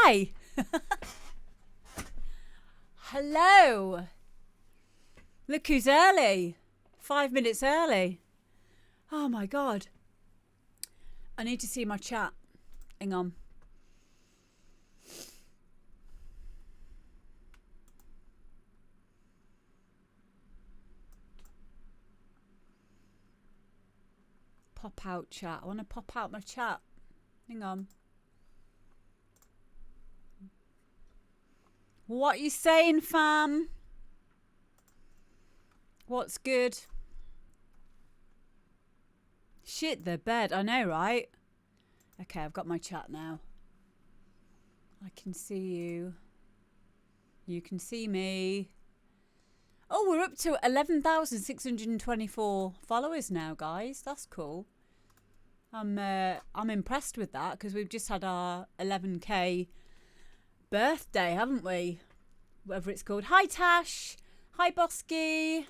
Hi. Hello. Look who's early. 5 minutes early. Oh my God. I need to see my chat. Hang on. Pop out chat. I want to pop out my chat. Hang on. What you saying, fam? What's good? Shit the bed. I know, right? Okay, I've got my chat now. I can see you. You can see me. Oh, we're up to 11,624 followers now, guys. That's cool. I'm impressed with that because we've just had our 11k birthday, haven't we? Whatever it's called. Hi, Tash. Hi, Bosky.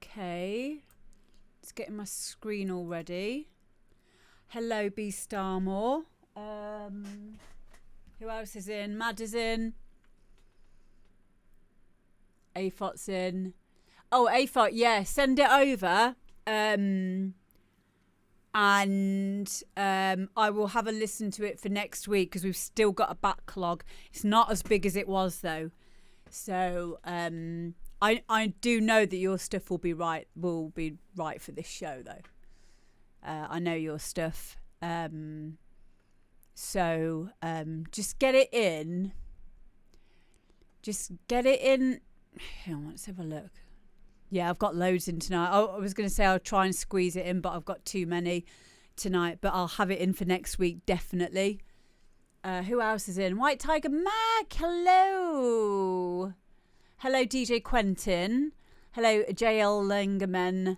Okay. Let's get in my screen already. Hello, B. Starmore. Who else is in? Mad is in. AFOT's in. Oh, AFOT, yeah. Send it over. And I will have a listen to it for next week because we've still got a backlog. It's not as big as it was, though. So I do know that your stuff will be right for this show, though. I know your stuff. So just get it in. Just get it in. Hang on, let's have a look. Yeah, I've got loads in tonight. I was going to say I'll try and squeeze it in, but I've got too many tonight. But I'll have it in for next week, definitely. Who else is in? White Tiger Mac, hello. Hello, DJ Quentin. Hello, JL Langerman.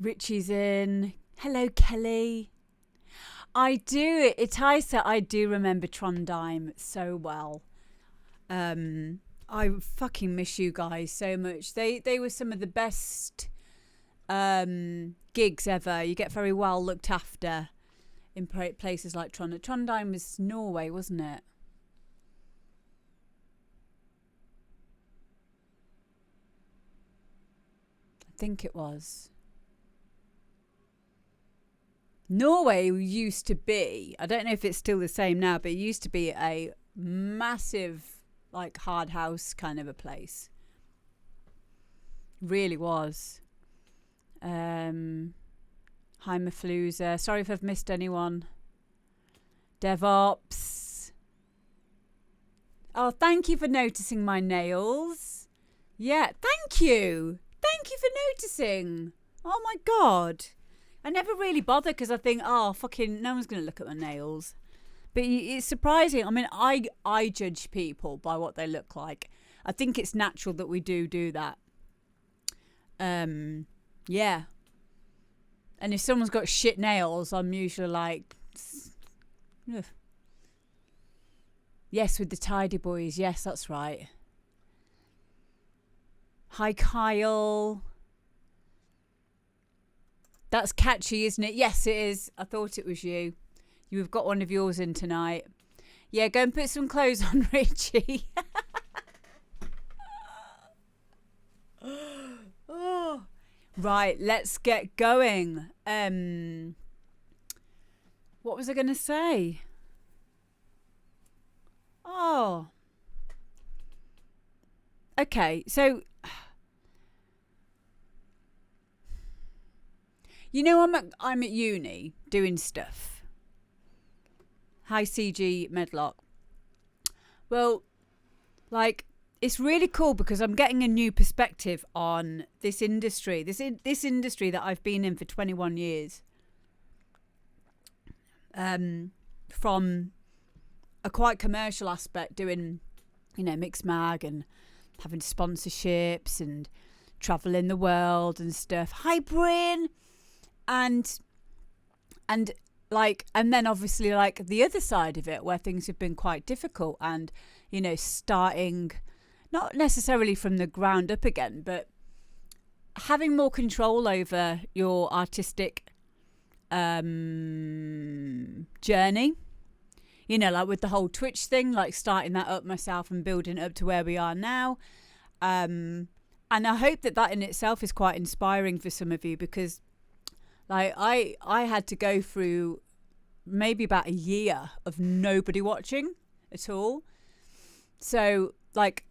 Richie's in. Hello, Kelly. I do. Itaisa, I do remember Trondheim so well. I fucking miss you guys so much. They were some of the best gigs ever. You get very well looked after in places like Trondheim. Trondheim was Norway, wasn't it? I think it was. Norway used to be, I don't know if it's still the same now, but it used to be a massive, like, hard house kind of a place. Really was. Heimafluza. Sorry if I've missed anyone. DevOps. Oh, thank you for noticing my nails. Yeah, thank you. Thank you for noticing. Oh my God. I never really bother because I think, oh, fucking, no one's going to look at my nails. But it's surprising. I mean, I judge people by what they look like. I think it's natural that we do that. Yeah. And if someone's got shit nails, I'm usually like, ugh. Yes, with the tidy boys. Yes, that's right. Hi, Kyle. That's catchy, isn't it? Yes, it is. I thought it was you. You've got one of yours in tonight. Yeah, go and put some clothes on, Richie. Oh. Right, let's get going. What was I going to say? Oh. Okay, so you know, I'm at uni doing stuff. Hi, CG Medlock. Well, like, it's really cool because I'm getting a new perspective on this industry. This industry that I've been in for 21 years. From a quite commercial aspect, doing, you know, mixed mag and having sponsorships and traveling the world and stuff. Hi, Bryn. And then obviously like the other side of it where things have been quite difficult and, you know, starting not necessarily from the ground up again, but having more control over your artistic journey. You know, like with the whole Twitch thing, like starting that up myself and building it up to where we are now. And I hope that in itself is quite inspiring for some of you, because like I had to go through maybe about a year of nobody watching at all. So like,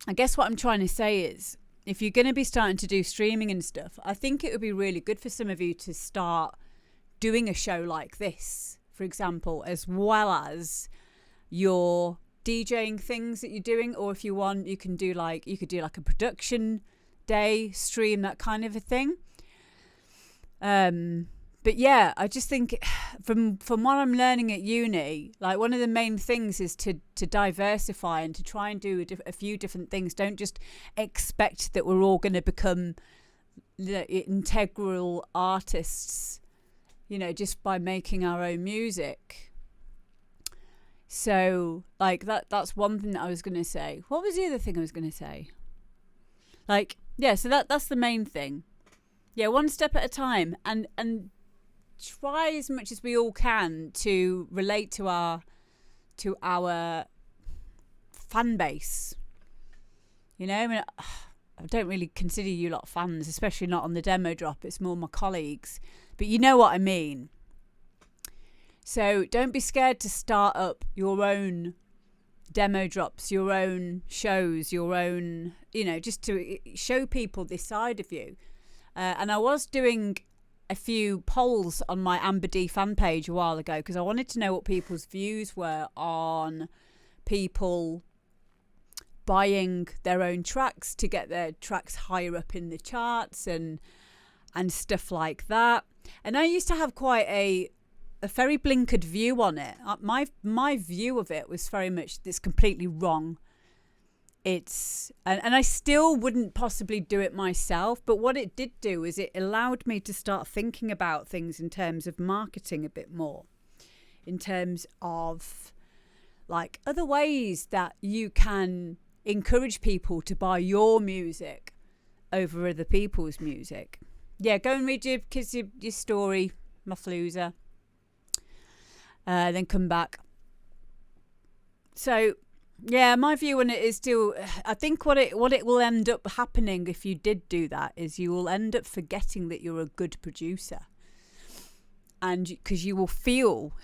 I guess what I'm trying to say is, if you're going to be starting to do streaming and stuff, I think it would be really good for some of you to start doing a show like this, for example, as well as your DJing things that you're doing. Or if you want, you could do like a production day stream, that kind of a thing. But yeah, I just think from what I'm learning at uni, like one of the main things is to diversify and to try and do a few different things. Don't just expect that we're all going to become integral artists, you know, just by making our own music. So like that's one thing that I was going to say. What was the other thing I was going to say? Like, yeah, so that's the main thing. Yeah, one step at a time, and try as much as we all can to relate to our fan base. You know, I mean, I don't really consider you lot fans, especially not on the demo drop. It's more my colleagues, but you know what I mean. So don't be scared to start up your own demo drops, your own shows, your own, you know, just to show people this side of you. And I was doing a few polls on my Amber D fan page a while ago, because I wanted to know what people's views were on people buying their own tracks to get their tracks higher up in the charts and stuff like that. And I used to have quite a very blinkered view on it. My view of it was very much, it's completely wrong. It's and I still wouldn't possibly do it myself, but what it did do is it allowed me to start thinking about things in terms of marketing a bit more, in terms of like other ways that you can encourage people to buy your music over other people's music. Yeah, go and read your story, Muffloozer, then come back. So yeah, my view on it is still, I think what it will end up happening if you did do that is you will end up forgetting that you're a good producer. And because you will feel,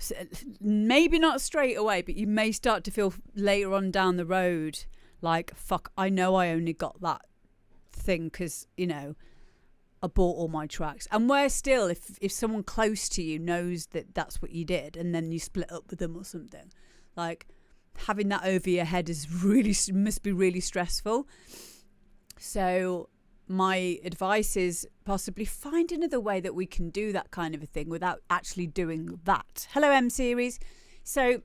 maybe not straight away, but you may start to feel later on down the road like, fuck, I know I only got that thing because, you know, I bought all my tracks. And where still, if someone close to you knows that that's what you did and then you split up with them or something, like, having that over your head must be really stressful. So my advice is possibly find another way that we can do that kind of a thing without actually doing that. Hello, M Series. So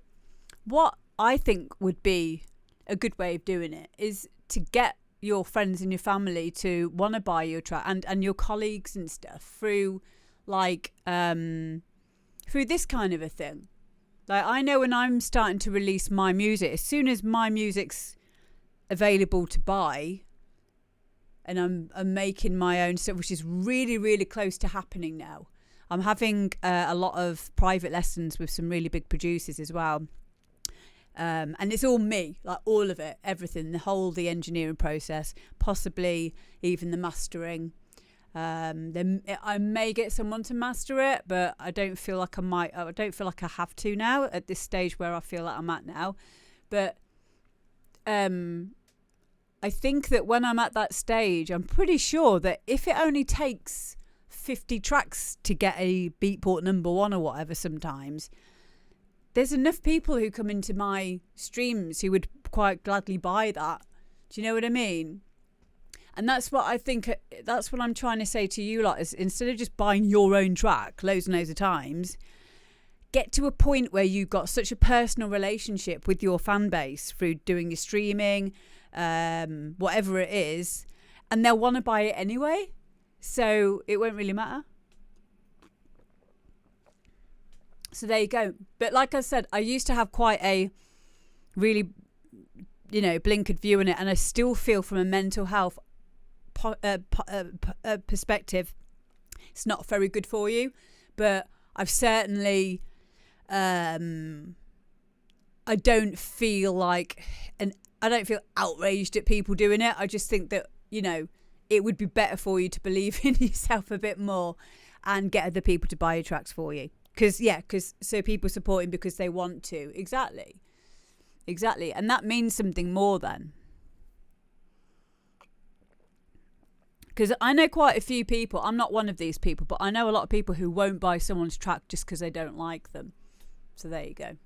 what I think would be a good way of doing it is to get your friends and your family to want to buy your track, and your colleagues and stuff through like through this kind of a thing. Like, I know when I'm starting to release my music, as soon as my music's available to buy and I'm making my own stuff, which is really, really close to happening now. I'm having a lot of private lessons with some really big producers as well. And it's all me, like all of it, everything, the engineering process, possibly even the mastering. Then I may get someone to master it, but I don't feel like I have to now at this stage where I feel like I'm at now. But I think that when I'm at that stage, I'm pretty sure that if it only takes 50 tracks to get a Beatport #1 or whatever, sometimes there's enough people who come into my streams who would quite gladly buy that. Do you know what I mean? And that's what I think, that's what I'm trying to say to you lot, is instead of just buying your own track loads and loads of times, get to a point where you've got such a personal relationship with your fan base through doing your streaming, whatever it is, and they'll want to buy it anyway. So it won't really matter. So there you go. But like I said, I used to have quite a really, blinkered view on it, and I still feel from a mental health perspective, it's not very good for you. But I've certainly, I don't feel outraged at people doing it. I just think that, you know, it would be better for you to believe in yourself a bit more and get other people to buy your tracks for you. Because so people supporting because they want to. Exactly. And that means something more then. Because I know quite a few people, I'm not one of these people, but I know a lot of people who won't buy someone's track just because they don't like them. So there you go.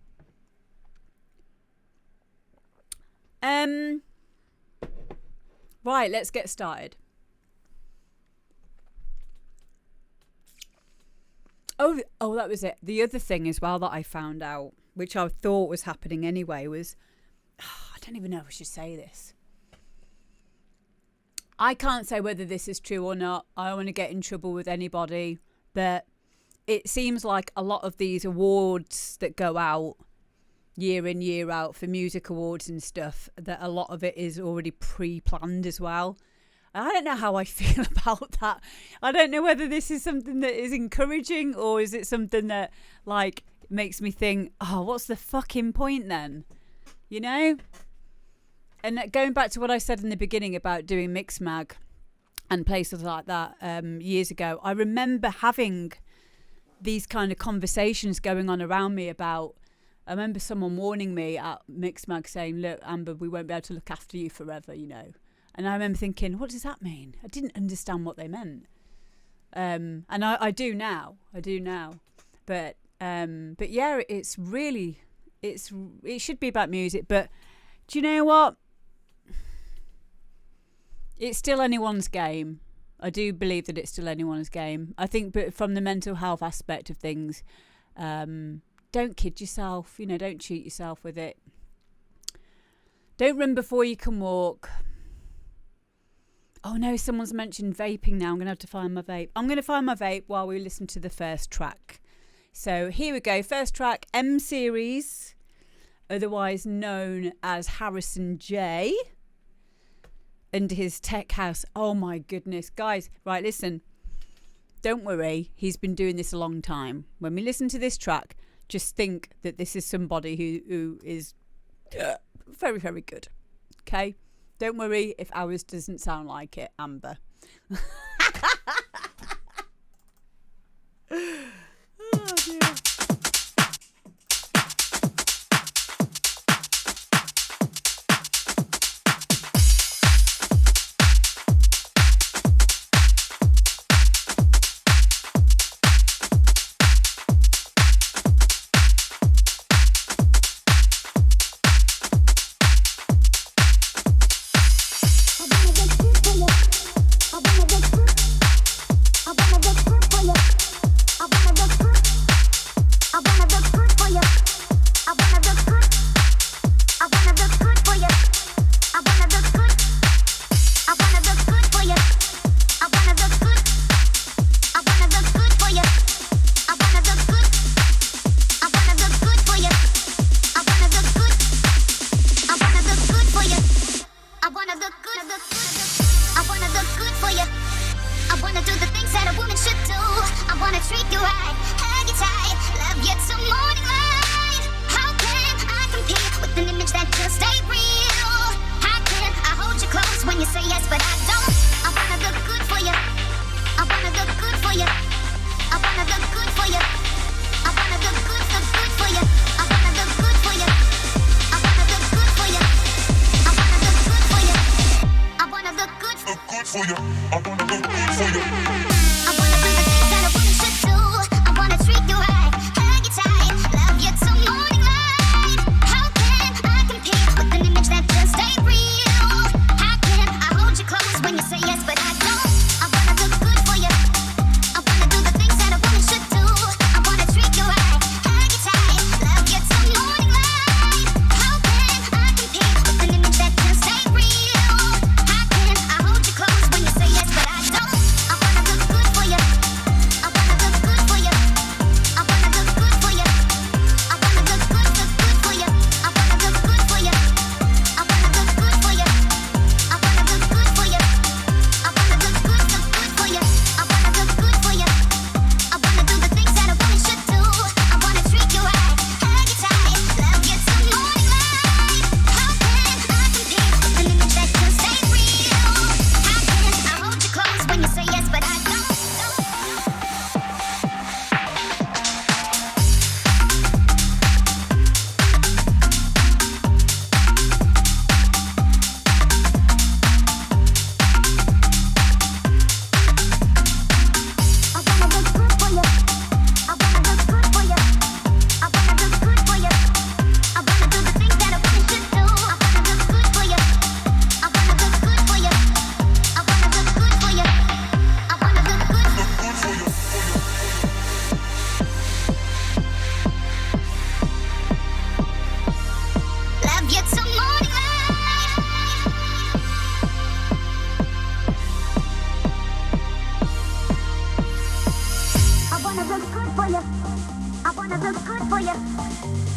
Right, let's get started. Oh, that was it. The other thing as well that I found out, which I thought was happening anyway, was, I don't even know if I should say this. I can't say whether this is true or not. I don't want to get in trouble with anybody, but it seems like a lot of these awards that go out year in, year out for music awards and stuff, that a lot of it is already pre-planned as well. I don't know how I feel about that. I don't know whether this is something that is encouraging or is it something that, like, makes me think, oh, what's the fucking point then? You know? And going back to what I said in the beginning about doing Mixmag and places like that years ago, I remember having these kind of conversations going on around me about, I remember someone warning me at Mixmag saying, look, Amber, we won't be able to look after you forever, you know. And I remember thinking, what does that mean? I didn't understand what they meant. And I do now. But yeah, it's really, it should be about music. But do you know what? It's still anyone's game. I do believe that it's still anyone's game. I think, but from the mental health aspect of things, don't kid yourself. You know, don't cheat yourself with it. Don't run before you can walk. Oh no, someone's mentioned vaping now. I'm going to have to find my vape. I'm going to find my vape while we listen to the first track. So here we go. First track, M Series, otherwise known as Harrison J, and his Tech House. Oh my goodness, guys. Right, listen. Don't worry. He's been doing this a long time. When we listen to this track, just think that this is somebody who is very, very good. Okay? Don't worry if ours doesn't sound like it, Amber. Oh, dear.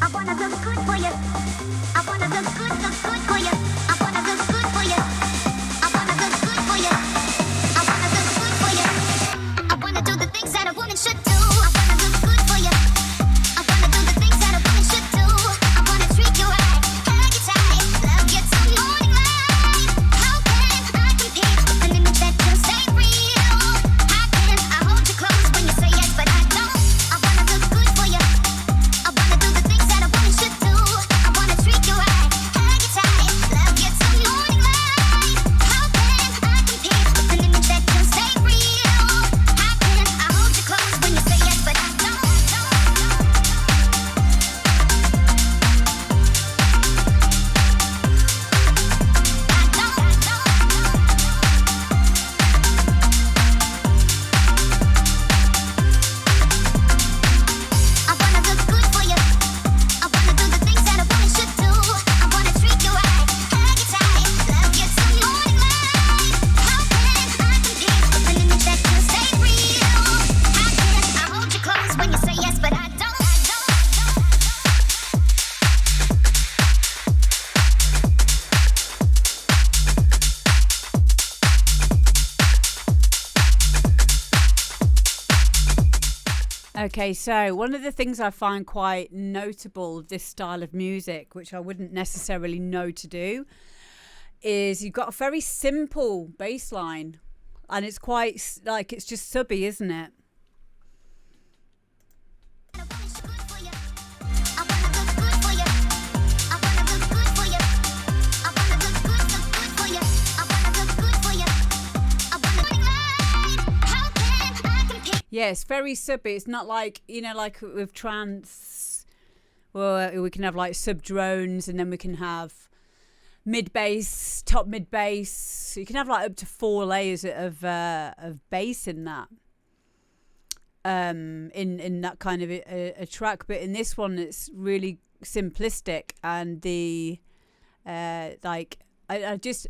I wanna look good for you. I wanna look good for you. I wanna look good for you. I wanna look good for you. I wanna look good for you. I wanna do the things that a woman should do. I wanna look good for you. I wanna do the things that a woman should do. I wanna treat you right, hug you tight, love you till morning light. How can I compete with an image that just ain't real? How can I hold you close when you say yes, but I don't? I wanna look good for you. I wanna do the things that a woman should do. I wanna treat you right, hug you tight, love you till morning light. How can I compete with an image that just ain't real? How can I hold you close when you say yes, but I don't? I wanna look good for you. I wanna do the things that a woman should do. I wanna treat you right, hug you tight, love you till morning light. How can I compete with an image that just ain't real? How can I hold you close when you say yes, but I don't? Okay, so one of the things I find quite notable of this style of music, which I wouldn't necessarily know to do, is you've got a very simple bass line, and it's quite like it's just subby, isn't it? I wanna look good for you. I wanna look good for you. I wanna look good for you. I wanna look good for you. I wanna look good for you. I wanna morning light. How can I compete? Yeah, it's very subby. It's not like, you know, like with trance, well, we can have like sub drones, and then we can have mid bass, top mid bass. You can have like up to 4 layers of bass in that. In that kind of a track, but in this one it's really simplistic, and the like I'm just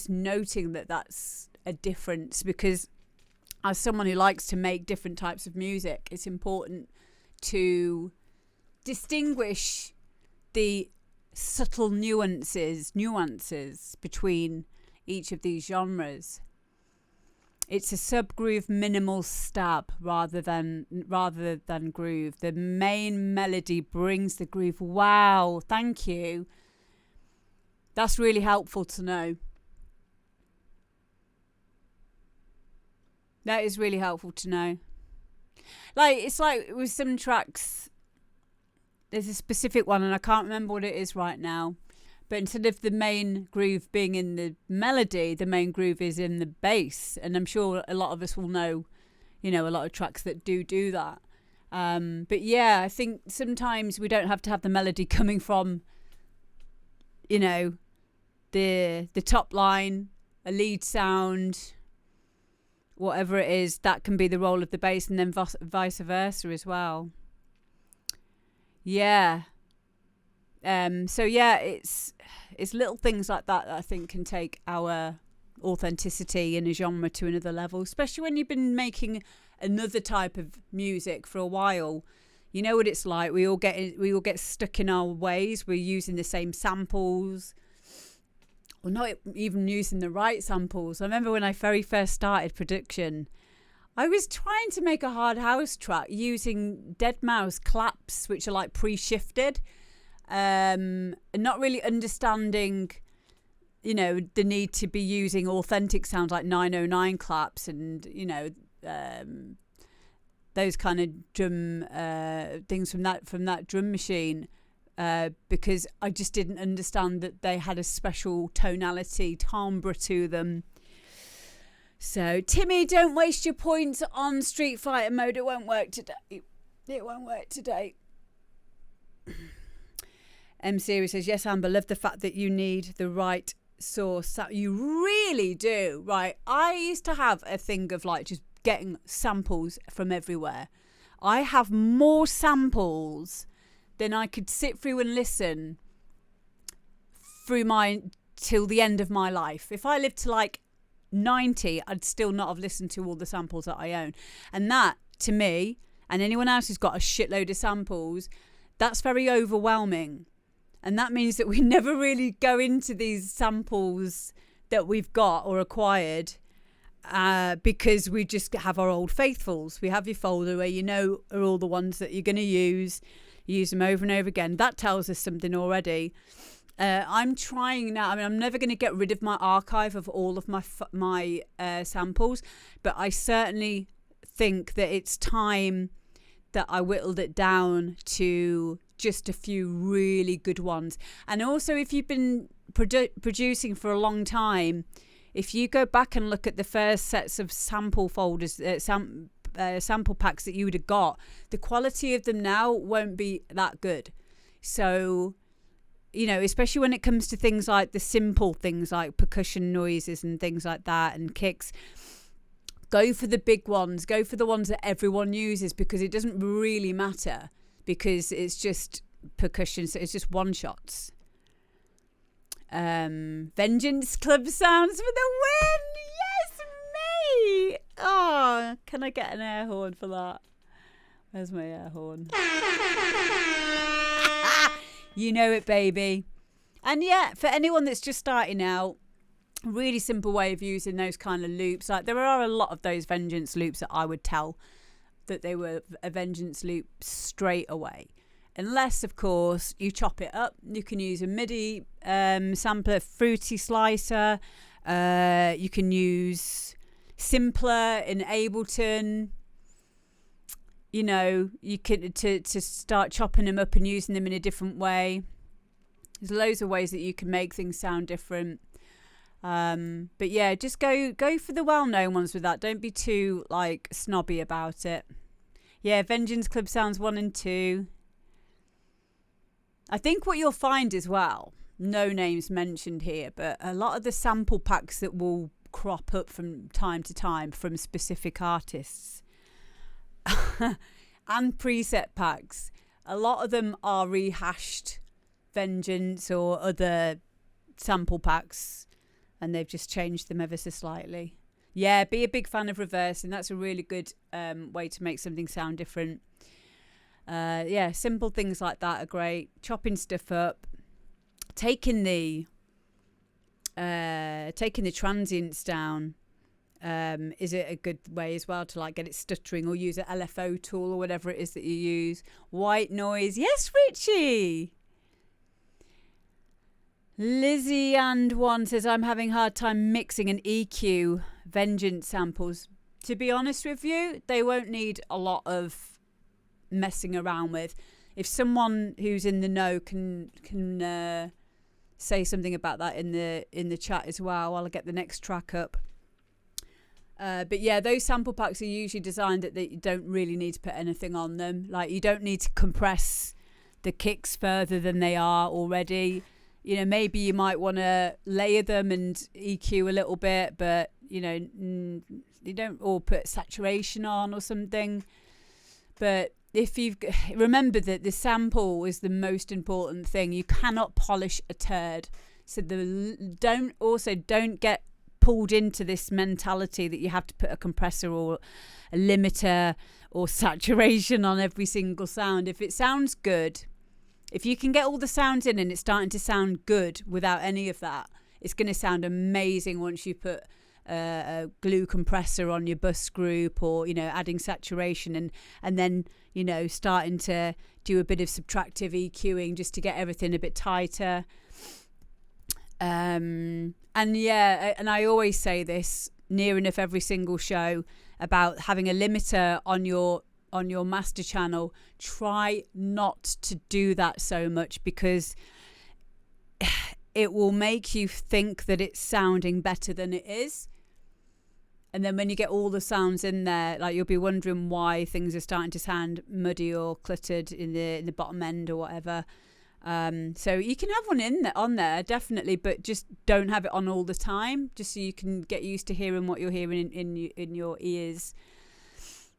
noting that that's a difference, because as someone who likes to make different types of music, it's important to distinguish the subtle nuances between each of these genres. It's a subgroove minimal stab rather than groove. The main melody brings the groove. Wow, thank you. That's really helpful to know. That is really helpful to know. Like, it's like with some tracks, there's a specific one, and I can't remember what it is right now. But instead of the main groove being in the melody, the main groove is in the bass. And I'm sure a lot of us will know, you know, a lot of tracks that do that. But yeah, I think sometimes we don't have to have the melody coming from, you know, the top line, a lead sound, whatever it is. That can be the role of the bass, and then vice versa as well. Yeah. So yeah, it's little things like that I think can take our authenticity in a genre to another level, especially when you've been making another type of music for a while. You know what it's like. We all get stuck in our ways. We're using the same samples. We're not even using the right samples. I remember when I very first started production, I was trying to make a hard house track using deadmau5 claps, which are like pre-shifted. And not really understanding, you know, the need to be using authentic sounds like 909 claps and, you know, those kind of drum things from that drum machine, because I just didn't understand that they had a special tonality, timbre to them. So, Timmy, don't waste your points on Street Fighter mode. It won't work today. It won't work today. M Series says, yes, Amber, love the fact that you need the right source. You really do, right? I used to have a thing of like just getting samples from everywhere. I have more samples than I could sit through and listen through till the end of my life. If I lived to like 90, I'd still not have listened to all the samples that I own. And that, to me, and anyone else who's got a shitload of samples, that's very overwhelming. And that means that we never really go into these samples that we've got or acquired because we just have our old faithfuls. We have your folder where you know are all the ones that you're going to use. You use them over and over again. That tells us something already. I'm trying now. I mean, I'm never going to get rid of my archive of all of my samples, but I certainly think that it's time that I whittled it down to just a few really good ones. And also, if you've been producing for a long time, if you go back and look at the first sets of sample folders, sample packs that you would have got, the quality of them now won't be that good. So, you know, especially when it comes to things like the simple things like percussion noises and things like that and kicks, go for the big ones. Go for the ones that everyone uses, because it doesn't really matter, because it's just percussion, so it's just one shots. Vengeance Club sounds for the win. Yes, me. Oh, can I get an air horn for that? Where's my air horn? You know it, baby. And yeah, for anyone that's just starting out, really simple way of using those kind of loops. Like, there are a lot of those Vengeance loops that I would tell that they were a Vengeance loop straight away. Unless, of course, you chop it up. You can use a MIDI sampler, Fruity Slicer. You can use Simpler in Ableton. You know, you can to start chopping them up and using them in a different way. There's loads of ways that you can make things sound different. But yeah, just go for the well-known ones with that. Don't be too like snobby about it. Yeah, Vengeance Club sounds 1 and 2. I think what you'll find as well, no names mentioned here, but a lot of the sample packs that will crop up from time to time from specific artists and preset packs, a lot of them are rehashed Vengeance or other sample packs, and they've just changed them ever so slightly. Yeah, be a big fan of reversing. That's a really good way to make something sound different. Yeah, simple things like that are great. Chopping stuff up, taking the transients down is it a good way as well to like get it stuttering, or use an LFO tool or whatever it is that you use. White noise, yes, Richie. Lizzie and one says, I'm having a hard time mixing an EQ Vengeance samples. To be honest with you, they won't need a lot of messing around with. If someone who's in the know can say something about that in the chat as well, I'll get the next track up. But yeah, those sample packs are usually designed that you don't really need to put anything on them. Like, you don't need to compress the kicks further than they are already. You know, maybe you might want to layer them and EQ a little bit, but you know, you don't all put saturation on or something. But if you've remember that the sample is the most important thing. You cannot polish a turd. So don't get pulled into this mentality that you have to put a compressor or a limiter or saturation on every single sound. If it sounds good, if you can get all the sounds in and it's starting to sound good without any of that, it's going to sound amazing once you put a glue compressor on your bus group, or you know, adding saturation and then you know, starting to do a bit of subtractive EQing just to get everything a bit tighter. And yeah, and I always say this near enough every single show about having a limiter on your master channel. Try not to do that so much, because it will make you think that it's sounding better than it is. And then when you get all the sounds in there, like, you'll be wondering why things are starting to sound muddy or cluttered in the bottom end or whatever. So you can have one on there, definitely, but just don't have it on all the time, just so you can get used to hearing what you're hearing in your ears,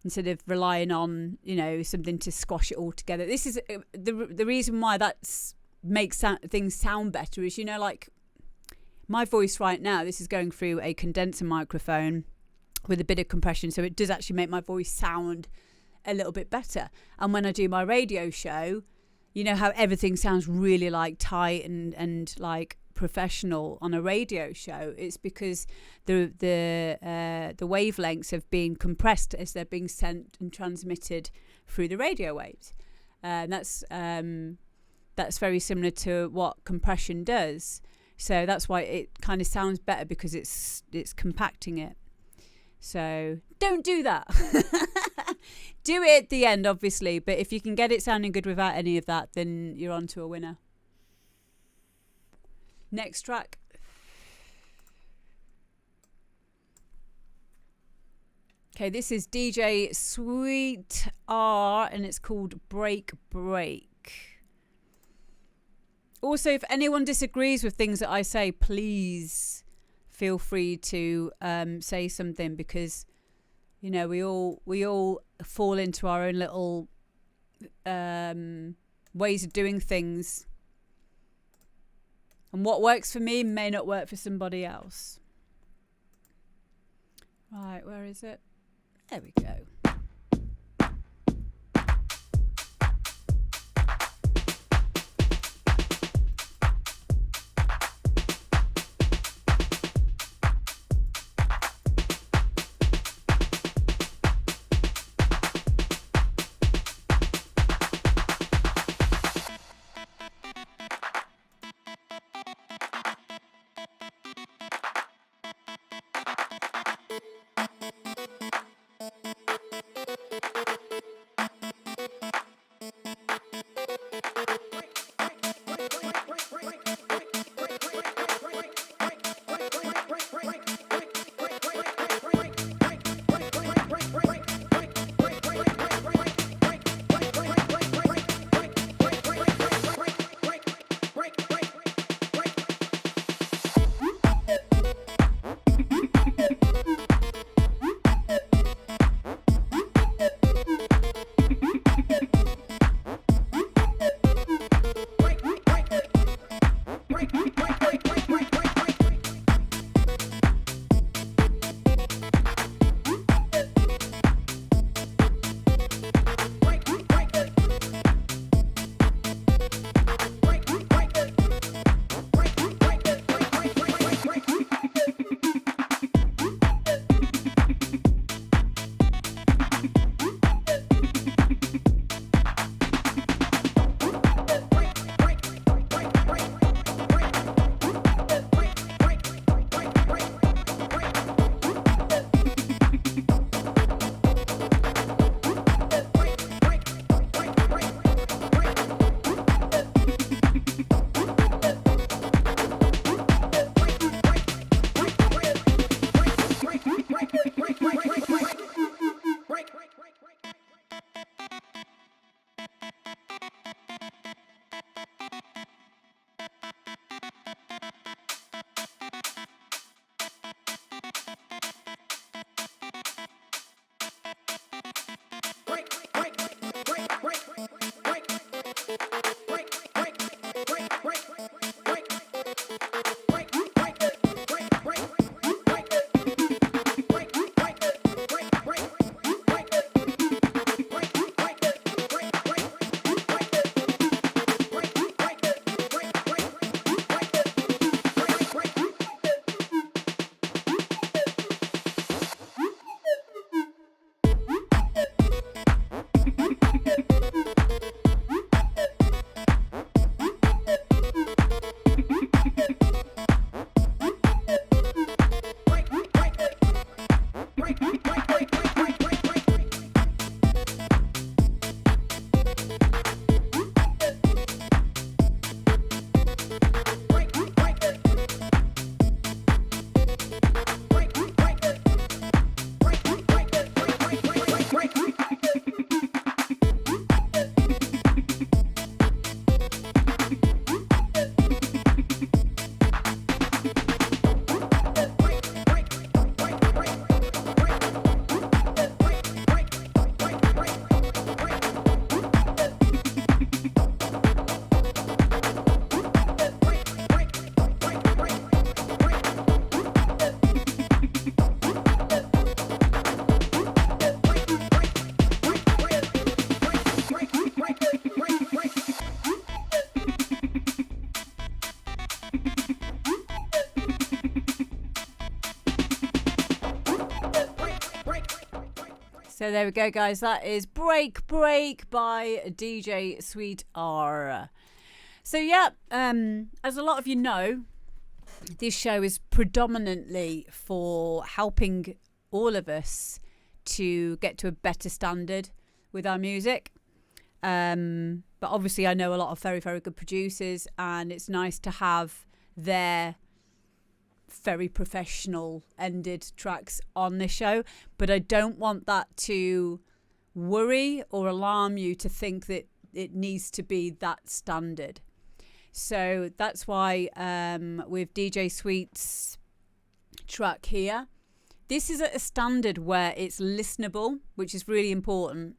instead of relying on, you know, something to squash it all together. This is the reason why makes things sound better is, you know, like my voice right now, this is going through a condenser microphone with a bit of compression, so it does actually make my voice sound a little bit better. And when I do my radio show, you know how everything sounds really like tight and like professional on a radio show. It's because the wavelengths have been compressed as they're being sent and transmitted through the radio waves. That's very similar to what compression does. So that's why it kind of sounds better, because it's compacting it. So don't do that. Do it at the end, obviously, but if you can get it sounding good without any of that, then you're on to a winner. Next track. Okay, this is DJ Sweet R, and it's called Break. Also, if anyone disagrees with things that I say, please feel free to say something, because you know we all fall into our own little ways of doing things, and what works for me may not work for somebody else. Right, where is it? There we go. So there we go, guys. That is Break Break by DJ Sweet R. So yeah, as a lot of you know, this show is predominantly for helping all of us to get to a better standard with our music. But obviously I know a lot of very, very good producers, and it's nice to have their very professional ended tracks on this show. But I don't want that to worry or alarm you to think that it needs to be that standard. So that's why with DJ Sweet's track here, this is at a standard where it's listenable, which is really important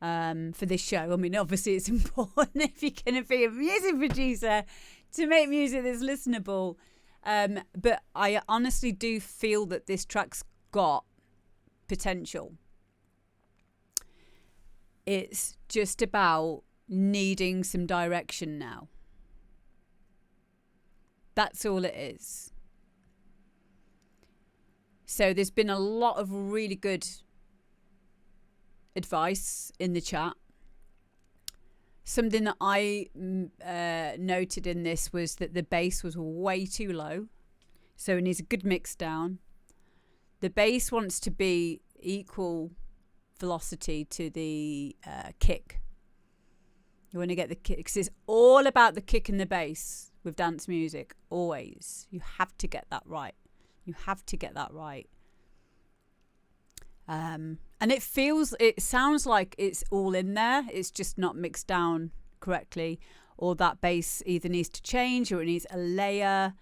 for this show. I mean, obviously it's important if you're going to be a music producer to make music that's listenable. But I honestly do feel that this track's got potential. It's just about needing some direction now. That's all it is. So there's been a lot of really good advice in the chat. Something that I noted in this was that the bass was way too low. So it needs a good mix down. The bass wants to be equal velocity to the kick. You want to get the kick, because it's all about the kick and the bass with dance music, always. You have to get that right. You have to get that right. And it sounds like it's all in there. It's just not mixed down correctly, or that bass either needs to change, or it needs a layer,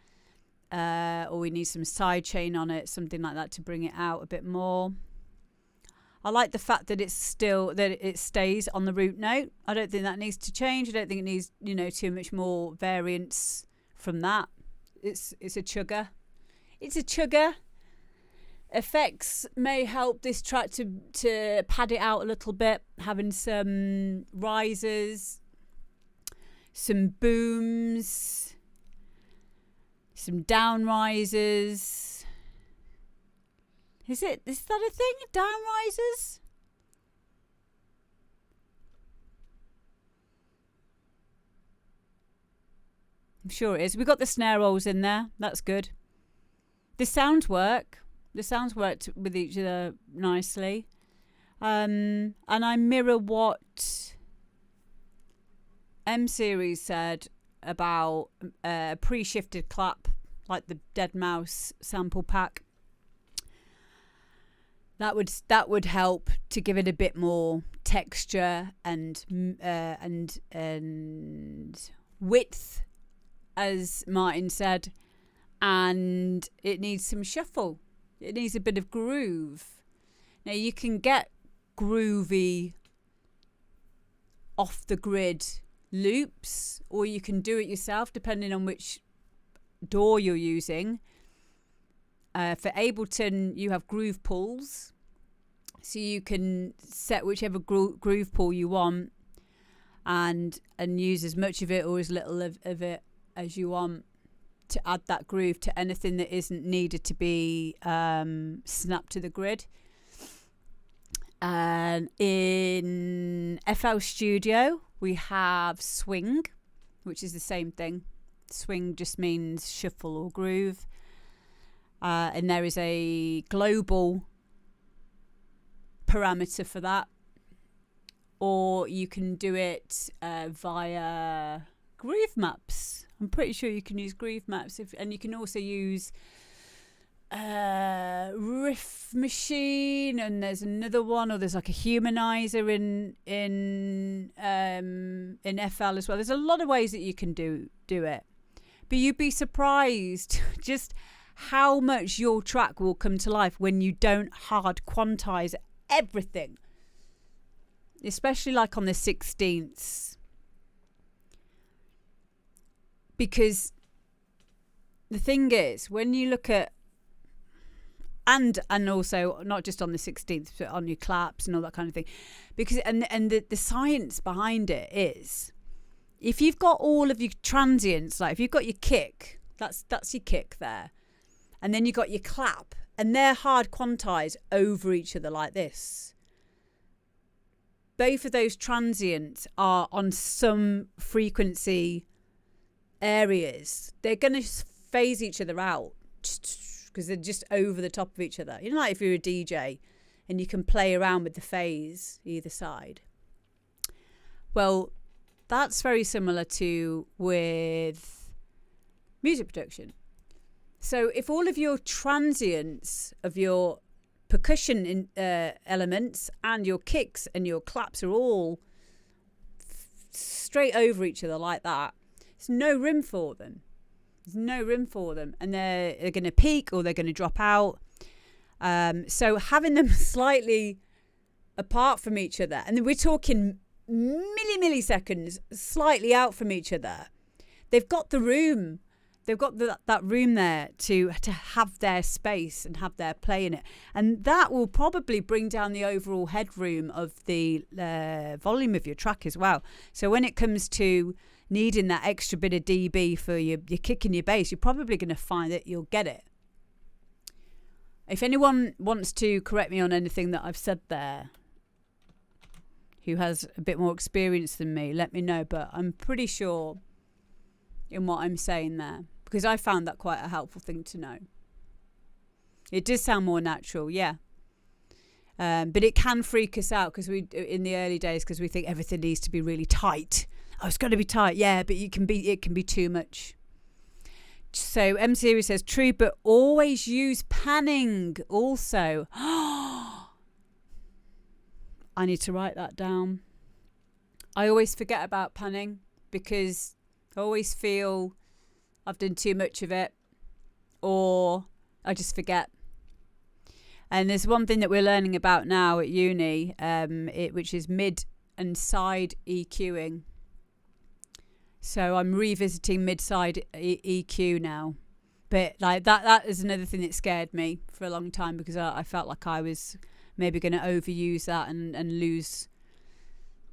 or we need some side chain on it, something like that to bring it out a bit more. I like the fact that it stays on the root note. I don't think that needs to change. I don't think it needs, too much more variance from that. It's a chugger. It's a chugger. Effects may help this track to pad it out a little bit, having some risers, some booms, some down risers. Is that a thing? Down risers? I'm sure it is. We got the snare rolls in there. That's good. The sounds work. The sounds worked with each other nicely. And I mirror what M Series said about a pre-shifted clap, like the Dead Mouse sample pack. That would help to give it a bit more texture and width, as Martin said, and it needs some shuffle. It needs a bit of groove. Now you can get groovy off the grid loops, or you can do it yourself depending on which DAW you're using. For Ableton, you have groove pulls, so you can set whichever groove pull you want and use as much of it or as little of it as you want to add that groove to anything that isn't needed to be snapped to the grid. And in FL Studio, we have swing, which is the same thing. Swing just means shuffle or groove. And there is a global parameter for that. Or you can do it via groove maps. I'm pretty sure you can use groove maps, and you can also use riff machine, and there's another one, or there's like a humanizer in FL as well. There's a lot of ways that you can do it, but you'd be surprised just how much your track will come to life when you don't hard quantize everything, especially like on the 16ths. Because the thing is, when you look at, and also not just on the 16th, but on your claps and all that kind of thing, because and the science behind it is, if you've got all of your transients, like if you've got your kick, that's your kick there, and then you've got your clap, and they're hard quantized over each other like this. both of those transients are on some frequency areas, they're going to phase each other out because they're just over the top of each other. You know, like if you're a DJ and you can play around with the phase either side. Well, that's very similar to with music production. So if all of your transients of your percussion elements and your kicks and your claps are all straight over each other like that, there's no room for them. There's no room for them. And they're going to peak or they're going to drop out. So having them slightly apart from each other, and we're talking milliseconds slightly out from each other, they've got the room. They've got that room there to have their space and have their play in it. And that will probably bring down the overall headroom of the volume of your track as well. So when it comes to needing that extra bit of dB for your kick and your bass, you're probably going to find that you'll get it. If anyone wants to correct me on anything that I've said there, who has a bit more experience than me, let me know. But I'm pretty sure in what I'm saying there, because I found that quite a helpful thing to know. It does sound more natural, yeah. But it can freak us out because we, in the early days, because we think everything needs to be really tight. Oh, it's got to be tight, yeah, but it can be too much. So M Series says, true, but always use panning also. I need to write that down. I always forget about panning because I always feel I've done too much of it, or I just forget. And there's one thing that we're learning about now at uni, which is mid and side EQing. So I'm revisiting mid-side EQ now. But like that is another thing that scared me for a long time, because I felt like I was maybe going to overuse that and lose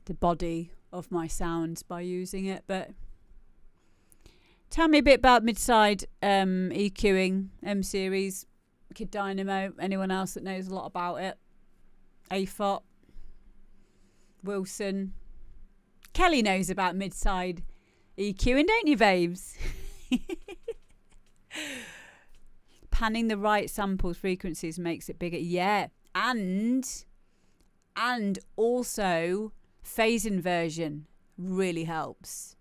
the body of my sounds by using it. But tell me a bit about mid-side EQing, M Series, Kid Dynamo, anyone else that knows a lot about it? AFOT, Wilson. Kelly knows about mid-side EQing, don't you, babes? Panning the right samples frequencies makes it bigger. Yeah, and also phase inversion really helps.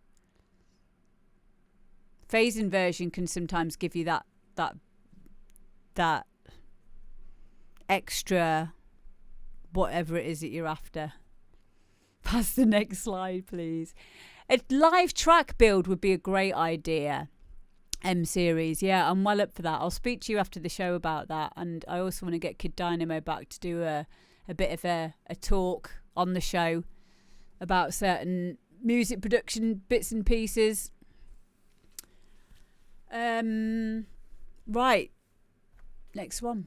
Phase inversion can sometimes give you that extra whatever it is that you're after. Pass the next slide, please. A live track build would be a great idea. M Series, yeah, I'm well up for that. I'll speak to you after the show about that, and I also want to get Kid Dynamo back to do a bit of a talk on the show about certain music production bits and pieces. Right, next one.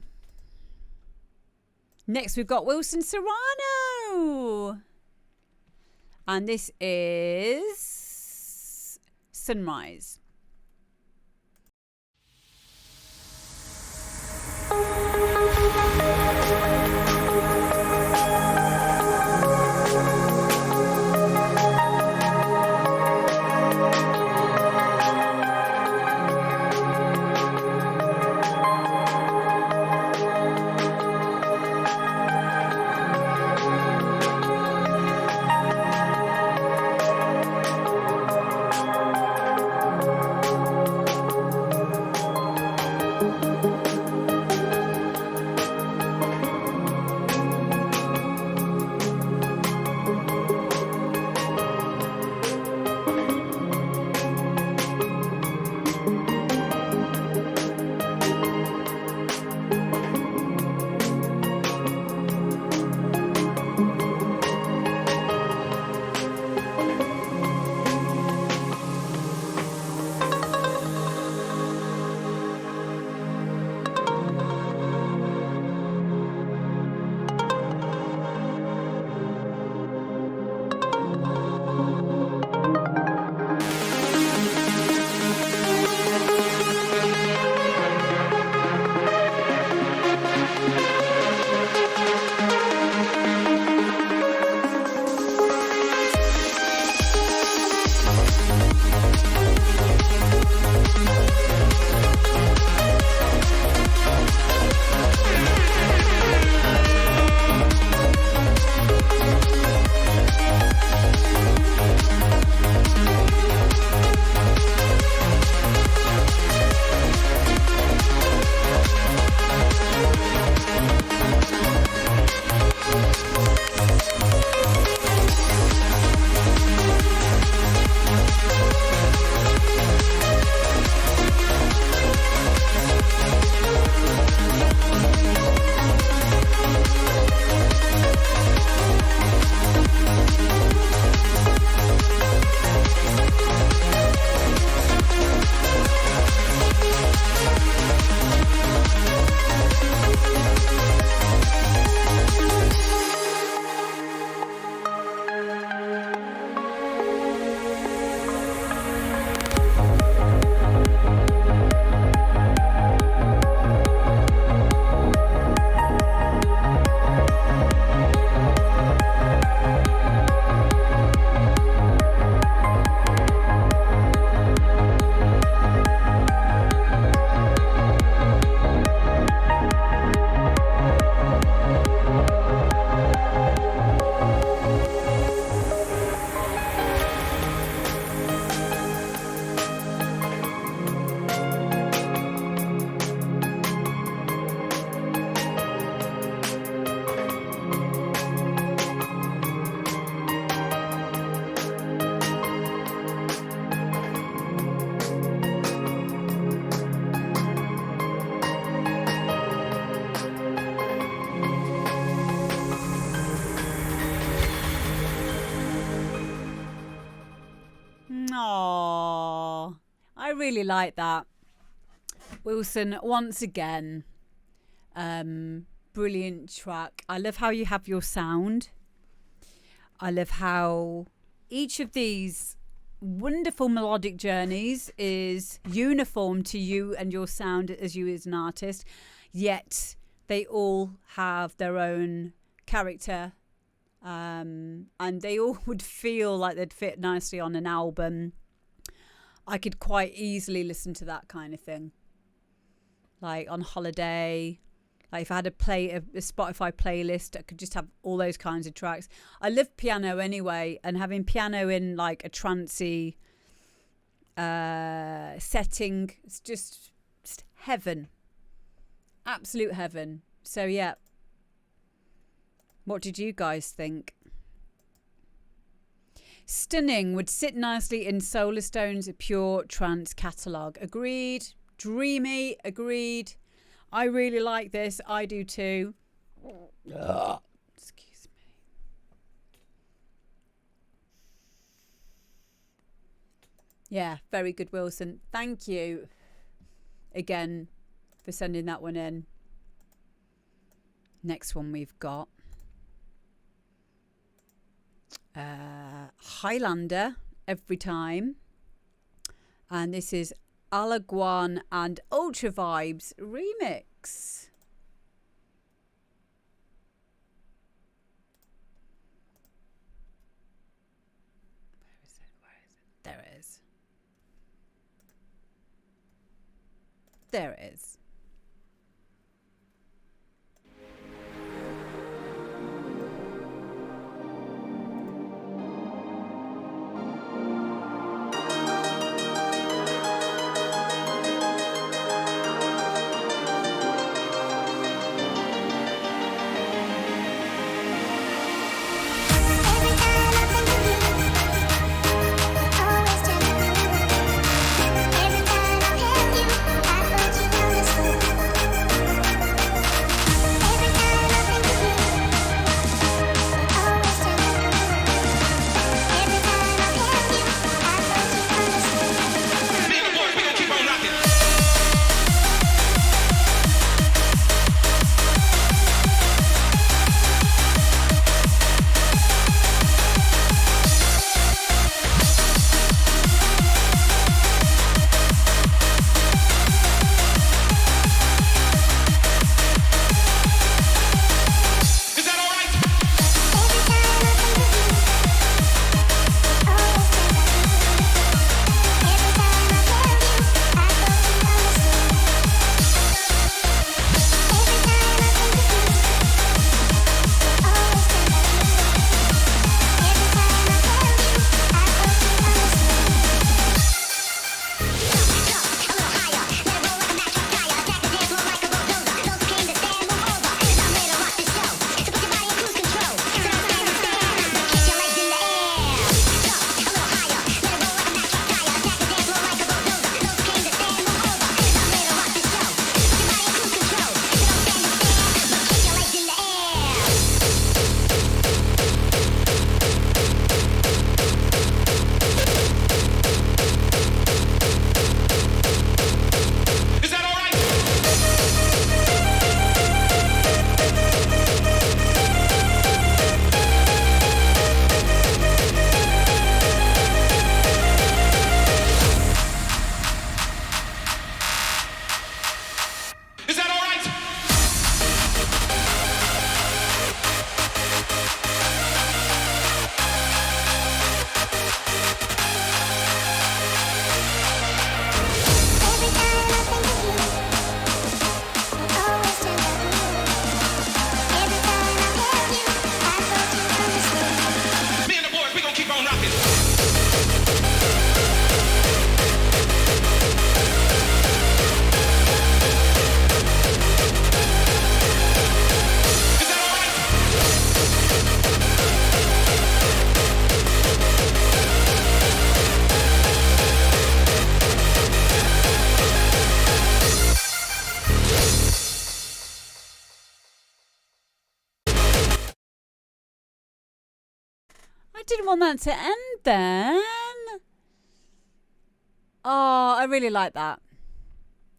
Next we've got Wilson Serrano, and this is Sunrise. Oh, I really like that. Wilson, once again, brilliant track. I love how you have your sound. I love how each of these wonderful melodic journeys is uniform to you and your sound as you as an artist, yet they all have their own character, and they all would feel like they'd fit nicely on an album. I could quite easily listen to that kind of thing, like on holiday. Like if I had a Spotify playlist, I could just have all those kinds of tracks. I love piano anyway, and having piano in like a trancey setting, it's just heaven. Absolute heaven. So yeah. What did you guys think? Stunning, would sit nicely in Solarstone's pure trance catalogue. Agreed. Dreamy, agreed. I really like this. I do too. Excuse me. Yeah, very good, Wilson. Thank you again for sending that one in. Next one we've got Highlander, Every Time. And this is Alaguan and Ultra Vibes remix. Where is it? Where is it? There it is. There it is. I didn't want that to end then. Oh, I really like that.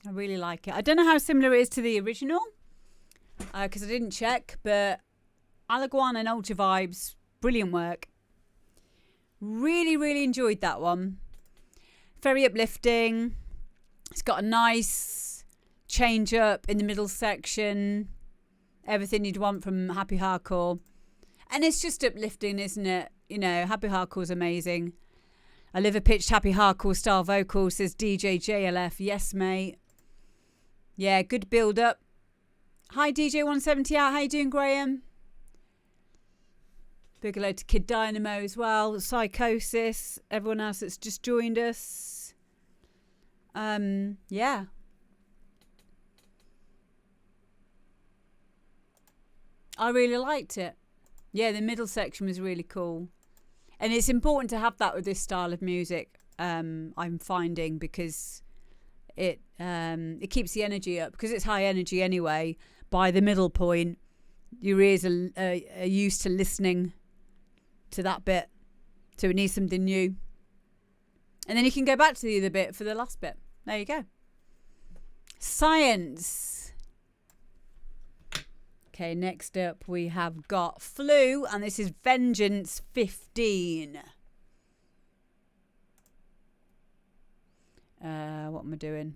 I really like it. I don't know how similar it is to the original because I didn't check, but Alaguan and Ultra Vibes, brilliant work. Really, really enjoyed that one. Very uplifting. It's got a nice change up in the middle section. Everything you'd want from Happy Hardcore. And it's just uplifting, isn't it? You know, Happy Hardcore's amazing. I live a pitched Happy Hardcore style vocal, says DJ JLF. Yes, mate. Yeah, good build up. Hi, DJ 170 out. How you doing, Graham? Big hello to Kid Dynamo as well. Psychosis. Everyone else that's just joined us. Yeah. I really liked it. Yeah, the middle section was really cool. And it's important to have that with this style of music, I'm finding, because it keeps the energy up. Because it's high energy anyway, by the middle point, your ears are used to listening to that bit. So it needs something new. And then you can go back to the other bit for the last bit. There you go. Science. Okay, next up we have got Flu, and this is Vengeance 15. What am I doing?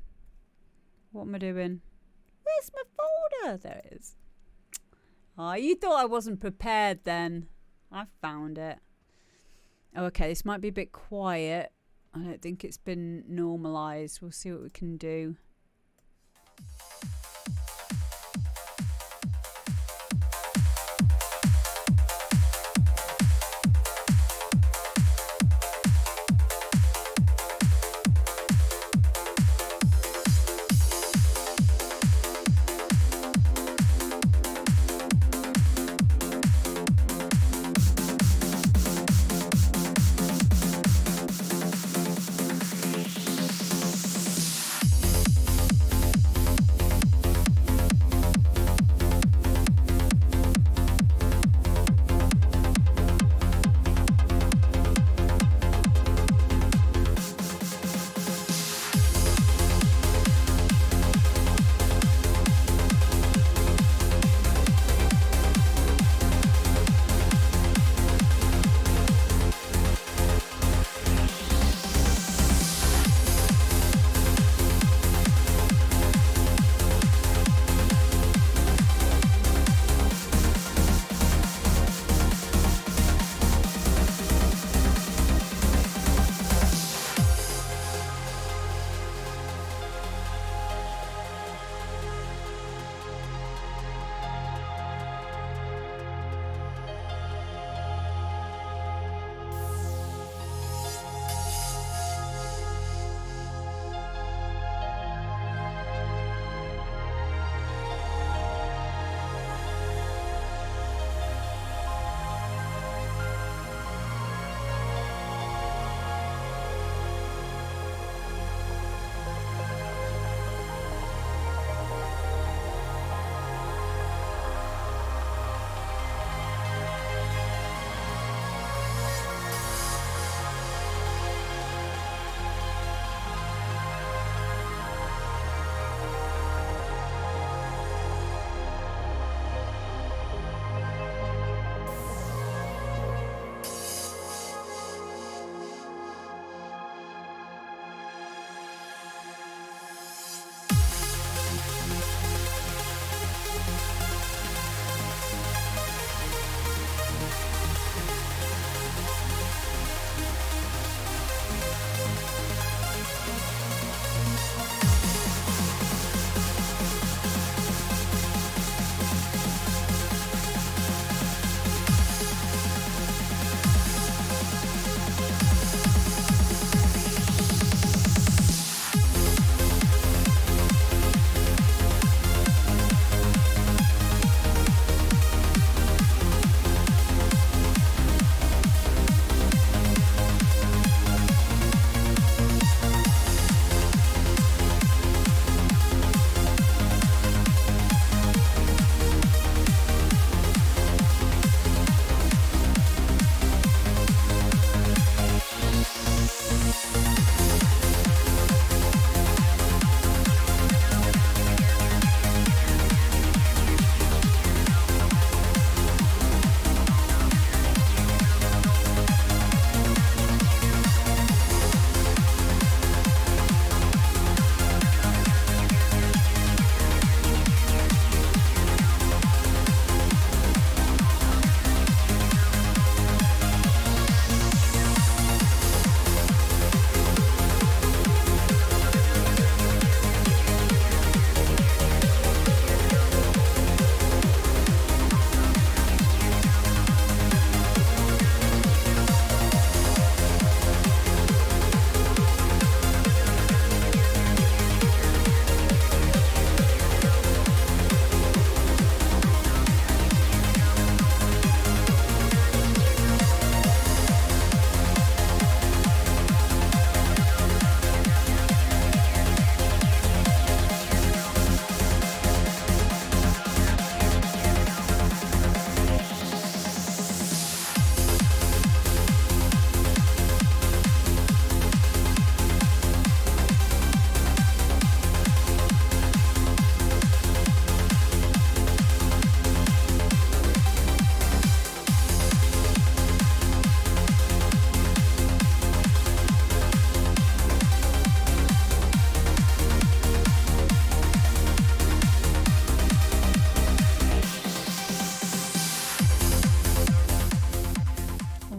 Where's my folder? There it is. Oh, you thought I wasn't prepared then. I found it. Oh, okay, this might be a bit quiet. I don't think it's been normalised. We'll see what we can do.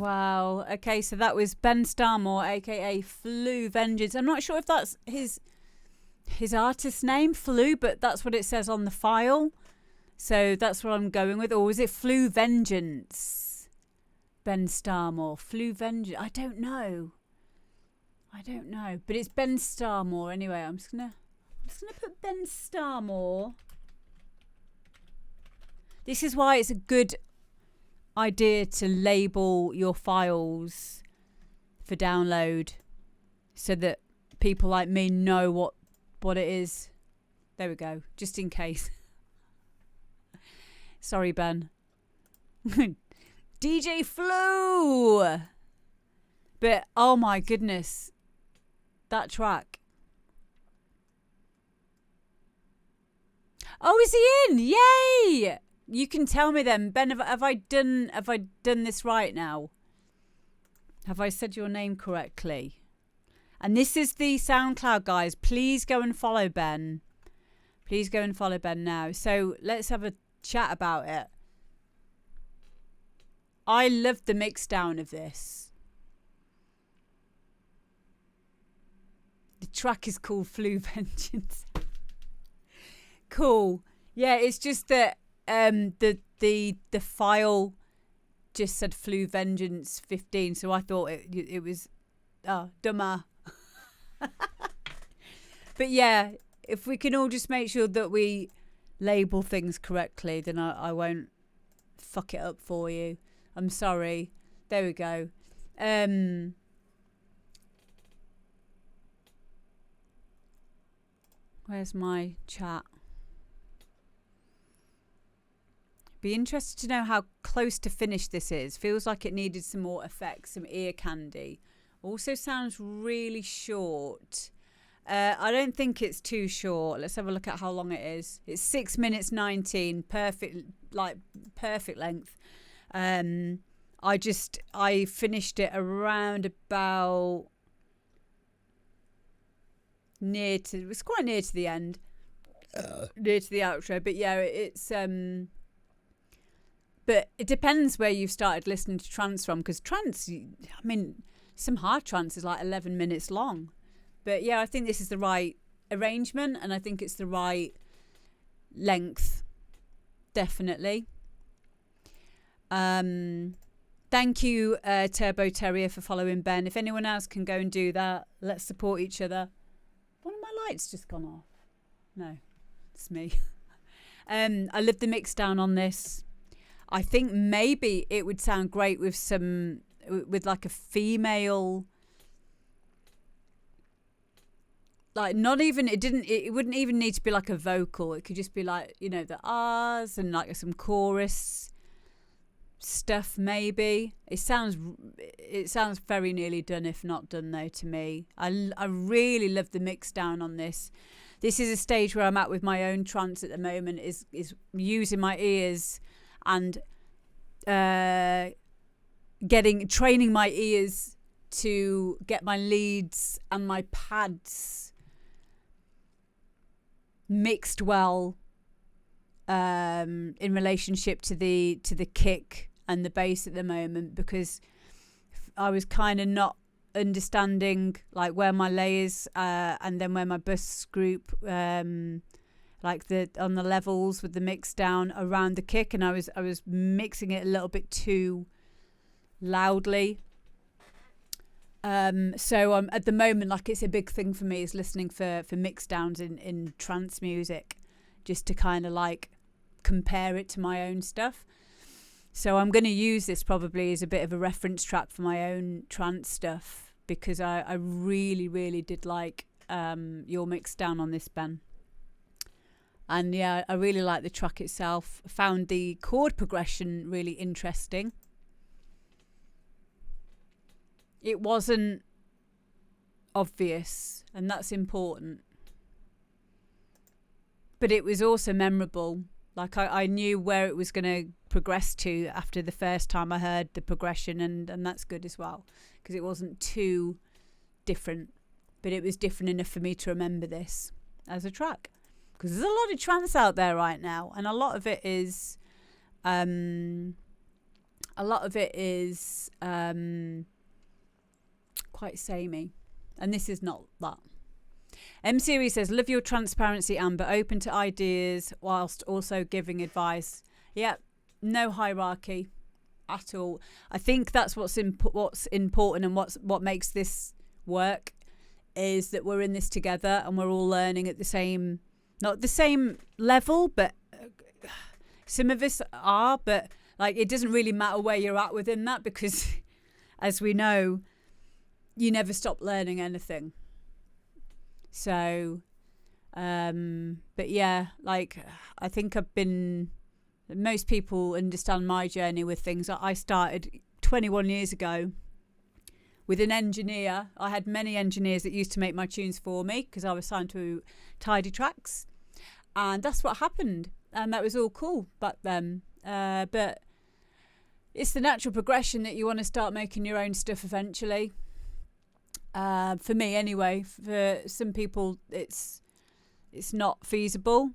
Wow. Okay, so that was Ben Starmore, aka Flu Vengeance. I'm not sure if that's his artist name, Flu, but that's what it says on the file. So that's what I'm going with. Or was it Flu Vengeance? Ben Starmore, Flu Vengeance. I don't know. But it's Ben Starmore anyway. I'm just gonna put Ben Starmore. This is why it's a good idea to label your files for download so that people like me know what it is. There we go, just in case. Sorry, Ben. DJ Flu. But oh my goodness, that track. Oh, is he in? Yay! You can tell me then, Ben. Have I done this right now? Have I said your name correctly? And this is the SoundCloud guys. Please go and follow Ben. Please go and follow Ben now. So let's have a chat about it. I love the mix down of this. The track is called Flu Vengeance. Cool. Yeah, it's just that the file just said Flu Vengeance 15, so I thought it was dumber. But yeah, if we can all just make sure that we label things correctly, then I won't fuck it up for you. I'm sorry. There we go. Where's my chat? Be interested to know how close to finish this is. Feels like it needed some more effects, some ear candy. Also sounds really short. I don't think it's too short. Let's have a look at how long it is. It's 6 minutes 19. Perfect length. I finished it around about it was quite near to the end. Near to the outro. But yeah, it's but it depends where you've started listening to trance from, because trance, I mean, some hard trance is like 11 minutes long. But yeah, I think this is the right arrangement, and I think it's the right length. Definitely. Thank you, Turbo Terrier, for following Ben. If anyone else can go and do that, let's support each other. One of my lights just gone off. No, it's me. I love the mix down on this. I think maybe it would sound great with like a female, like it wouldn't even need to be like a vocal. It could just be like, you know, the ahs and like some chorus stuff maybe. It sounds very nearly done, if not done though, to me. I really love the mix down on this. This is a stage where I'm at with my own trance at the moment, is using my ears and training my ears to get my leads and my pads mixed well in relationship to the kick and the bass at the moment, because I was kind of not understanding like where my layers and then where my bus group like on the levels with the mix down around the kick, and I was mixing it a little bit too loudly. So at the moment, like, it's a big thing for me is listening for mix downs in trance music, just to kind of like compare it to my own stuff. So I'm going to use this probably as a bit of a reference track for my own trance stuff, because I really, really did like your mix down on this, Ben. And yeah, I really like the track itself. I found the chord progression really interesting. It wasn't obvious, and that's important. But it was also memorable. Like I knew where it was going to progress to after the first time I heard the progression, and that's good as well, because it wasn't too different, but it was different enough for me to remember this as a track. Because there's a lot of trance out there right now, and a lot of it is a lot of it is quite samey, and this is not that. M Series says, love your transparency, Amber, open to ideas whilst also giving advice. Yeah, no hierarchy at all. I think that's what's important, and what makes this work is that we're in this together and we're all learning at the same, not the same level, but some of us are, but like it doesn't really matter where you're at within that, because as we know, you never stop learning anything. So but yeah, like I think most people understand my journey with things. I started 21 years ago with an engineer. I had many engineers that used to make my tunes for me because I was signed to Tidy Tracks, and that's what happened, and that was all cool back then. But it's the natural progression that you want to start making your own stuff eventually. For me anyway. For some people it's not feasible,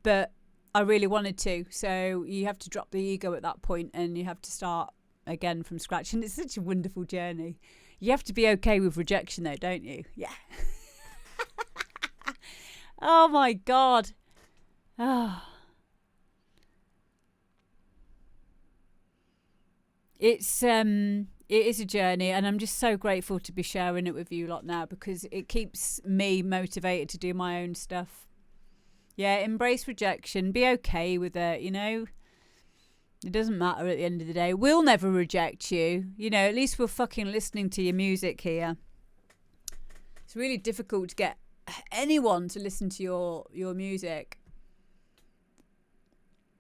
but I really wanted to. So you have to drop the ego at that point and you have to start again from scratch, and it's such a wonderful journey. You have to be okay with rejection though, don't you? Yeah. Oh my god. Oh. It is a journey, and I'm just so grateful to be sharing it with you lot now, because it keeps me motivated to do my own stuff. Yeah, embrace rejection, be okay with it, you know. It doesn't matter at the end of the day. We'll never reject you. You know, at least we're fucking listening to your music here. It's really difficult to get anyone to listen to your music,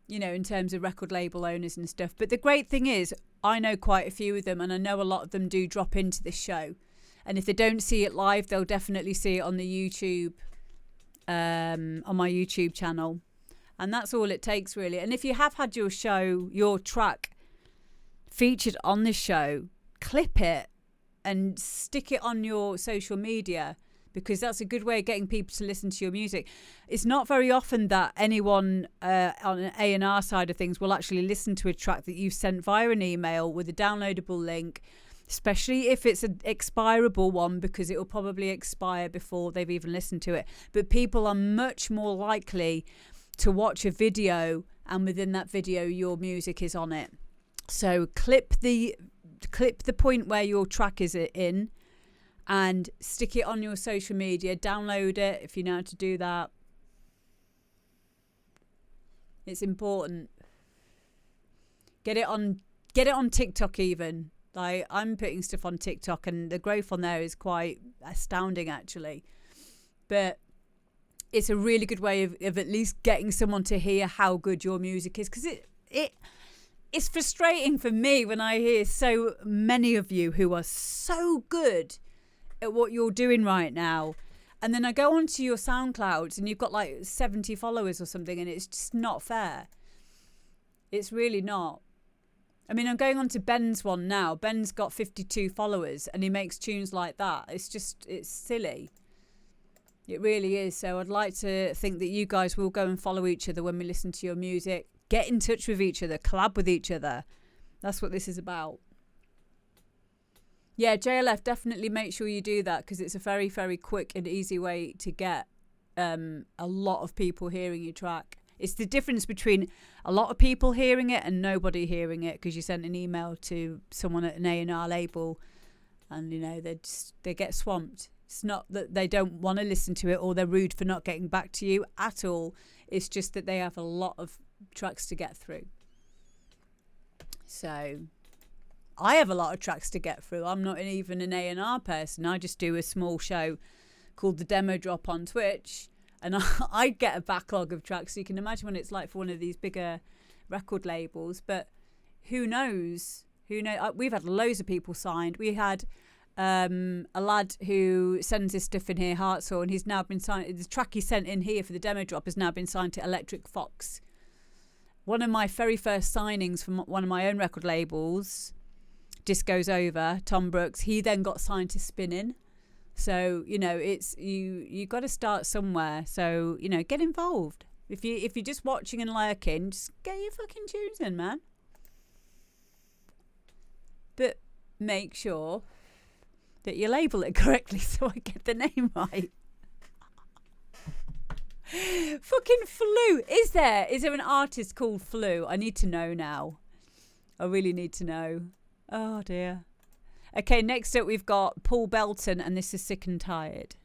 you know, in terms of record label owners and stuff. But the great thing is, I know quite a few of them, and I know a lot of them do drop into this show. And if they don't see it live, they'll definitely see it on the YouTube, on my YouTube channel. And that's all it takes, really. And if you have had your track featured on this show, clip it and stick it on your social media, because that's a good way of getting people to listen to your music. It's not very often that anyone on an A&R side of things will actually listen to a track that you've sent via an email with a downloadable link, especially if it's an expirable one, because it will probably expire before they've even listened to it. But people are much more likely to watch a video, and within that video your music is on it. So clip the point where your track is in and stick it on your social media. Download it if you know how to do that. It's important. Get it on TikTok even. Like, I'm putting stuff on TikTok, and the growth on there is quite astounding actually. But it's a really good way of at least getting someone to hear how good your music is, because it's frustrating for me when I hear so many of you who are so good at what you're doing right now, and then I go onto your SoundClouds and you've got like 70 followers or something, and it's just not fair. It's really not. I mean, I'm going on to Ben's one now. Ben's got 52 followers and he makes tunes like that. It's silly. It really is. So I'd like to think that you guys will go and follow each other when we listen to your music. Get in touch with each other, collab with each other. That's what this is about. Yeah, JLF, definitely make sure you do that, because it's a very, very quick and easy way to get a lot of people hearing your track. It's the difference between a lot of people hearing it and nobody hearing it, because you sent an email to someone at an A&R label and, you know, they get swamped. It's not that they don't want to listen to it or they're rude for not getting back to you at all. It's just that they have a lot of tracks to get through. So I have a lot of tracks to get through. I'm not even an A&R person. I just do a small show called The Demo Drop on Twitch, and I get a backlog of tracks. So you can imagine what it's like for one of these bigger record labels. But who knows? We've had loads of people signed. We had a lad who sends his stuff in here, Heartsaw, and he's now been signed. The track he sent in here for the demo drop has now been signed to Electric Fox. One of my very first signings from one of my own record labels, Disco's Over, Tom Brooks, he then got signed to Spinnin'. So, you know, it's you got to start somewhere. So, you know, get involved. If you're just watching and lurking, just get your fucking tunes in, man. make sure that you label it correctly so I get the name right. Fucking Flu. Is there an artist called Flu? I need to know now. I really need to know. Oh dear. Okay, next up we've got Paul Belton, and this is Sick and Tired.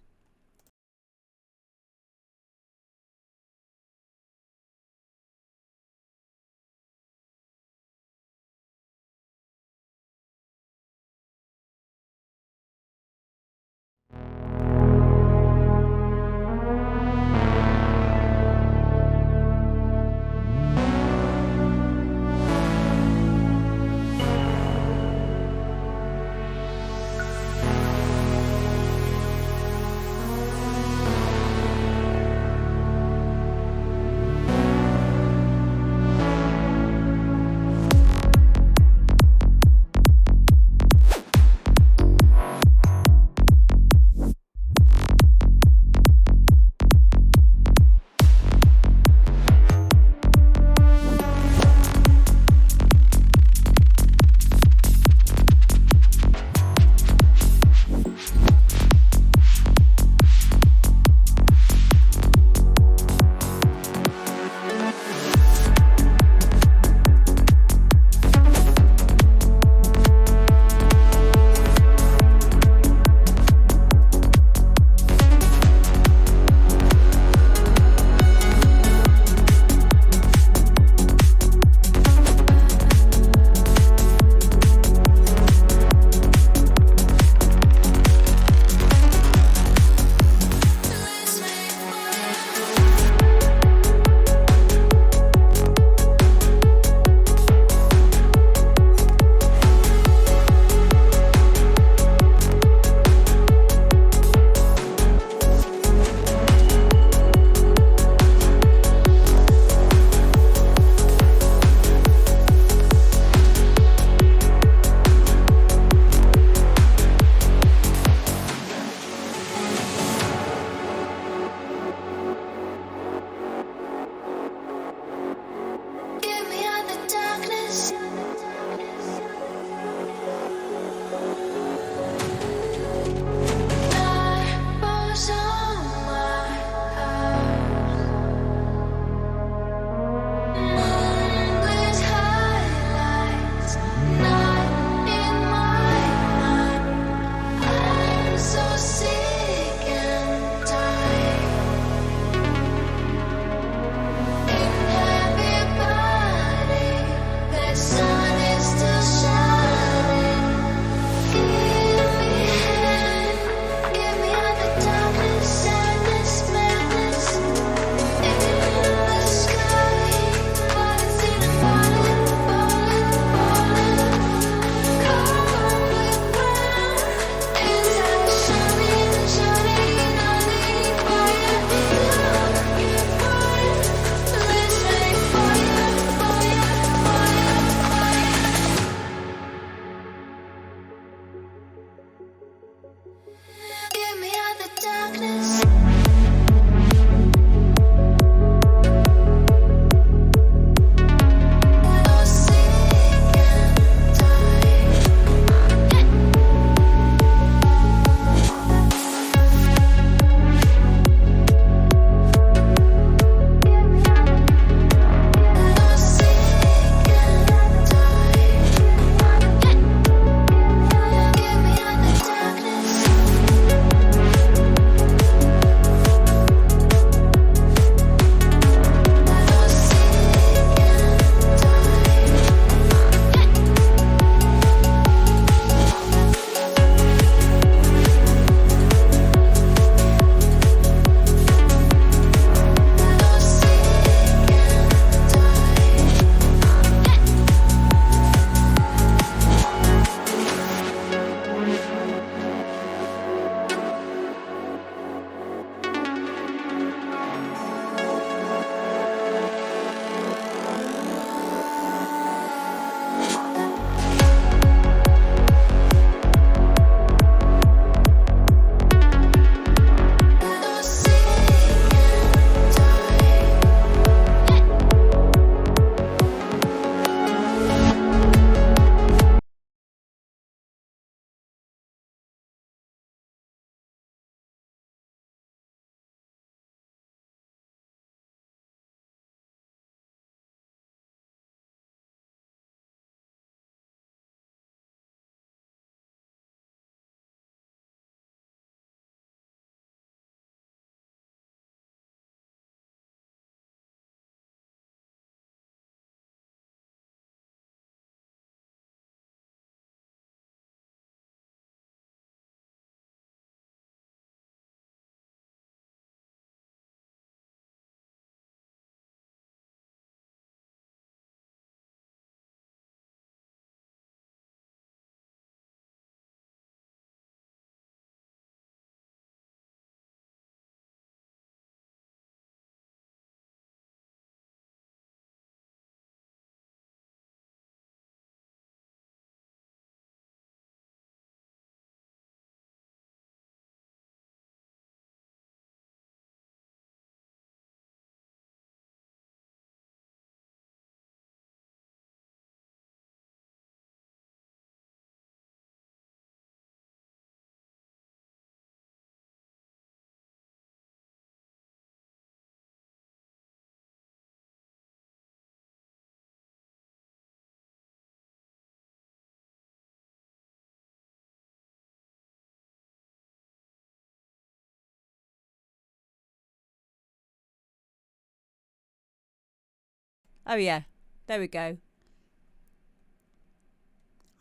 Oh yeah, there we go.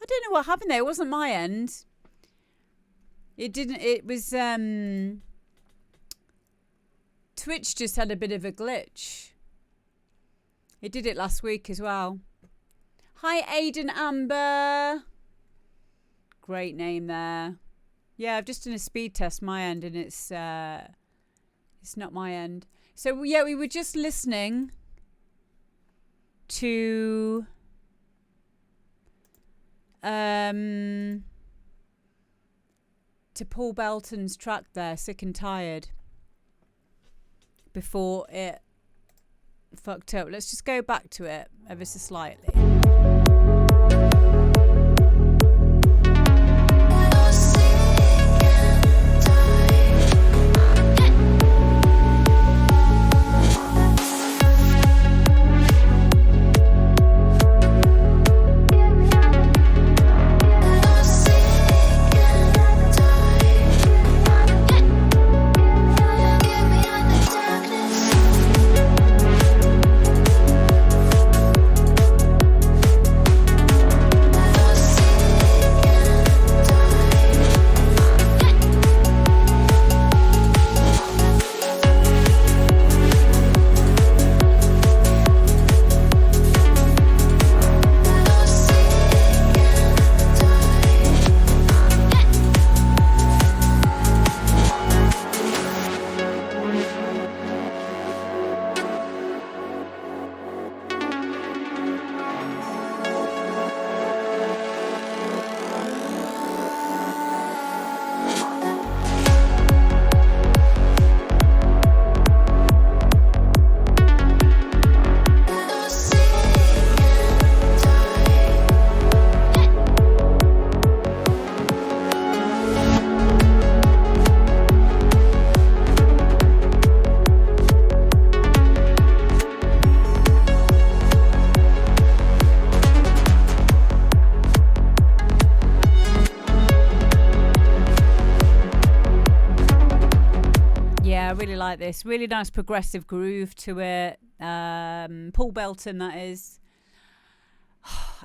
I don't know what happened there. It wasn't my end. It didn't. It was Twitch just had a bit of a glitch. It did it last week as well. Hi, Aiden Amber. Great name there. Yeah, I've just done a speed test my end, and it's not my end. So yeah, we were just listening to Paul Belton's track there, Sick and Tired, before it fucked up. Let's just go back to it ever so slightly. Like this really nice progressive groove to it. Paul Belton, that is.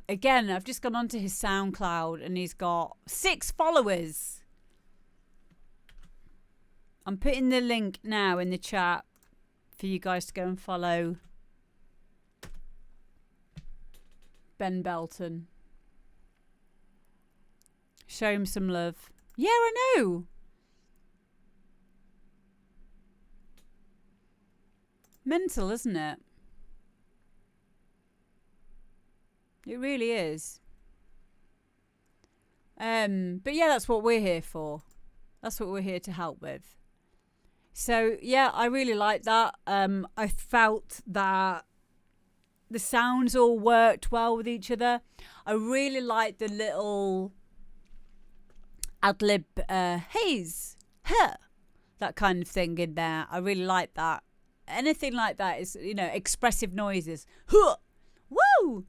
Again, I've just gone onto his SoundCloud and he's got 6 followers. I'm putting the link now in the chat for you guys to go and follow Ben Belton. Show him some love. Yeah, I know. Mental, isn't it? It really is. But yeah, that's what we're here for. That's what we're here to help with. So yeah, I really like that. I felt that the sounds all worked well with each other. I really like the little ad-lib haze, her, that kind of thing in there. I really like that. Anything like that is, you know, expressive noises. Huh! Woo!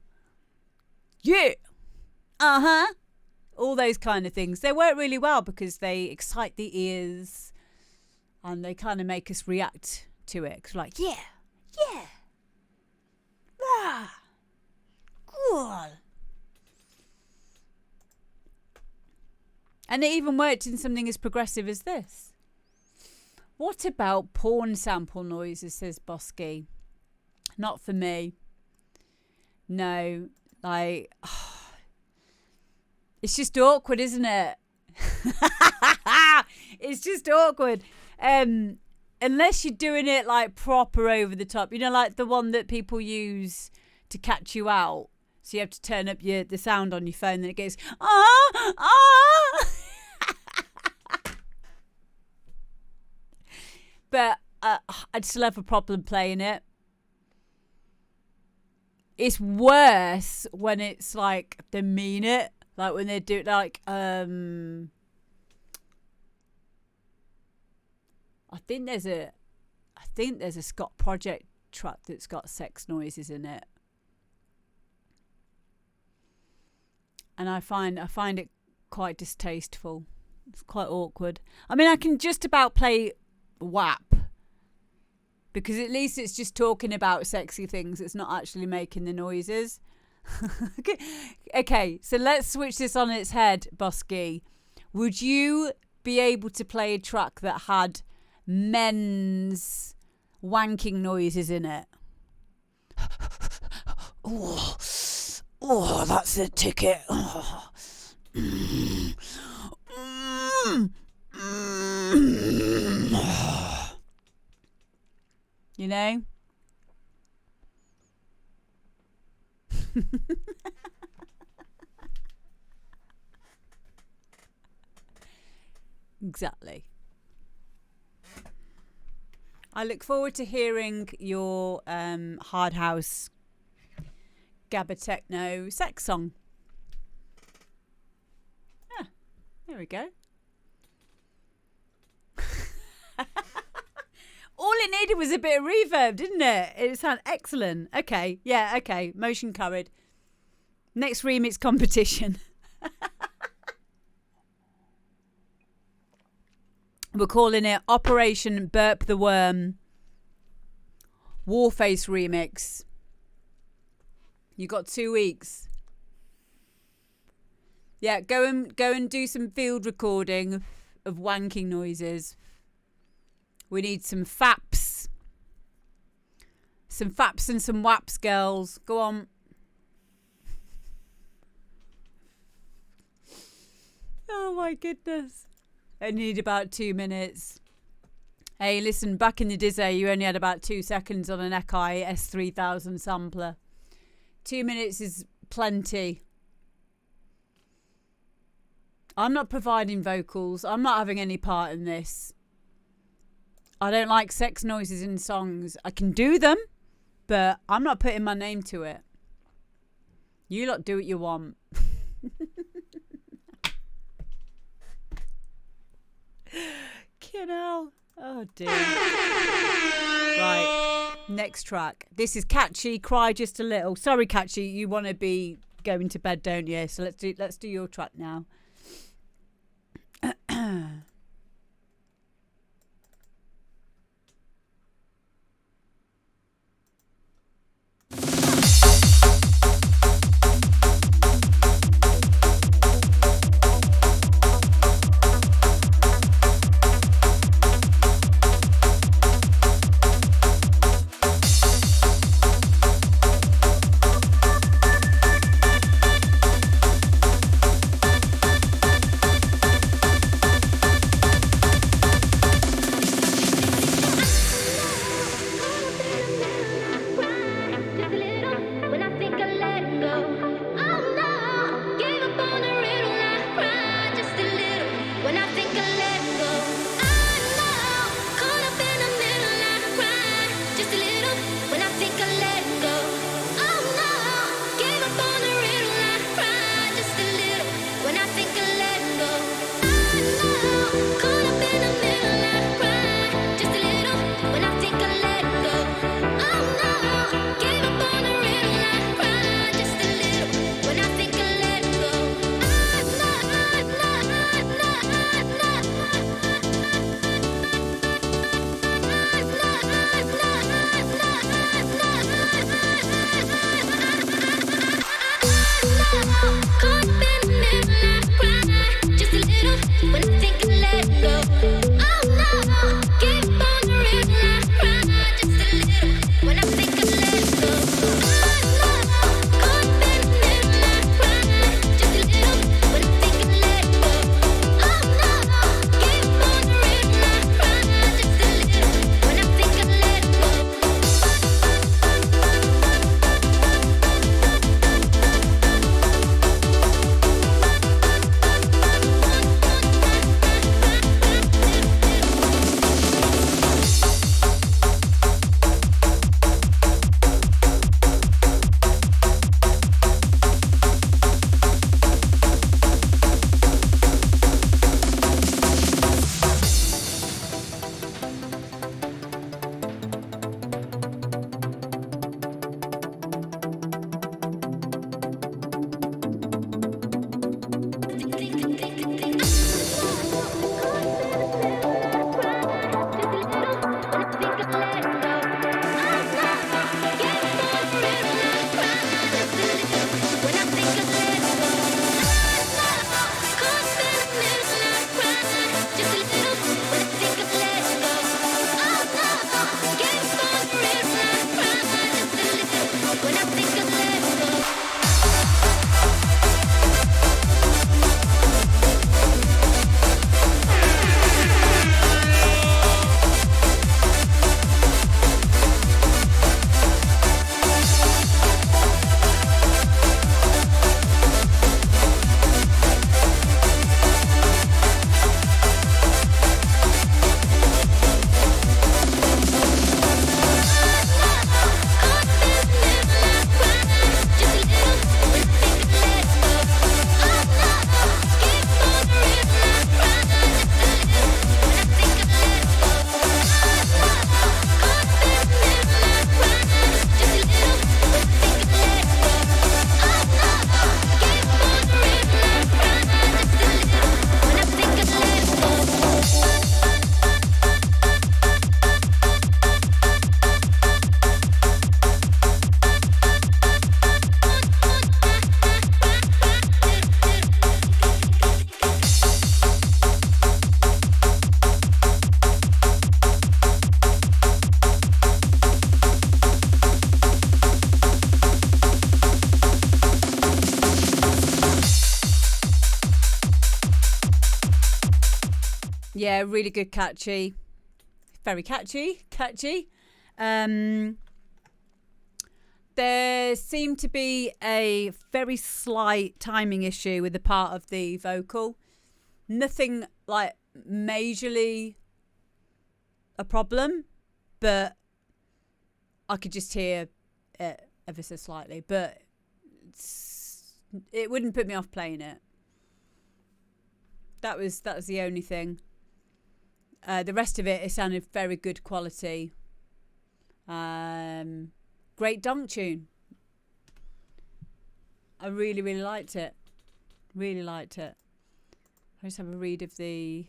Yeah! Uh-huh! All those kind of things. They work really well because they excite the ears and they kind of make us react to it. Cause we're like, yeah! Yeah! Ah! Cool! And it even worked in something as progressive as this. What about porn sample noises, says Bosky. Not for me. No, like, it's just awkward, isn't it? It's just awkward. Unless you're doing it like proper over the top. You know, like the one that people use to catch you out. So you have to turn up the sound on your phone and it goes, ah, ah. But I'd still have a problem playing it. It's worse when it's like they mean it, like when they do like I think there's a Scott Project track that's got sex noises in it, and I find it quite distasteful. It's quite awkward. I mean, I can just about play WAP, Because at least it's just talking about sexy things. It's not actually making the noises. Okay, so let's switch this on its head, Bosky. Would you be able to play a track that had men's wanking noises in it? Oh, that's a ticket. Oh. You know? Exactly. I look forward to hearing your hard house gabba techno sex song. Ah, there we go. All it needed was a bit of reverb, didn't it? It sounded excellent. Okay, yeah, okay. Motion carried. Next remix competition. We're calling it Operation Burp the Worm Warface Remix. You got 2 weeks. Yeah, go and do some field recording of wanking noises. We need some faps. Some faps and some waps, girls. Go on. Oh my goodness. I need about 2 minutes. Hey, listen, back in the Dizzy, you only had about 2 seconds on an Akai S3000 sampler. 2 minutes is plenty. I'm not providing vocals. I'm not having any part in this. I don't like sex noises in songs. I can do them, but I'm not putting my name to it. You lot do what you want. Hell. Oh dear. Right, next track. This is catchy. Cry just a little. Sorry, catchy. You want to be going to bed, don't you? So let's do your track now. Yeah, really good, catchy. Very catchy. There seemed to be a very slight timing issue with the part of the vocal. Nothing like majorly a problem, but I could just hear it ever so slightly. But it wouldn't put me off playing it. That was the only thing. The rest of it sounded very good quality. Great dunk tune. I really, really liked it. Really liked it. I just have a read of the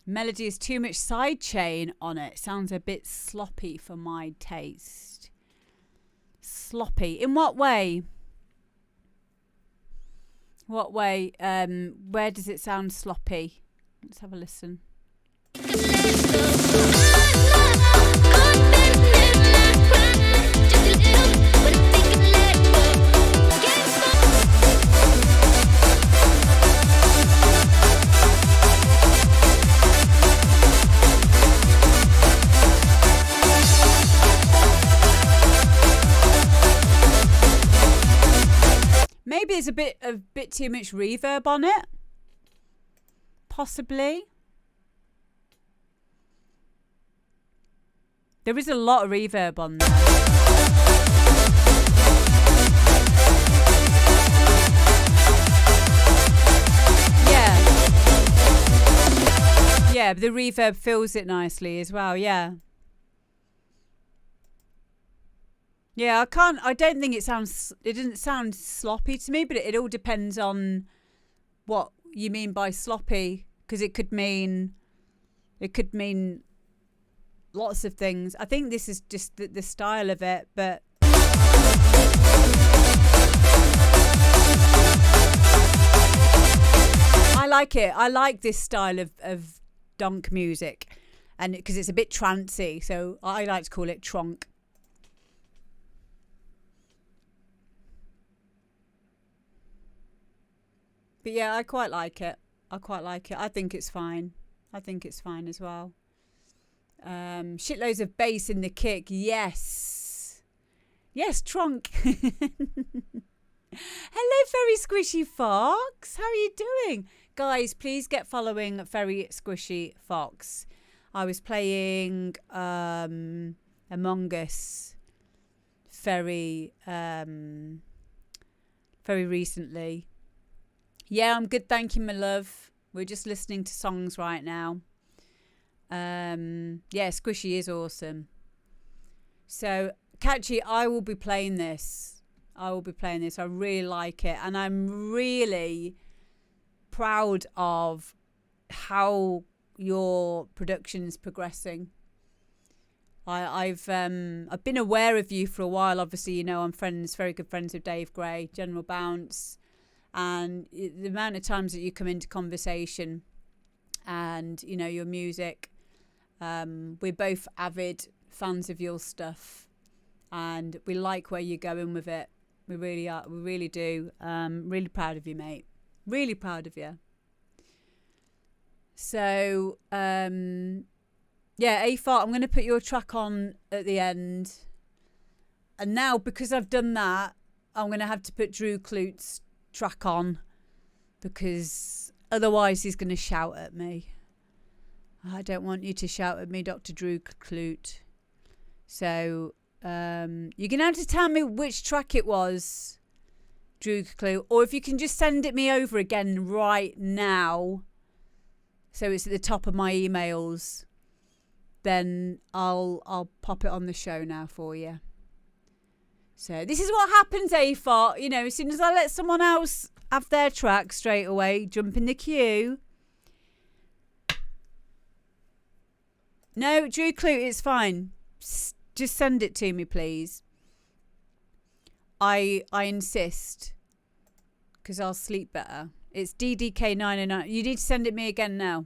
melody. Is too much side chain on it. Sounds a bit sloppy for my taste. Sloppy. In what way? What way? Where does it sound sloppy? Let's have a listen. Maybe there's a bit too much reverb on it. Possibly. There is a lot of reverb on there. Yeah. Yeah, but the reverb fills it nicely as well, yeah. Yeah, I don't think it didn't sound sloppy to me, but it all depends on what you mean by sloppy, because it could mean lots of things. I think this is just the style of it, but I like it. I like this style of dunk music, and because it's a bit trancey, so I like to call it tronk. But yeah, I quite like it. I think it's fine. I think it's fine as well. Shitloads of bass in the kick. Yes, trunk. Hello, Very Squishy Fox. How are you doing? Guys, please get following Very Squishy Fox. I was playing Among Us very recently. Yeah, I'm good, thank you, my love. We're just listening to songs right now. Yeah, Squishy is awesome. So, Catchy, I will be playing this. I really like it. And I'm really proud of how your production's progressing. I've been aware of you for a while. Obviously, you know, I'm very good friends with Dave Gray, General Bounce. And the amount of times that you come into conversation and, you know, your music, we're both avid fans of your stuff and we like where you're going with it. We really are. We really do. Really proud of you, mate. Really proud of you. So, yeah, A-Fart, I'm going to put your track on at the end. And now, because I've done that, I'm going to have to put Drew Clute's track on because otherwise he's going to shout at me. I don't want you to shout at me, Dr. Drew Clute. So you're going to have to tell me which track it was, Drew Clute, or if you can just send it me over again right now so it's at the top of my emails, then I'll pop it on the show now for you. So this is what happens, A-Fart. You know, as soon as I let someone else have their track straight away, jump in the queue. No, Drew Clute, it's fine. Just send it to me, please. I insist, because I'll sleep better. It's DDK909. You need to send it me again now.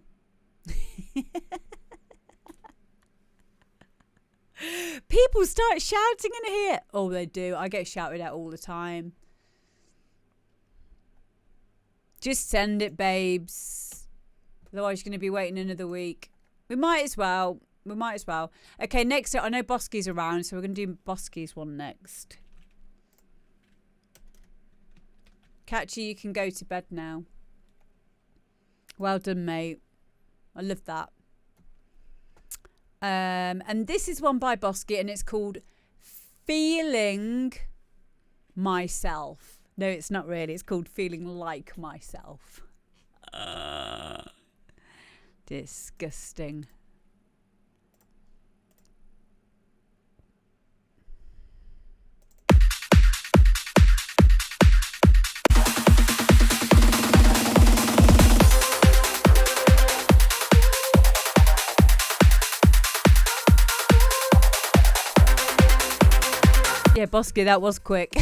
People start shouting in here. Oh, they do. I get shouted at all the time. Just send it, babes. Otherwise, you're going to be waiting another week. We might as well. Okay, next up, I know Bosky's around, so we're going to do Bosky's one next. Catchy, you can go to bed now. Well done, mate. I love that. And this is one by Bosky, and it's called Feeling Myself. No, it's not really. It's called Feeling Like Myself. Disgusting. Yeah, Bosky, that was quick.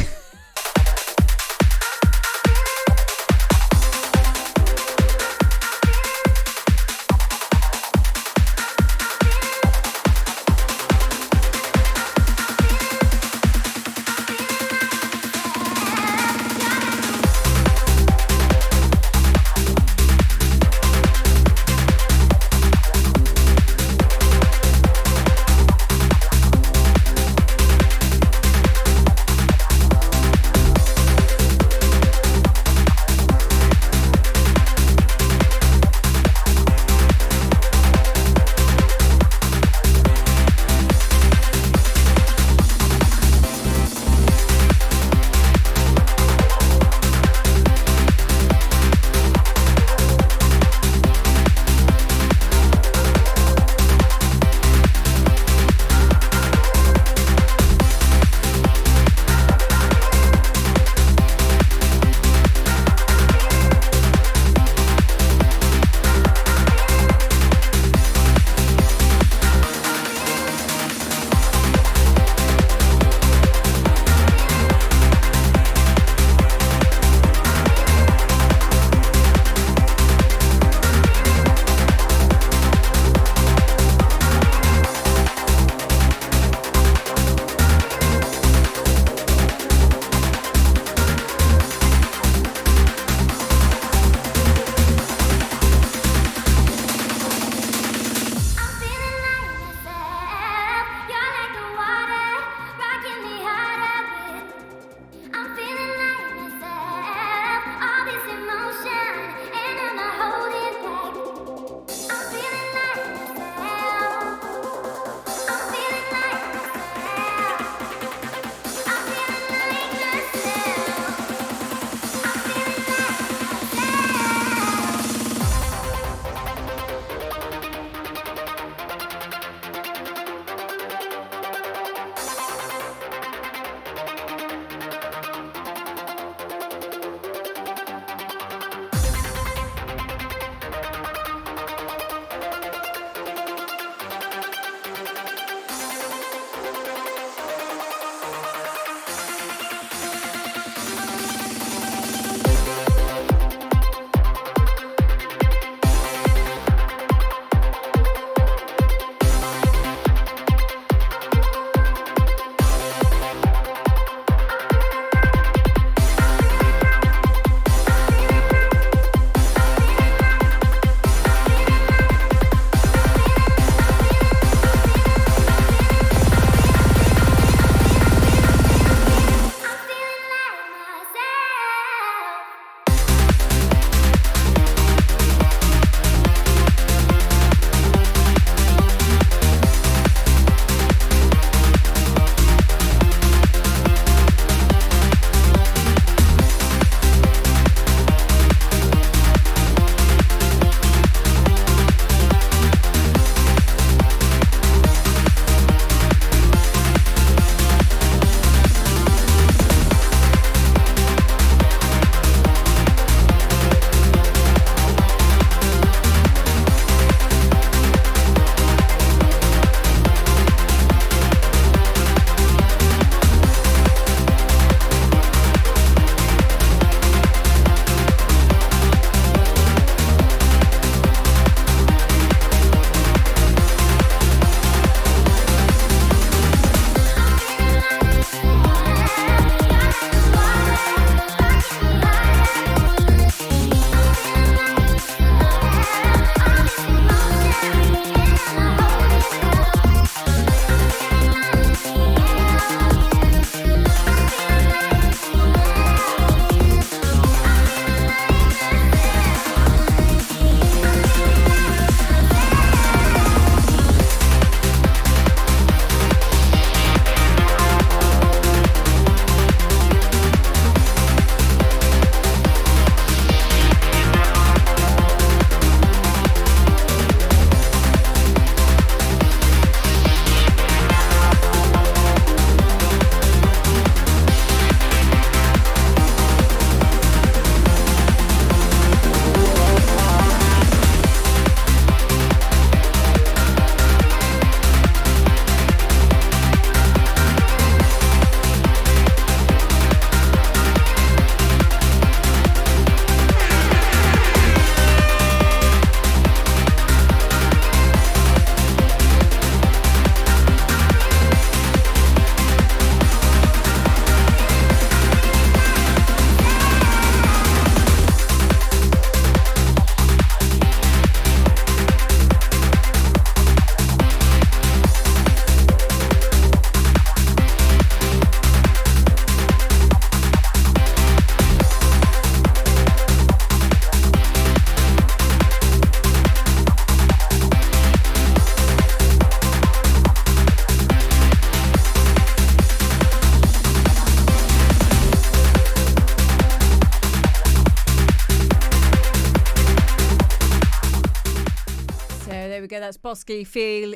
go. That's Bosky.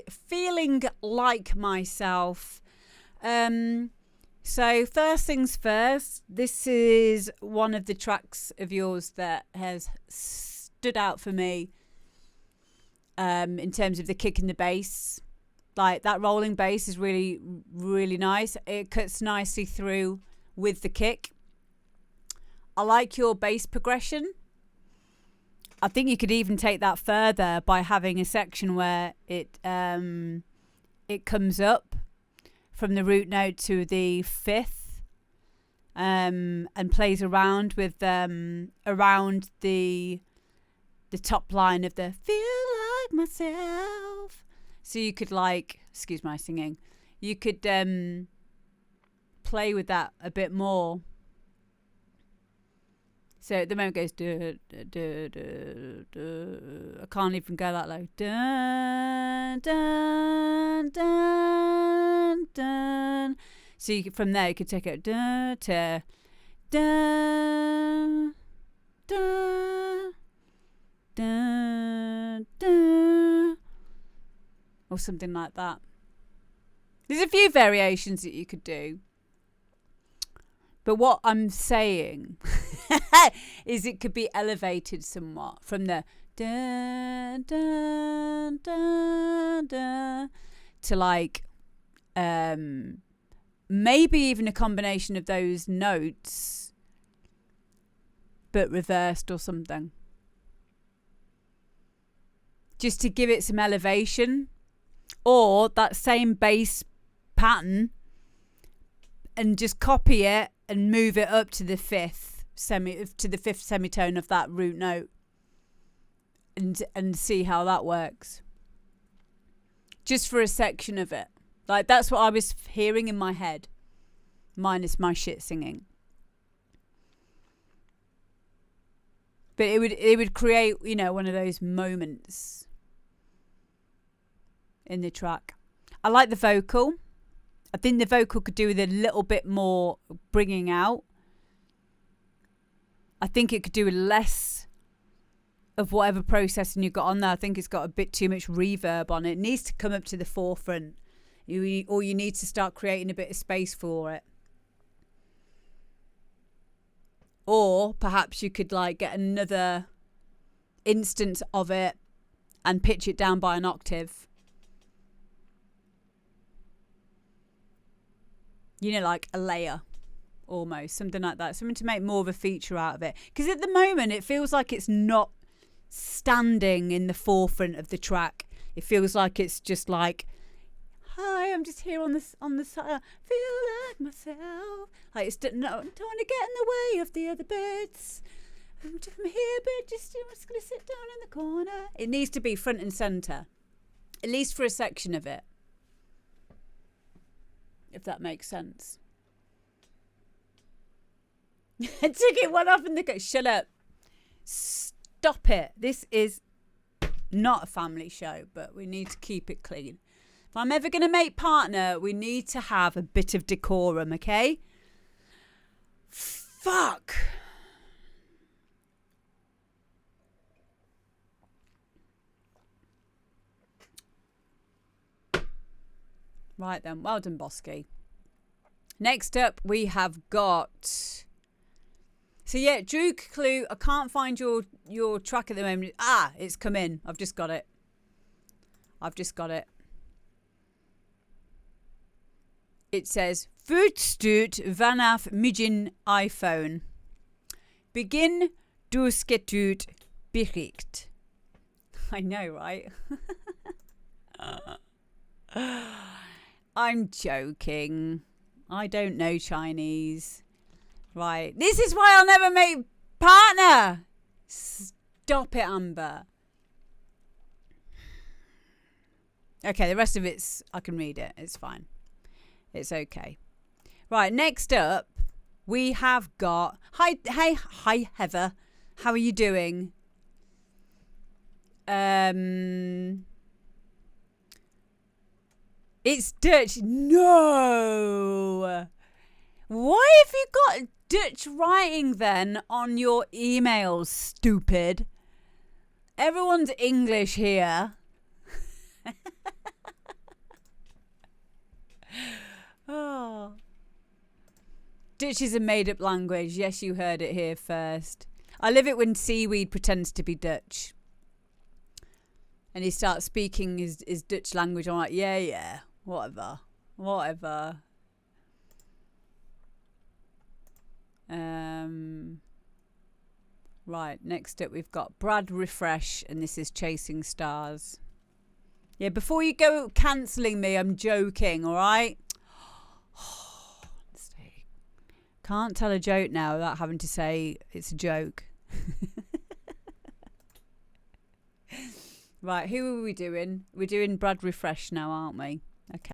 Feeling like myself. So first things first, this is one of the tracks of yours that has stood out for me in terms of the kick and the bass. Like that rolling bass is really, really nice. It cuts nicely through with the kick. I like your bass progression. I think you could even take that further by having a section where it comes up from the root note to the fifth, and plays around with around the top line of the "Feel Like Myself." So you could excuse my singing. You could play with that a bit more. So at the moment it goes duh, duh, duh, duh, duh. I can't even go that low. Dun, dun, dun, dun. So from there you could take it dun, to dun, dun, dun, dun, or something like that. There's a few variations that you could do. But what I'm saying is it could be elevated somewhat from the dun, dun, dun, dun, to maybe even a combination of those notes but reversed or something. Just to give it some elevation, or that same bass pattern and just copy it and move it up to the fifth semitone of that root note, and see how that works. Just for a section of it. Like that's what I was hearing in my head, minus my shit singing. But it would create, one of those moments in the track. I like the vocal. I think the vocal could do with a little bit more bringing out. I think it could do with less of whatever processing you've got on there. I think it's got a bit too much reverb on it. It needs to come up to the forefront. Or you need to start creating a bit of space for it. Or perhaps you could get another instance of it and pitch it down by an octave. Like a layer, almost, something like that. Something to make more of a feature out of it. Because at the moment, it feels like it's not standing in the forefront of the track. It feels like it's just like, hi, I'm just here on the side. Feel like myself. Like don't want to get in the way of the other bits. I'm here, but just I'm just gonna sit down in the corner. It needs to be front and center, at least for a section of it. If that makes sense. I took it one off and they go, shut up. Stop it. This is not a family show, but we need to keep it clean. If I'm ever going to make partner, we need to have a bit of decorum, okay? Fuck. Right then, well done, Bosky. Next up, we have got... So yeah, Drew Clue, I can't find your track at the moment. It's come in. I've just got it. It says, Voortstuurt vanaf mijn iPhone. Begin doorgestuurd bericht. I know, right? I'm joking. I don't know Chinese. Right. This is why I'll never make partner. Stop it, Amber. Okay, the rest of I can read it. It's fine. It's okay. Right, next up, we have got... Hi, Heather. How are you doing? It's Dutch. No. Why have you got Dutch writing then on your emails, stupid? Everyone's English here. Oh. Dutch is a made-up language. Yes, you heard it here first. I love it when seaweed pretends to be Dutch. And he starts speaking his Dutch language. I'm like, yeah, whatever. Right, next up we've got Brad Refresh, and this is Chasing Stars. Yeah, before you go cancelling me, I'm joking, all right? Can't tell a joke now without having to say it's a joke. Right, who are we doing? We're doing Brad Refresh now, aren't we? Okay.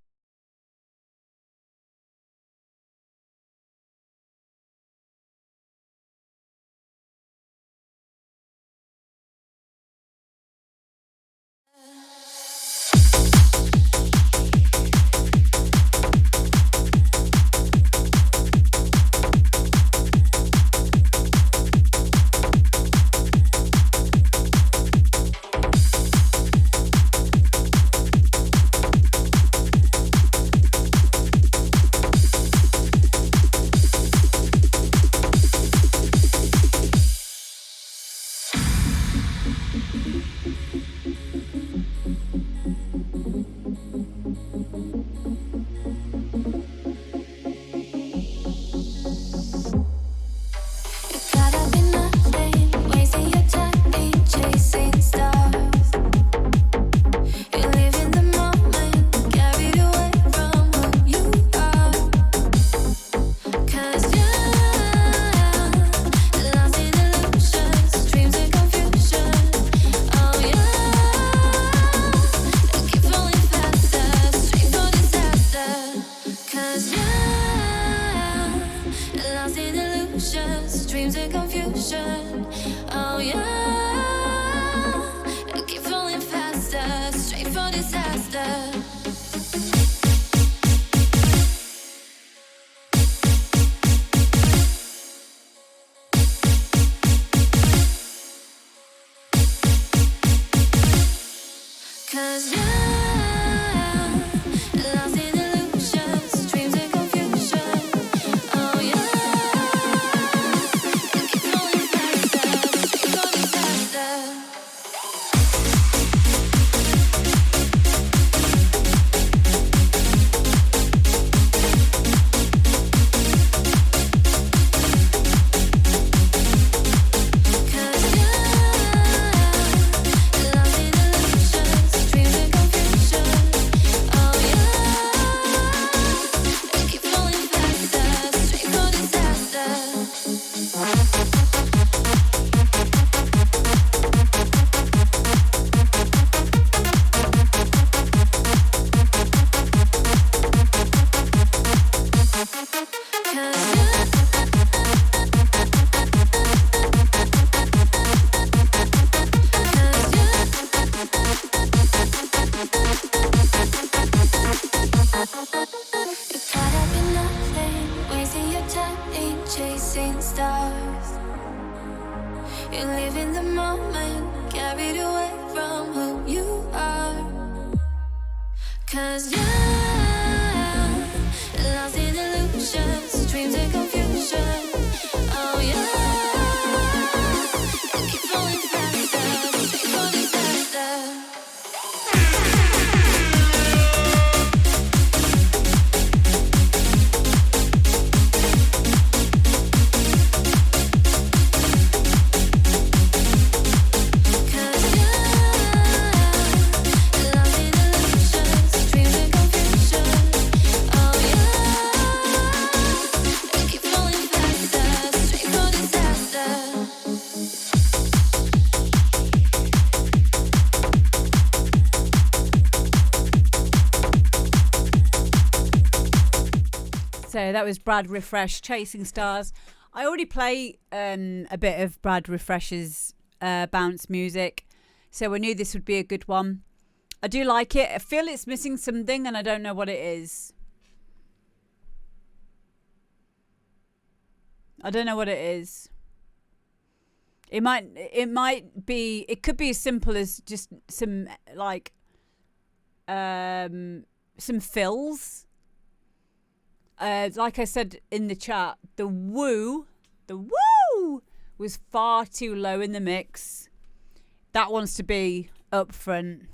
So that was Brad Refresh, Chasing Stars. I already play a bit of Brad Refresh's bounce music, so I knew this would be a good one. I do like it. I feel it's missing something and I don't know what it is. I don't know what it is. It might be, it could be as simple as just some like some fills. Like I said in the chat, the woo was far too low in the mix. That wants to be up front.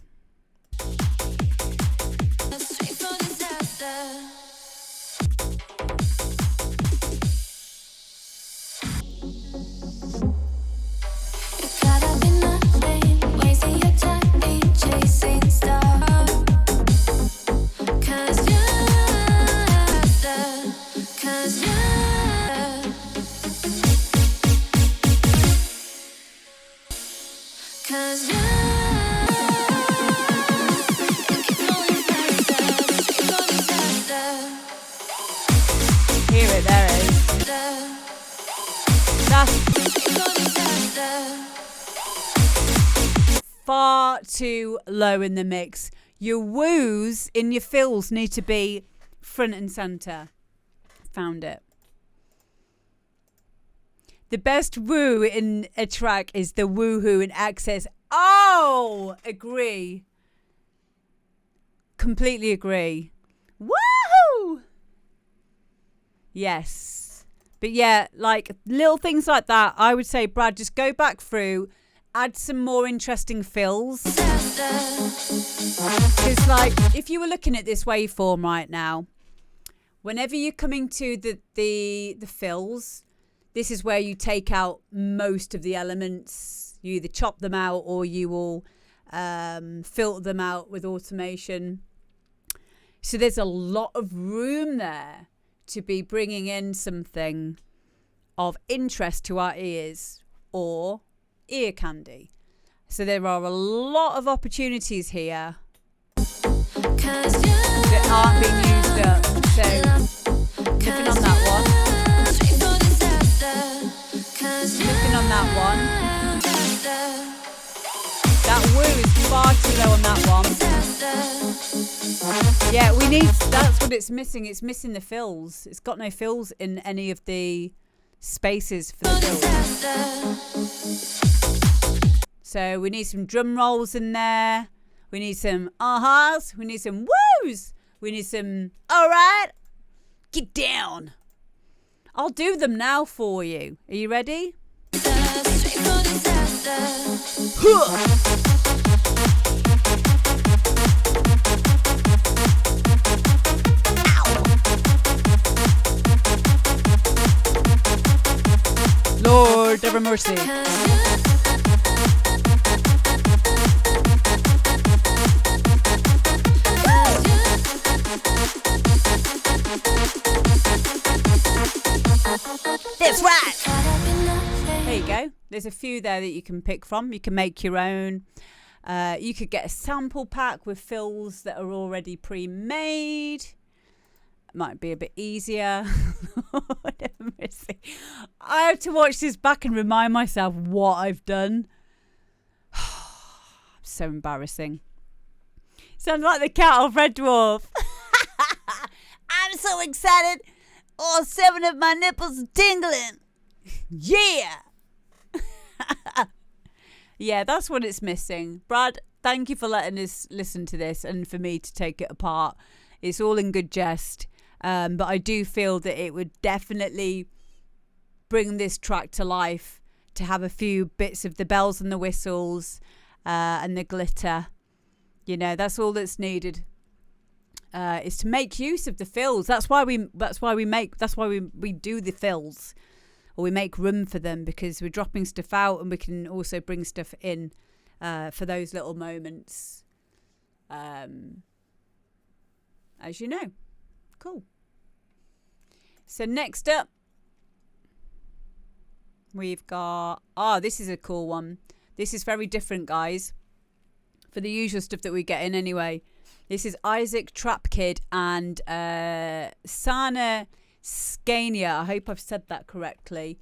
Hear it, there it is. That's far too low in the mix. Your woos in your fills need to be front and centre. Found it. The best woo in a track is the woohoo in excess. Oh, agree. Completely agree. Woohoo! Yes. But yeah, like little things like that, I would say, Brad, just go back through, add some more interesting fills. Because like, if you were looking at this waveform right now, whenever you're coming to the fills, this is where you take out most of the elements. You either chop them out or you will filter them out with automation. So there's a lot of room there to be bringing in something of interest to our ears or ear candy. So there are a lot of opportunities here that aren't being used up. So nothing on that one. Nothing on that one. That woo is far too low on that one. Yeah, we need, that's what it's missing. It's missing the fills. It's got no fills in any of the spaces for the fills. So we need some drum rolls in there. We need some ahas. We need some woos. We need some, all right, get down. I'll do them now for you. Are you ready? Lord, have mercy. That's right. There you go. There's a few there that you can pick from. You can make your own. You could get a sample pack with fills that are already pre-made. Might be a bit easier. I have to watch this back and remind myself what I've done. So embarrassing. Sounds like the cat off Red Dwarf. I'm so excited. All 7 of my nipples are tingling. Yeah. Yeah, that's what it's missing. Brad, thank you for letting us listen to this and for me to take it apart. It's all in good jest. But I do feel that it would definitely bring this track to life to have a few bits of the bells and the whistles and the glitter. You know, that's all that's needed. Is to make use of the fills. That's why we do the fills, or we make room for them, because we're dropping stuff out and we can also bring stuff in for those little moments. As you know. Cool. So next up, we've got, this is a cool one. This is very different, guys, for the usual stuff that we get in anyway. This is Isaac Trap Kid and Sana Scania. I hope I've said that correctly.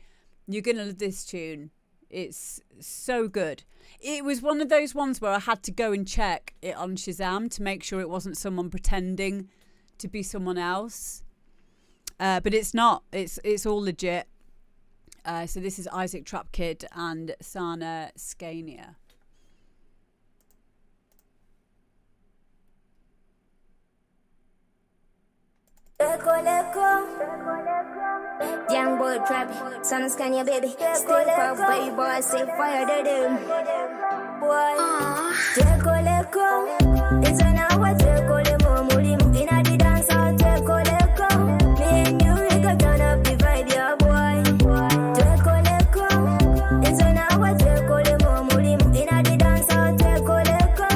You're going to love this tune. It's so good. It was one of those ones where I had to go and check it on Shazam to make sure it wasn't someone pretending to be someone else. But it's not. It's all legit. So this is Isaac Trap Kid and Sana Scania. Young boy trap, son scan your baby. Still pop, baby boy, say fire to them. Boy, Teko leko, it's an hour. Teko lemo, mulimu inna the dance hall. Teko leko, me and you we gon' turn up the vibe, yeah boy. Teko leko, it's an hour. Teko lemo, mulimu inna the dance hall. Teko leko,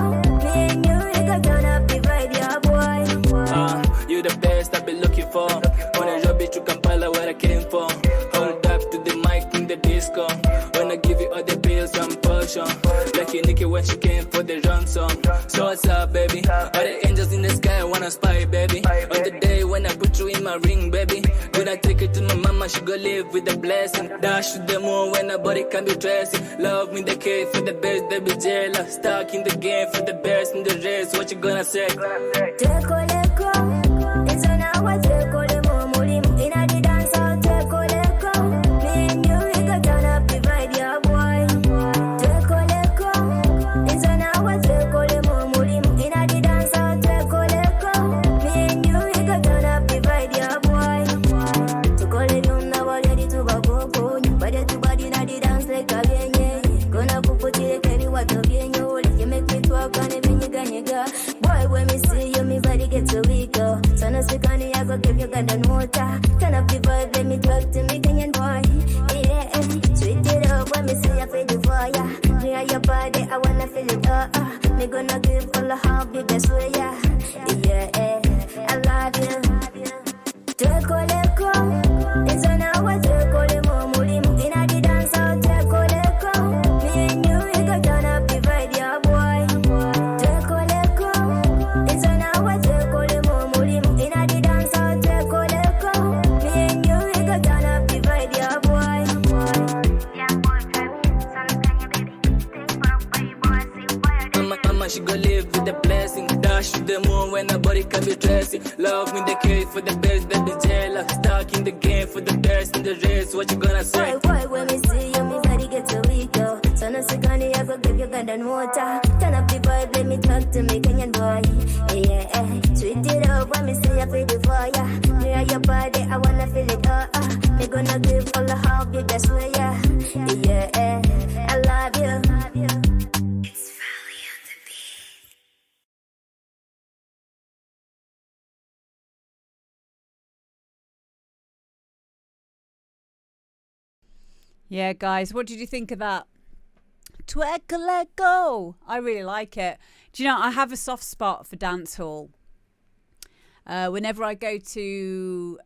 me and you we gon' turn up the vibe, yeah boy. You the best I've been looking for. When I drop it, you can pile where I came from. Hold up to the mic in the disco. When I give you all the pills and potion. Like a Nikki when she came for the ransom. So what's up, baby? All the angels in the sky wanna spy, baby. On the day when I put you in my ring, baby. When I take it to my mama, she go live with the blessing. Dash to the moon when her body can be dressing. Love me the cave for the best, they be jealous. Stuck in the game for the best in the race. What you gonna say? Teko leko, it's an hour. Teko lemo, mulimu inna the dance hall. Teko leko, me and you we gon' turn up the vibe, yeah boy. Teko leko, it's an hour. Teko lemo, mulimu inna the dance hall. Teko leko, me and you we gon' turn up the vibe, yeah boy. Teko leko, na body to bako, body to body inna the dance like a benye. Gonna put it carry what to benye. You make me talk on it, benye. Boy, when me see you, me body get so weaker. So no sick on I go give you gun and water. Turn up the vibe, let me talk to me Kenyan boy. Yeah, sweet it up when me see you feel the fire. Near your body, I wanna feel it. Me gonna give all the heart, be best way, yeah. Yeah, I love you. Teko leko, it's an hour. Teko lemo, mulimu inna the dance hall. Teko leko, me and you we gon' turn up the vibe, yeah boy. Teko leko, it's an hour. Teko lemo, mulimu inna the dance hall. Teko leko, me and you we gon' turn up the vibe, yeah boy. Young boy, son scan your baby. Still pop, baby boy, say fire to them. Mama, she go live with the blessing. Dash to the moon when her body can be dressing. Love me the cave for the best, they be jealous. Stuck in the game for the best in the race. What you gonna say? Boy, when me see you, me body get so weak, yo. So no sick on I go give you gun and water. Turn up the vibe, let me talk to me Kenyan boy. Yeah, sweet it up when me see you feel the fire. Near your body, I wanna feel it, Me gonna give all the heart, be best way, yeah. Yeah, I love you. It's Valley on the beat. Yeah, guys, what did you think of that? Twerk let go. I really like it. Do you know, I have a soft spot for dancehall. Whenever I go to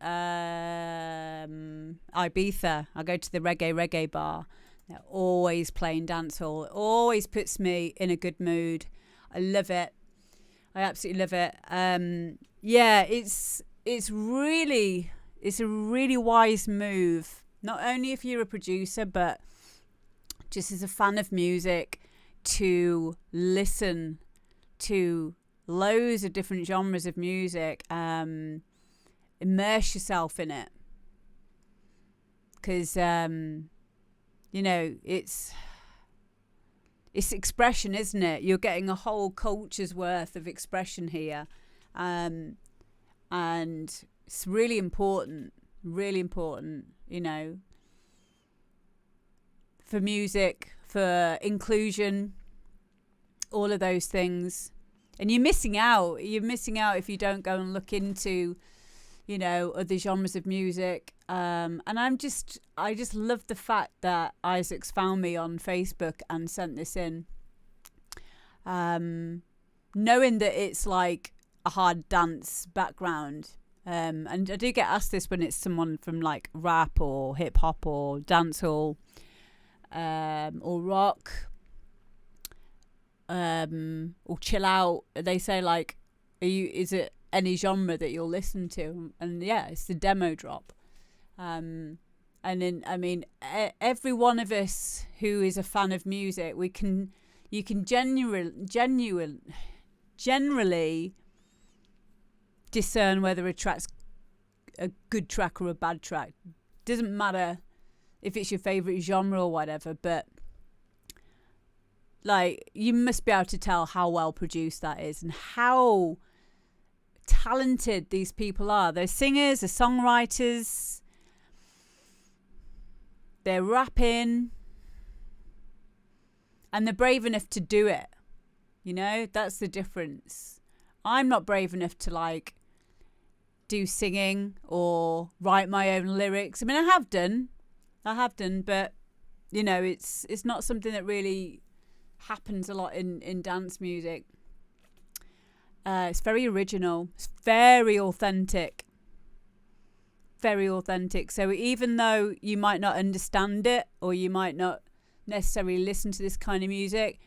Ibiza, I go to the reggae bar. They're always playing dancehall. It always puts me in a good mood. I love it. I absolutely love it. Yeah, it's a really wise move. Not only if you're a producer, but just as a fan of music, to listen to loads of different genres of music, immerse yourself in it. Because, you know, it's expression, isn't it? You're getting a whole culture's worth of expression here. And it's really important, you know, for music, for inclusion, all of those things. And you're missing out if you don't go and look into, you know, other genres of music. And I just love the fact that Isaac's found me on Facebook and sent this in. Knowing that it's like a hard dance background. And I do get asked this when it's someone from like rap or hip hop or dancehall, or rock, or chill out. They say like, is it any genre that you'll listen to? And yeah, it's the demo drop. And then, I mean, every one of us who is a fan of music, you can generally discern whether a track's a good track or a bad track. Doesn't matter if it's your favourite genre or whatever, but like, you must be able to tell how well produced that is and how talented these people are. They're singers, they're songwriters, they're rapping, and they're brave enough to do it. You know, that's the difference. I'm not brave enough to like do singing or write my own lyrics. I mean, I have done, but you know, it's not something that really happens a lot in dance music. It's very original. It's very authentic. Very authentic. So even though you might not understand it or you might not necessarily listen to this kind of music,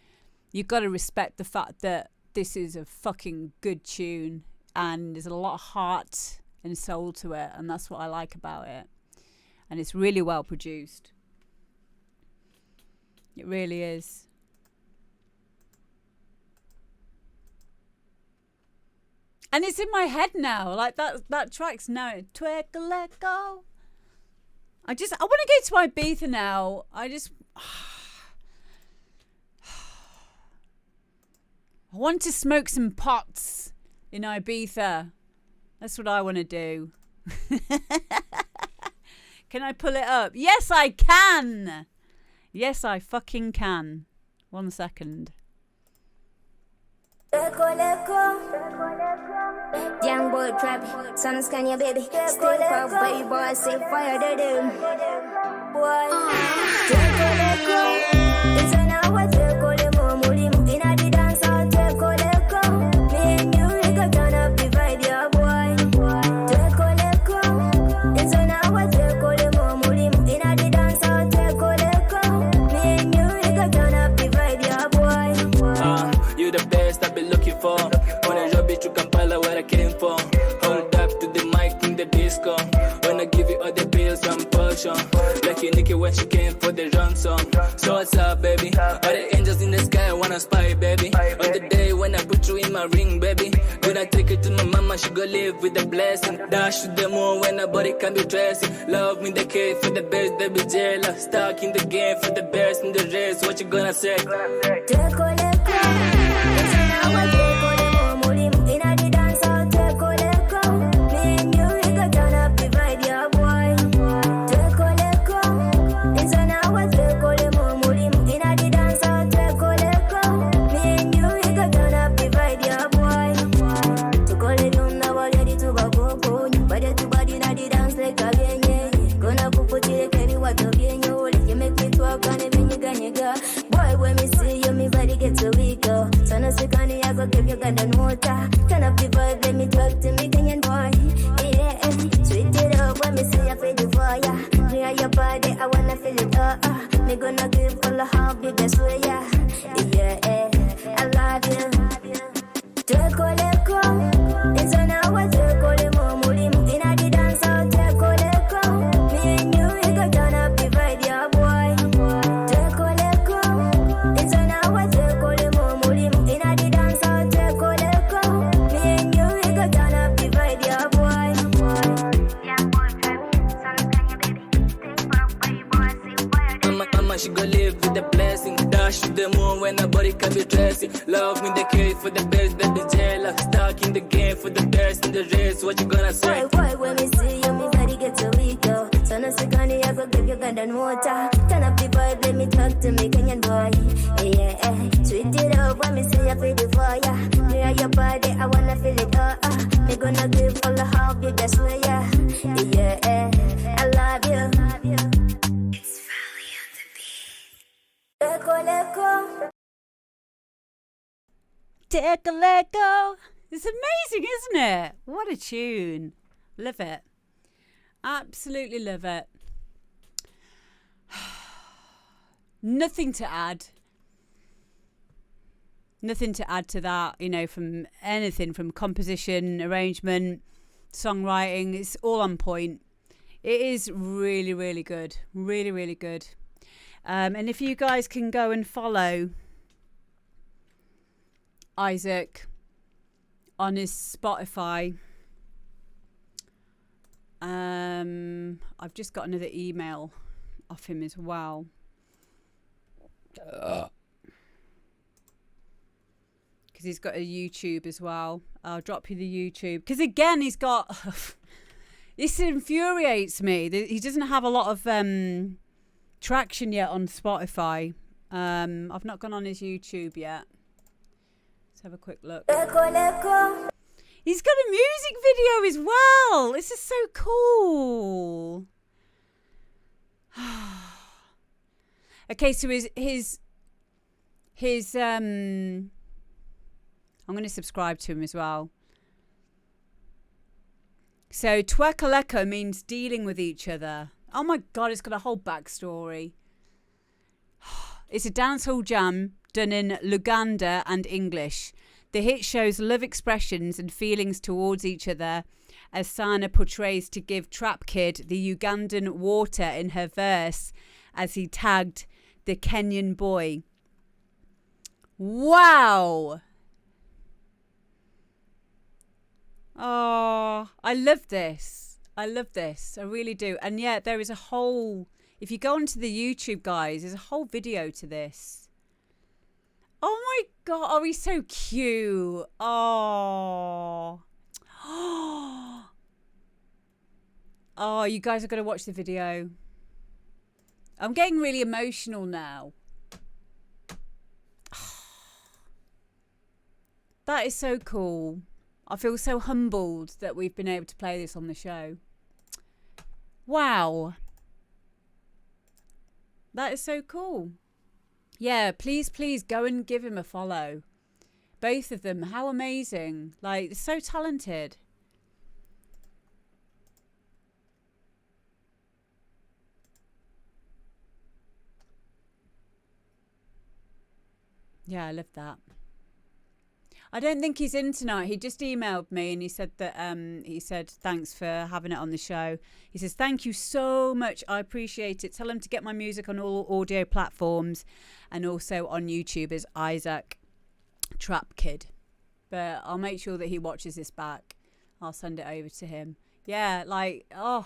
you've got to respect the fact that this is a fucking good tune and there's a lot of heart and soul to it, and that's what I like about it. And it's really well produced. It really is. And it's in my head now. Like that track's now twinkle let go. I want to go to Ibiza now. I want to smoke some pots in Ibiza. That's what I want to do. Can I pull it up? Yes, I can. Yes, I fucking can. 1 second. Young boy trap, son of Scania baby. Still pop baby boy, say fire to them. Boy, it's an hour to call him home. In a dance, I'll take all the come. Me and you, we got turn up the vibe, yeah, boy. Take all the come. It's an hour to call him home. In a dance, I'll take all the come. Me and you, we got turn up the vibe, yeah, boy. You the best I've been looking for. When I drop it to Kampala where I came from. Hold up to the mic in the disco. When I give you all the pills and potion. Like a Nikki when she came for the ransom. So what's up, baby? All the angels in the sky wanna spy, baby. On the day when I put you in my ring, baby. When I take it to my mama, she go live with the blessing. Dash to the moon when her body can be dressing. Love me the cake for the best, they be jealous. Stuck in the game for the best in the race. What you gonna say? Take all the it's an hour to call him home. In a dance, I'll take all the come. Me and you, we got turn up the vibe, yeah, boy. Take all the come. It's an hour to call him home. In a dance, I'll take all the come. Me and you, we got turn up the vibe, yeah, boy. To call it on the wall, ready to go. Body to body, na the dance like a bien. Gonna put it like what to be in your. You make me talk on it when you got. Boy, when me see you, me body get so weak. So no second, I go give you gun and water. Turn up the vibe, let me talk to me, Kenyan boy. Yeah, sweet it up when me see you feel the fire. Near your body, I wanna feel it. Me gonna give all the heart, biggest way, yeah. Yeah, I love you. Take all the come. It's an hour to call him home. In a the dance, I'll take all the come. Me and you, we got turn up the vibe, yeah, boy. Take all the come. It's an hour to call him home. In a the dance, I'll take all the come. Me and you, we got turn up the vibe, yeah, boy. Young boy, son of Kanye, baby. Think pop, baby boy, say fire to them. Mama, she go live with the blessing. Dash to the moon when her body can be dressing. Love me the cake for the best, they be jealous. Stuck in the game for the best in the race. What you gonna say? Boy, when me see you, me body get so weak, yo. So no second, I go give you gun and water. Turn up the vibe, let me talk to me, Kenyan boy. Yeah, sweet it up when me see you feel the fire. Near your body, I wanna feel it, Me gonna give all the heart, biggest way, yeah. Yeah, I love you. It's Valley on the beat. Echo. Take a let go. It's amazing, isn't it? What a tune. Love it. Absolutely love it. Nothing to add. Nothing to add to that, you know, from anything from composition, arrangement, songwriting. It's all on point. It is really, really good. Really, really good. And if you guys can go and follow Isaac on his Spotify. I've just got another email off him as well. Because because he's got a YouTube as well. I'll drop you the YouTube. Because again, he's got... This infuriates me. He doesn't have a lot of traction yet on Spotify. I've not gone on his YouTube yet. Let's have a quick look. He's got a music video as well. This is so cool. Okay, so his I'm going to subscribe to him as well. So twerkaleko means dealing with each other. Oh my God, it's got a whole backstory. It's a dancehall jam done in Luganda and English. The hit shows love expressions and feelings towards each other as Sana portrays to give Trap Kid the Ugandan water in her verse as he tagged the Kenyan boy. Wow. Oh, I love this. I love this. I really do. And yeah, there is a whole... If you go onto the YouTube, guys, there's a whole video to this. Oh my God. Oh, he's so cute. Oh. Oh, you guys are going to watch the video. I'm getting really emotional now. That is so cool. I feel so humbled that we've been able to play this on the show. Wow. That is so cool. Yeah, please go and give him a follow. Both of them. How amazing. Like, they're so talented. Yeah, I love that. I don't think he's in tonight. He just emailed me and he said that he said thanks for having it on the show. He says thank you so much. I appreciate it. Tell him to get my music on all audio platforms and also on YouTube as Isaac Trap Kid. But I'll make sure that he watches this back. I'll send it over to him. Yeah, like wow.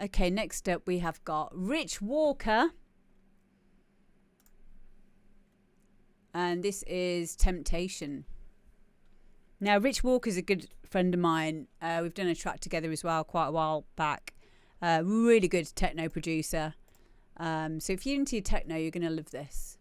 Okay, next up we have got Rich Walker. And this is Temptation. Now, Rich Walker's a good friend of mine. We've done a track together as well quite a while back. Really good techno producer. So if you're into techno, you're going to love this.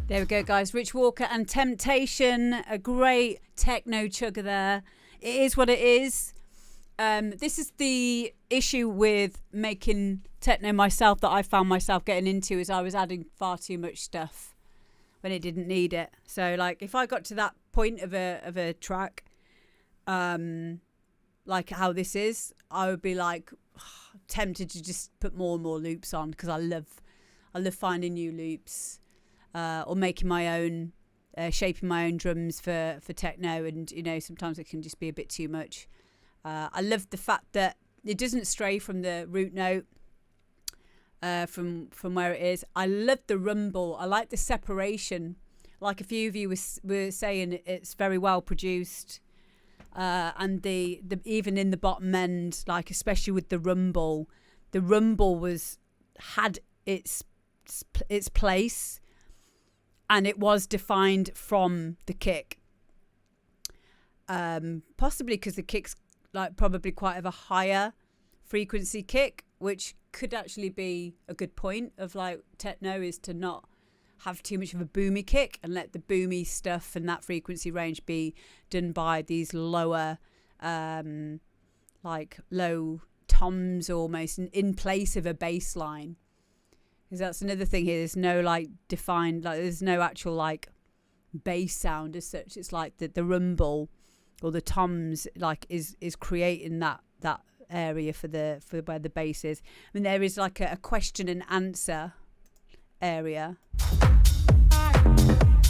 There we go, guys. Rich Walker and Temptation, a great techno chugger there. It is what it is. This is the issue with making techno myself that I found myself getting into, is I was adding far too much stuff when it didn't need it. So like if I got to that point of a track, like how this is, I would be like tempted to just put more and more loops on, because I love finding new loops, or making my own, shaping my own drums for techno. And you know, sometimes it can just be a bit too much. I love the fact that it doesn't stray from the root note, from where it is. I love the rumble. I like the separation. Like a few of you were saying, it's very well produced. And the even in the bottom end, like especially with the rumble had its place, and it was defined from the kick. Possibly because the kick's like probably quite of a higher frequency kick, which could actually be a good point of like techno, is to not have too much of a boomy kick and let the boomy stuff and that frequency range be done by these lower, like low toms almost in place of a bass line. Because that's another thing here. There's no like defined, like there's no actual like bass sound as such. It's like the rumble or the toms like is creating that area for where the bass is. I mean, there is like a question and answer area.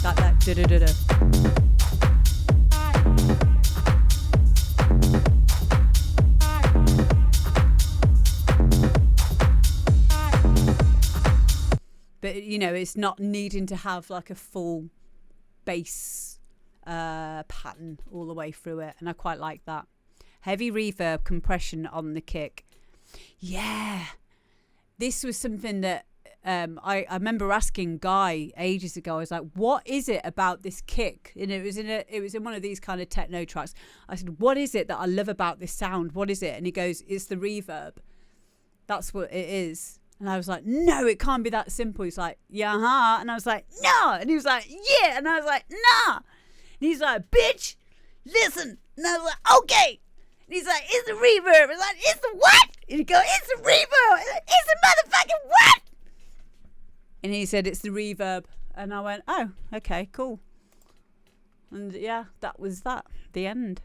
Like that da-da-da-da. But you know, it's not needing to have like a full bass pattern all the way through it, and I quite like that. Heavy reverb compression on the kick. Yeah, this was something that I remember asking Guy ages ago. I was like, what is it about this kick? And it was in one of these kind of techno tracks. I said, what is it that I love about this sound? What is it? And he goes, it's the reverb. That's what it is. And I was like, no, it can't be that simple. He's like, yeah, and I was like, no. And he was like, yeah. And I was like, nah. And he's like, bitch, listen. And I was like, okay. And he's like, it's the reverb. And I'm like, it's the what? And he goes, it's the reverb. Like, it's the motherfucking what? And he said, it's the reverb. And I went, oh, okay, cool. And yeah, that was that. The end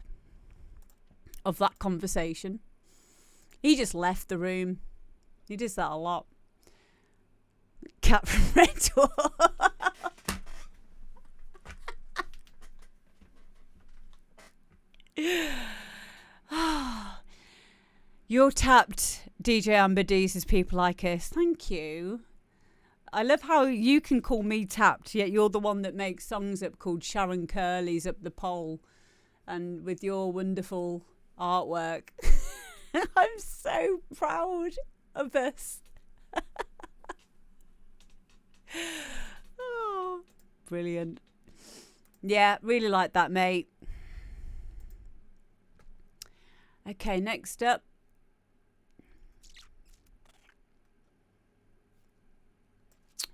of that conversation. He just left the room. He does that a lot. Cat from Red Door. You're tapped, DJ Amber D, says People Like Us. Thank you. I love how you can call me tapped, yet you're the one that makes songs up called Sharon Curley's Up the Pole, and with your wonderful artwork. I'm so proud of us. Oh, brilliant. Yeah, really like that, mate. Okay, next up.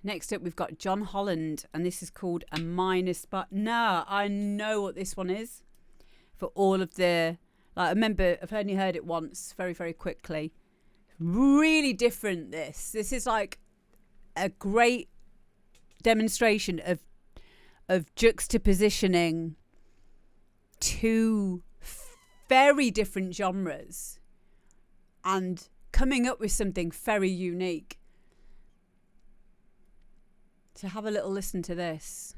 Next up, we've got John Holland, and this is called A Minor Spot. No, I know what this one is. For all of the, like, I remember I've only heard it once, very, very quickly. Really different. This is like a great demonstration of juxtapositioning two very different genres and coming up with something very unique. So have a little listen to this.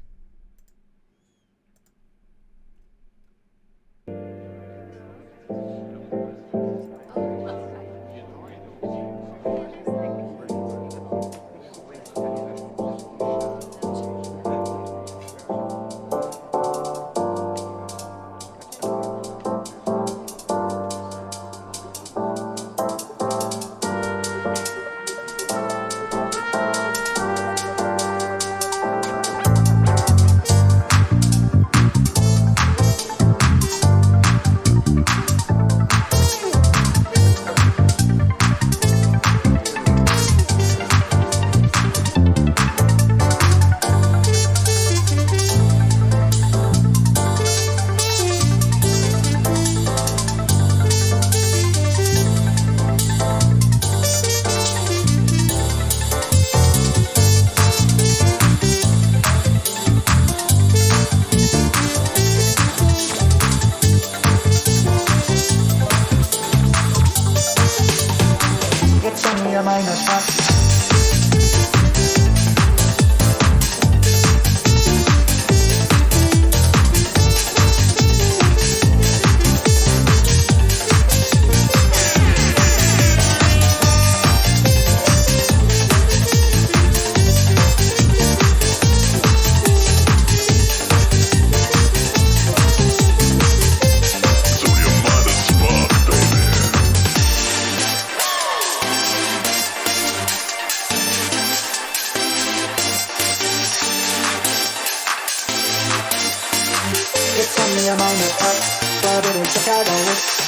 your mind is hot, but it is a catalyst.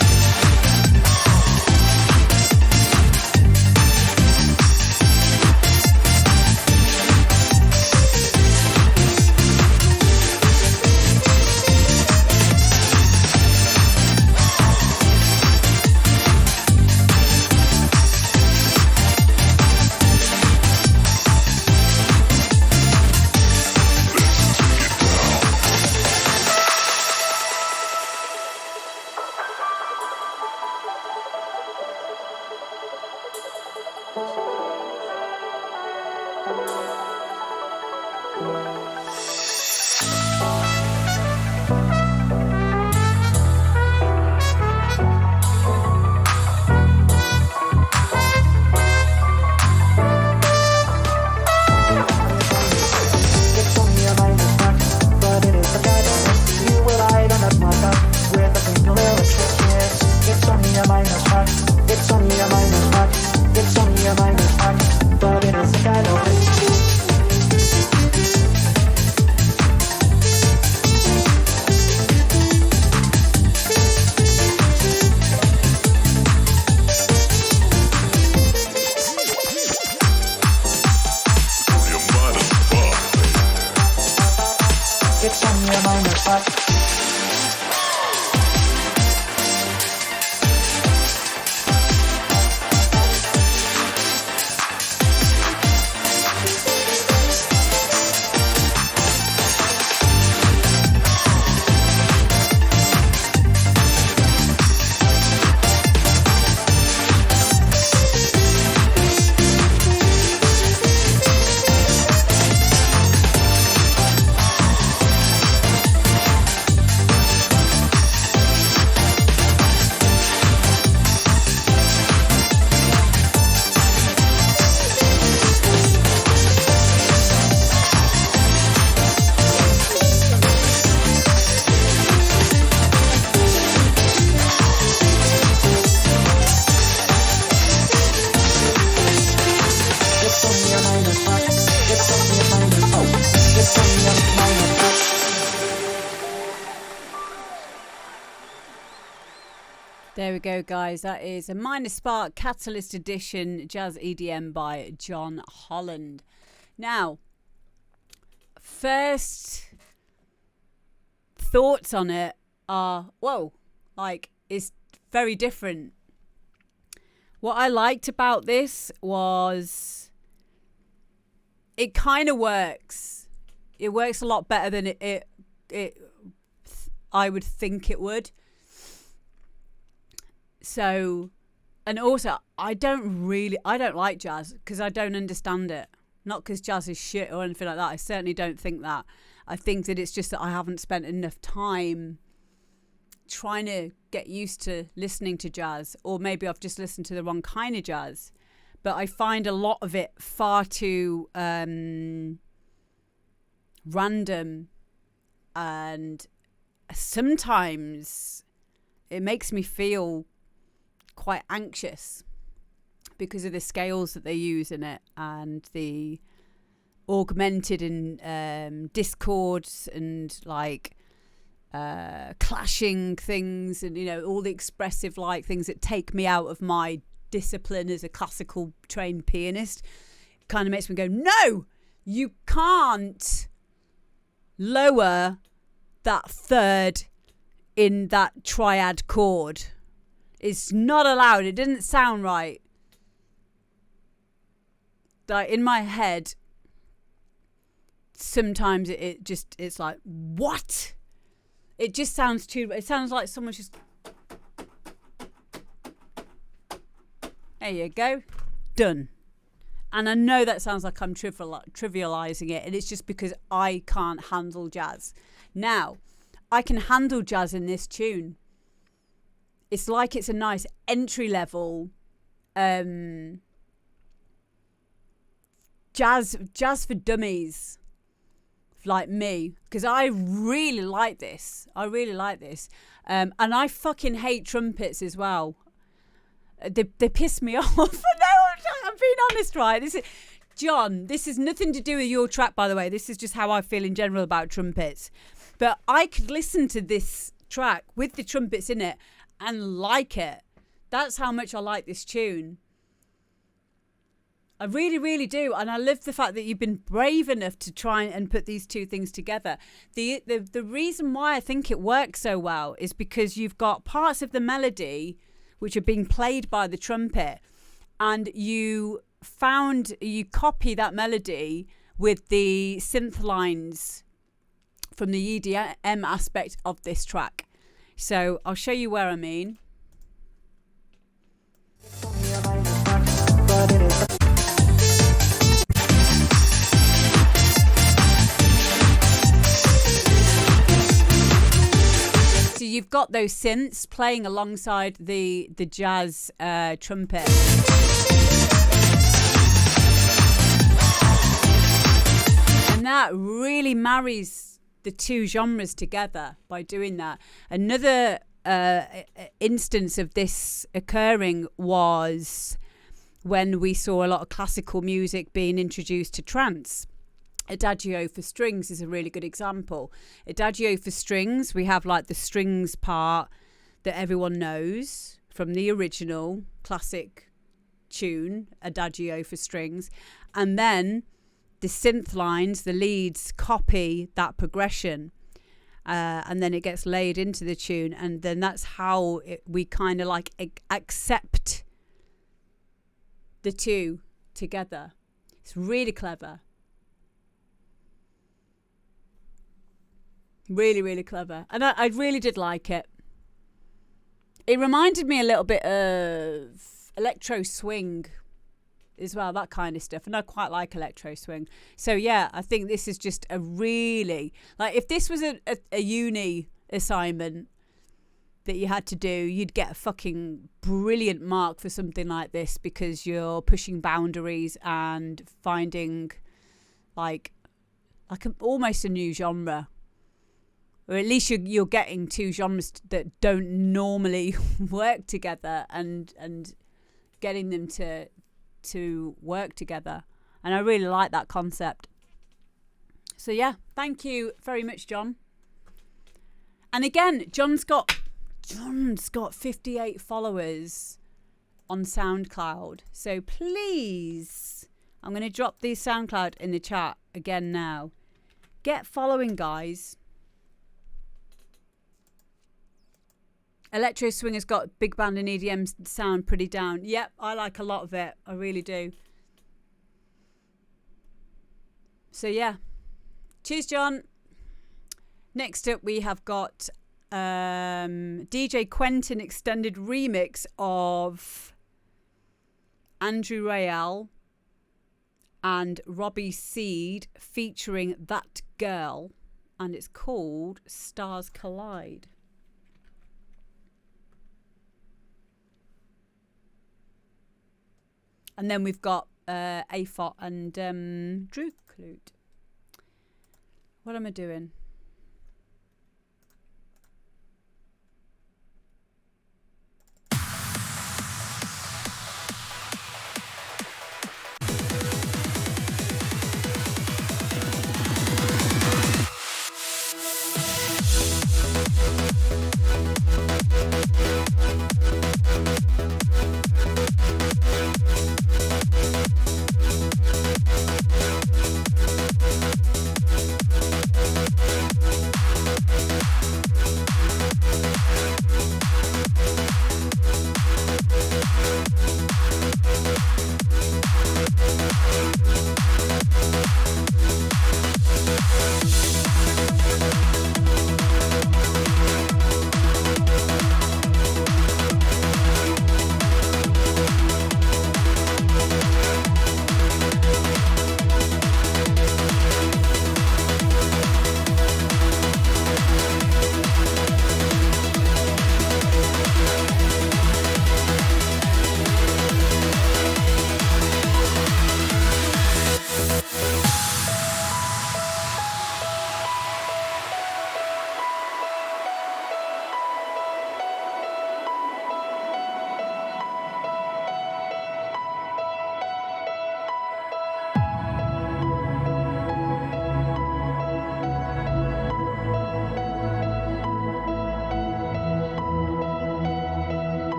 There we go, guys. That is a Minor Spark Catalyst Edition Jazz EDM by John Holland. Now, first thoughts on it are, whoa, like, it's very different. What I liked about this was it kind of works. It works a lot better than it I would think it would. So, and also, I don't like jazz because I don't understand it. Not because jazz is shit or anything like that. I certainly don't think that. I think that it's just that I haven't spent enough time trying to get used to listening to jazz, or maybe I've just listened to the wrong kind of jazz. But I find a lot of it far too random, and sometimes it makes me feel quite anxious because of the scales that they use in it and the augmented and discords and like clashing things, and you know, all the expressive like things that take me out of my discipline as a classical trained pianist. It kind of makes me go, no, you can't lower that third in that triad chord. It's not allowed. It didn't sound right. Like in my head, sometimes it's like, what? It just sounds too, it sounds like someone's just, there you go, done. And I know that sounds like I'm trivializing it, and it's just because I can't handle jazz. Now, I can handle jazz in this tune. It's like it's a nice entry level jazz for dummies like me, because I really like this. And I fucking hate trumpets as well. They piss me off. No, I'm being honest, right? John, this is nothing to do with your track, by the way. This is just how I feel in general about trumpets. But I could listen to this track with the trumpets in it and like it. That's how much I like this tune. I really, really do. And I love the fact that you've been brave enough to try and put these two things together. The reason why I think it works so well is because you've got parts of the melody which are being played by the trumpet, and you copy that melody with the synth lines from the EDM aspect of this track. So I'll show you where I mean. So you've got those synths playing alongside the jazz trumpet. And that really marries the two genres together by doing that. Another instance of this occurring was when we saw a lot of classical music being introduced to trance. Adagio for strings is a really good example. Adagio for strings, we have like the strings part that everyone knows from the original classic tune, Adagio for strings. And then the synth lines, the leads, copy that progression. And then it gets laid into the tune. And then that's how we kind of like accept the two together. It's really clever. Really, really clever. And I really did like it. It reminded me a little bit of electro swing as well, that kind of stuff. And I quite like electro swing. So yeah, I think this is just a really, like, if this was a uni assignment that you had to do, you'd get a fucking brilliant mark for something like this, because you're pushing boundaries and finding like almost a new genre. Or at least you're getting two genres that don't normally work together, and getting them to work together. And I really like that concept. So yeah, thank you very much, John. And again, John's got 58 followers on SoundCloud. So please, I'm going to drop the SoundCloud in the chat again now. Get following, guys. Electro swing has got big band and EDM sound pretty down. Yep, I like a lot of it. I really do. So yeah. Cheers, John. Next up, we have got DJ Quentin extended remix of Andrew Rayel and Robbie Seed featuring That Girl. And it's called Stars Collide. And then we've got Afot and Drew Clute. What am I doing?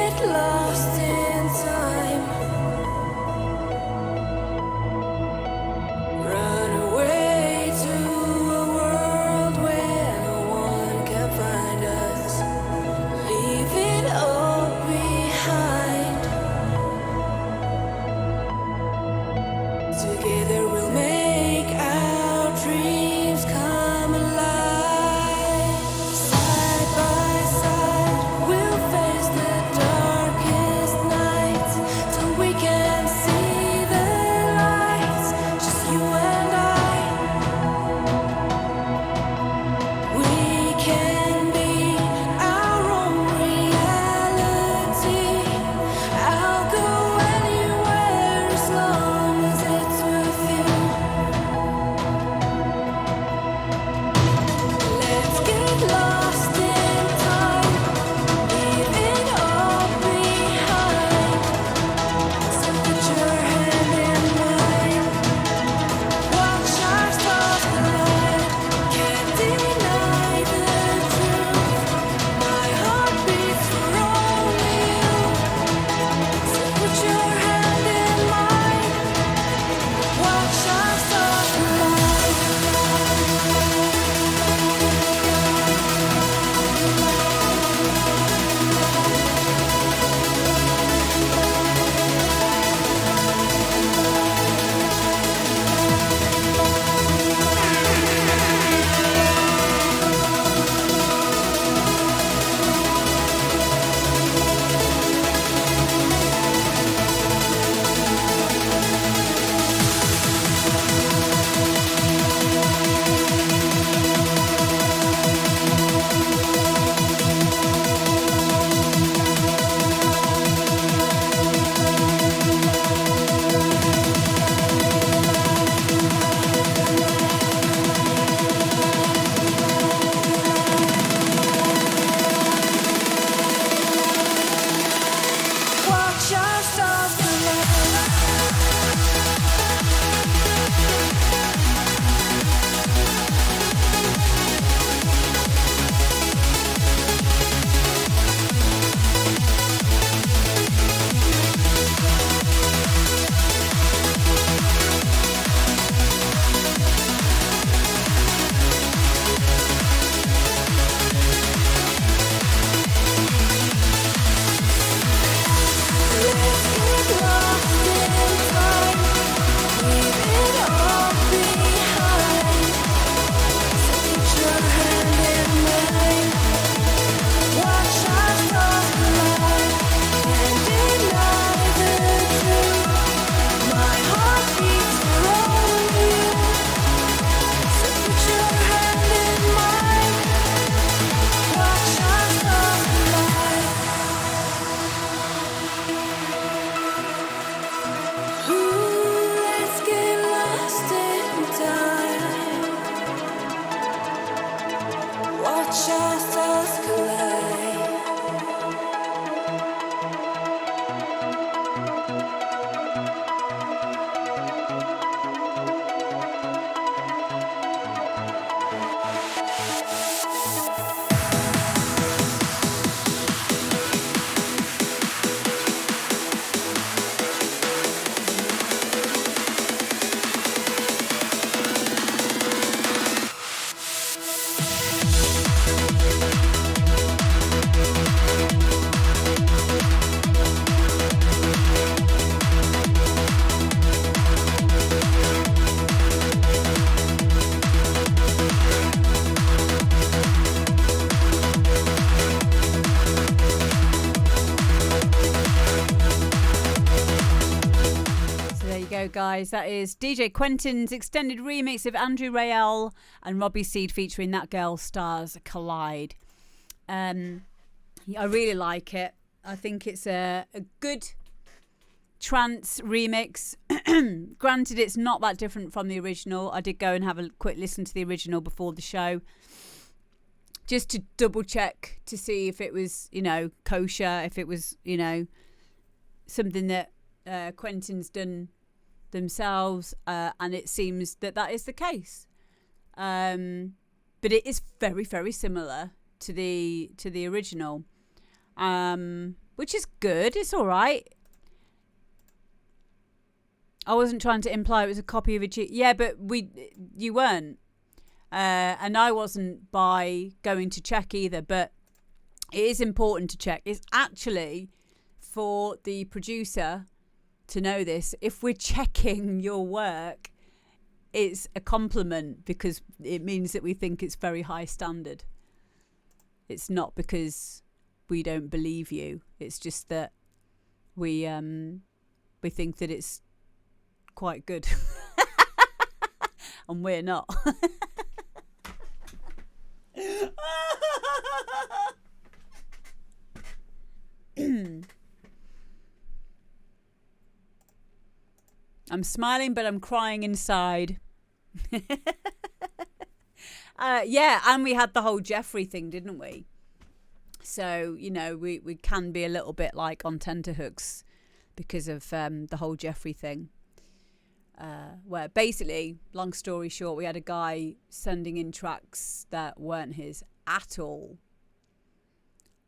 get lost in time. Run away to a world where no one can find us. Leave it all behind. Together we'll make our dreams come alive. Side by side, we'll face the darkest nights till we can see the lights. Just you and I. We can be our own reality. I'll go anywhere as long as it's with you. Let's get lost in time, leave it all behind. So put your hand in mine, watch our stars collide. Can't deny the truth, my heart beats for only you. So put your hand in mine, watch our stars collide. Watch our stars collide. Let's get lost in time, leave it all behind. So put your hand in mine, watch our stars collide. Can't deny the truth, my heart beats for only you. So put your hand in mine, watch our stars collide. Let's get lost in time, watch our stars collide. So there you go, guys. That is DJ Quentin's extended remix of Andrew Rayel and Robbie Seed featuring That Girl Stars Collide. I really like it. I think it's a good trance remix. Granted, it's not that different from the original. I did go and have a quick listen to the original before the show, just to double check to see if it was, kosher, if it was, something that Quentin's done themselves, and it seems that is the case. But it is very, very similar to the original. which is good. It's all right. I wasn't trying to imply it was a copy of a G. Yeah, but you weren't. And I wasn't by going to check either, but it is important to check. It's actually for the producer to know this. If we're checking your work, it's a compliment because it means that we think it's very high standard. It's not because we don't believe you. It's just that we think that it's quite good. And we're not. I'm smiling, but I'm crying inside. Yeah, and we had the whole Jeffrey thing, didn't we? So, you know, we can be a little bit like on tenterhooks because of the whole Jeffrey thing. Where basically, long story short, we had a guy sending in tracks that weren't his at all.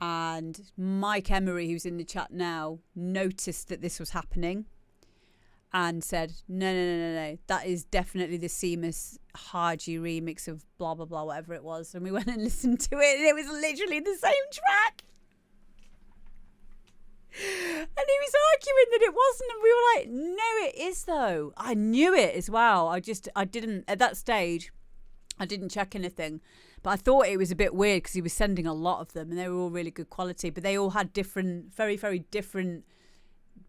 And Mike Emery, who's in the chat now, noticed that this was happening and said, no, that is definitely the Seamus Haji remix of blah, blah, blah, whatever it was. And we went and listened to it, and it was literally the same track. And he was arguing that it wasn't, and we were like, no, it is though. I knew it as well. I didn't, at that stage, I didn't check anything. But I thought it was a bit weird because he was sending a lot of them and they were all really good quality, but they all had different, very, very different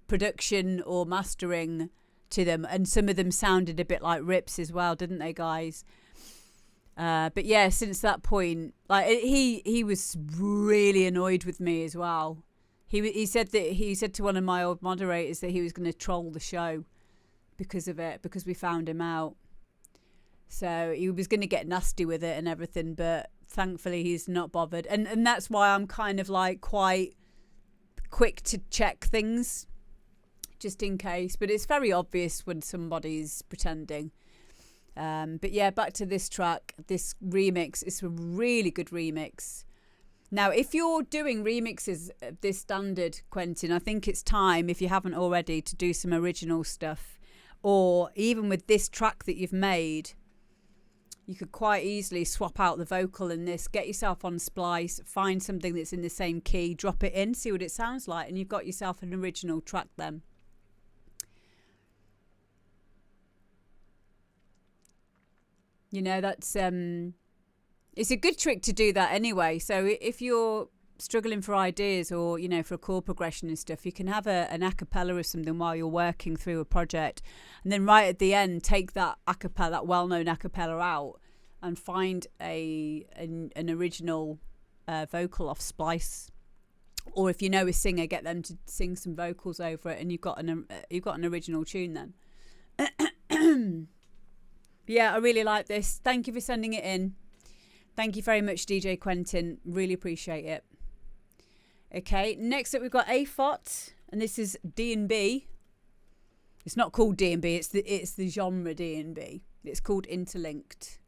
production or mastering to them. And some of them sounded a bit like rips as well, didn't they, guys? But yeah, since that point, like he was really annoyed with me as well. He said to one of my old moderators that he was going to troll the show because of it, because we found him out. So he was going to get nasty with it and everything, but thankfully he's not bothered. And that's why I'm kind of like quite quick to check things just in case. But it's very obvious when somebody's pretending. But yeah, back to this track, this remix. It's a really good remix. Now, if you're doing remixes of this standard, Quentin, I think it's time, if you haven't already, to do some original stuff. Or even with this track that you've made, you could quite easily swap out the vocal in this, get yourself on Splice, find something that's in the same key, drop it in, see what it sounds like, and you've got yourself an original track then. You know, that's it's a good trick to do that anyway. So if you're struggling for ideas or, you know, for a chord progression and stuff, you can have an a cappella or something while you're working through a project, and then right at the end take that a cappella, that well-known a cappella out, and find an original vocal off Splice. Or if you know a singer, get them to sing some vocals over it, and you've got an original tune then. Yeah, I really like this. Thank you for sending it in. Thank you very much, DJ Quentin. Really appreciate it. Okay, next up we've got AFOT, and this is D&B. It's not called D&B, it's the genre D&B. It's called Interlinked.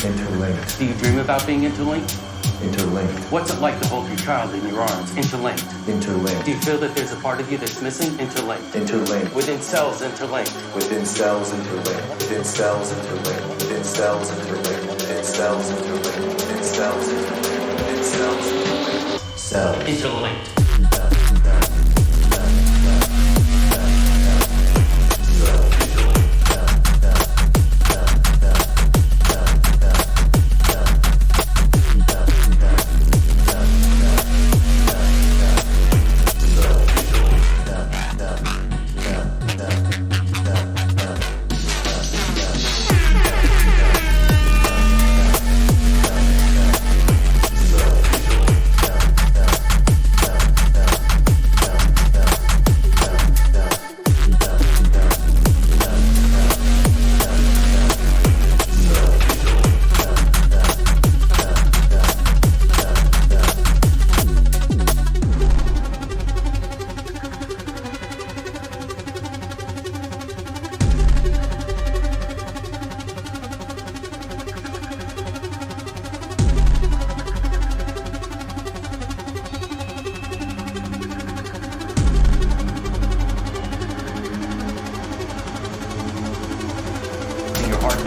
Interlinked. Do you dream about being interlinked? Interlinked. What's it like to hold your child in your arms? Interlinked. Interlinked. Do you feel that there's a part of you that's missing? Interlinked. Interlinked. Within cells, interlinked. Within cells, interlinked. Within cells, interlinked. Within cells, interlinked. Within cells, interlinked. Within cells, interlinked. Within cells, interlinked. Cells. Interlinked.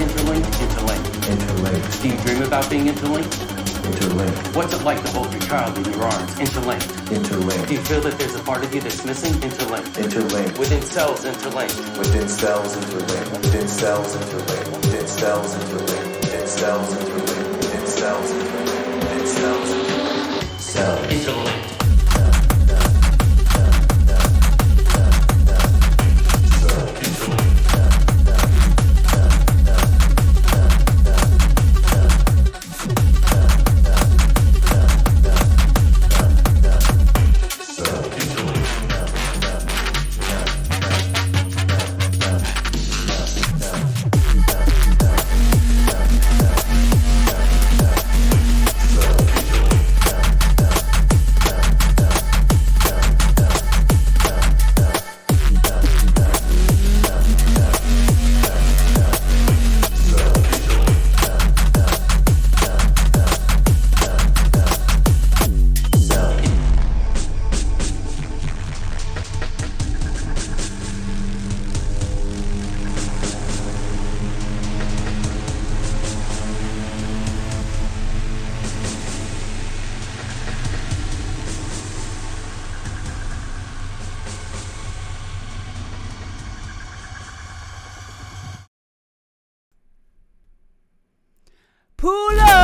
interlinked? Interlinked. Interlinked. Do you dream about being interlinked? Interlinked. What's it like to hold your child in your arms? Interlinked. Interlinked. Do you feel that there's a part of you that's missing? Interlinked. Interlinked. Within cells, interlinked. Within cells interlinked. Within cells interlinked. Within cells interlinked. Within cells interlinked. Within cells interlinked. Within cells interlinked. Cells. Interlinked. Pull up!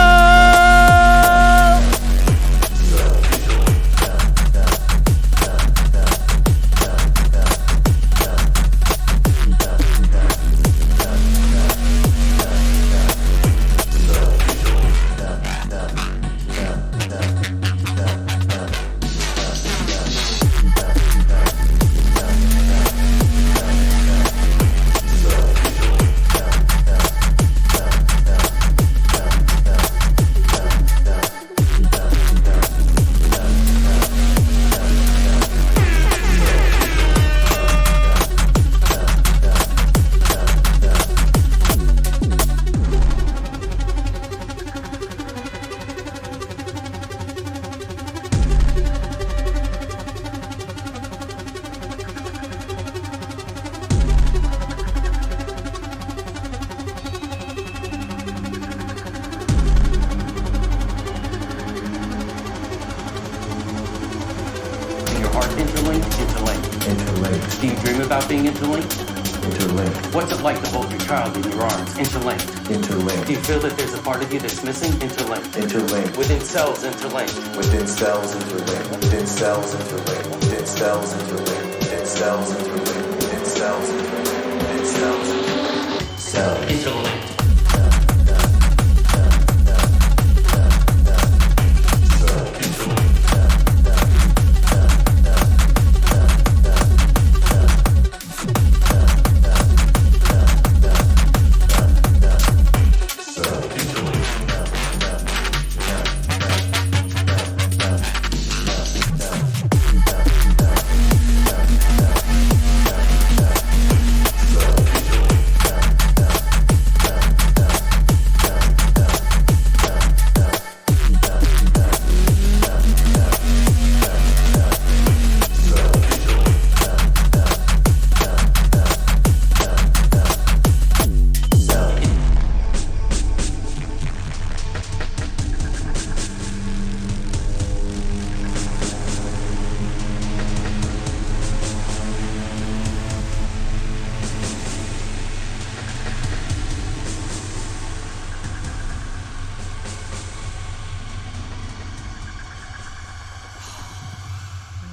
Interlinked, interlinked. Interlinked. Do you dream about being interlinked? Interlinked. What's it like to hold your child in your arms? Interlinked. Interlinked. Do you feel that there's a part of you that's missing? Interlinked. Interlinked. Within cells, interlinked. Within cells interlinked. Within cells interlinked. Within cells interlinked. Within cells interlinked. Within cells interlinked. Within cells interlinked. Cells. Interlinked.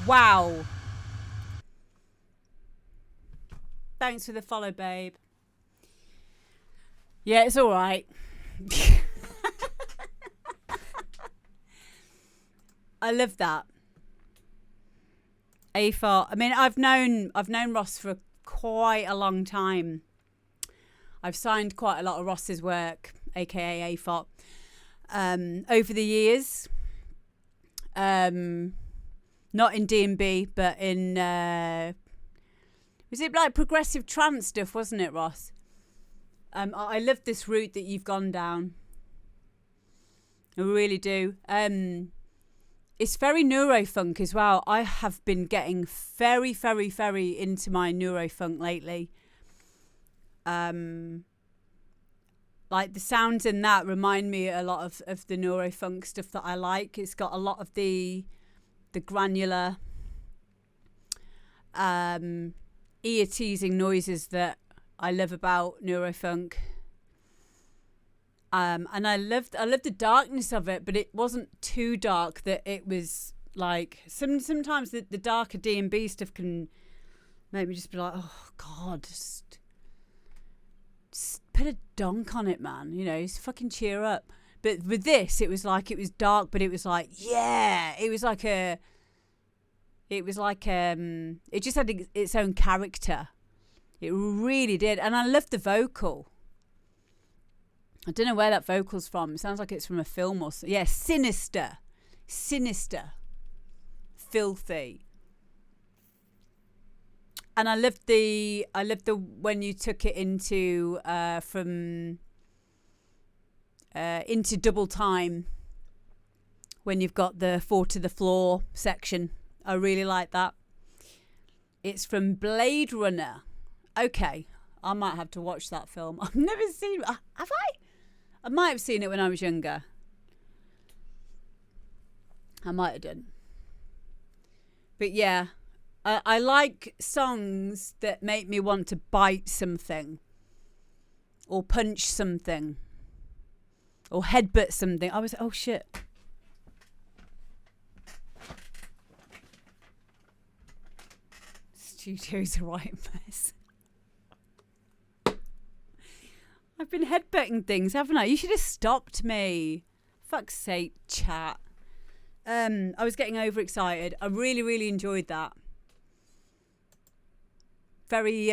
Wow. Thanks for the follow, babe. Yeah, it's all right. I love that. AFAR. I mean, I've known Ross for quite a long time. I've signed quite a lot of Ross's work, aka AFAR, over the years. Not in D&B, but in was it like progressive trance stuff, wasn't it, Ross? I love this route that you've gone down. I really do. It's very neurofunk as well. I have been getting very, very, very into my neurofunk lately. like the sounds in that remind me a lot of the neurofunk stuff that I like. It's got a lot of the granular ear teasing noises that I love about neurofunk. And I loved the darkness of it, but it wasn't too dark that it was like sometimes the darker D&B stuff can make me just be like, oh God, just put a donk on it, man. You know, just fucking cheer up. But with this, it was like, it was dark, but it was like, yeah, it just had its own character. It really did. And I loved the vocal. I don't know where that vocal's from. It sounds like it's from a film or something. Yeah, sinister. Filthy. And I loved the when you took it into into double time, when you've got the 4 to the floor section. I really like that. It's from Blade Runner. Okay, I might have to watch that film. I've never seen it. Have I? I might have seen it when I was younger. I might have done. But yeah, I like songs that make me want to bite something or punch something or headbutt something. Oh shit. Studio's a right mess. I've been headbutting things, haven't I? You should have stopped me. Fuck's sake, chat. I was getting overexcited. I really, really enjoyed that. Very,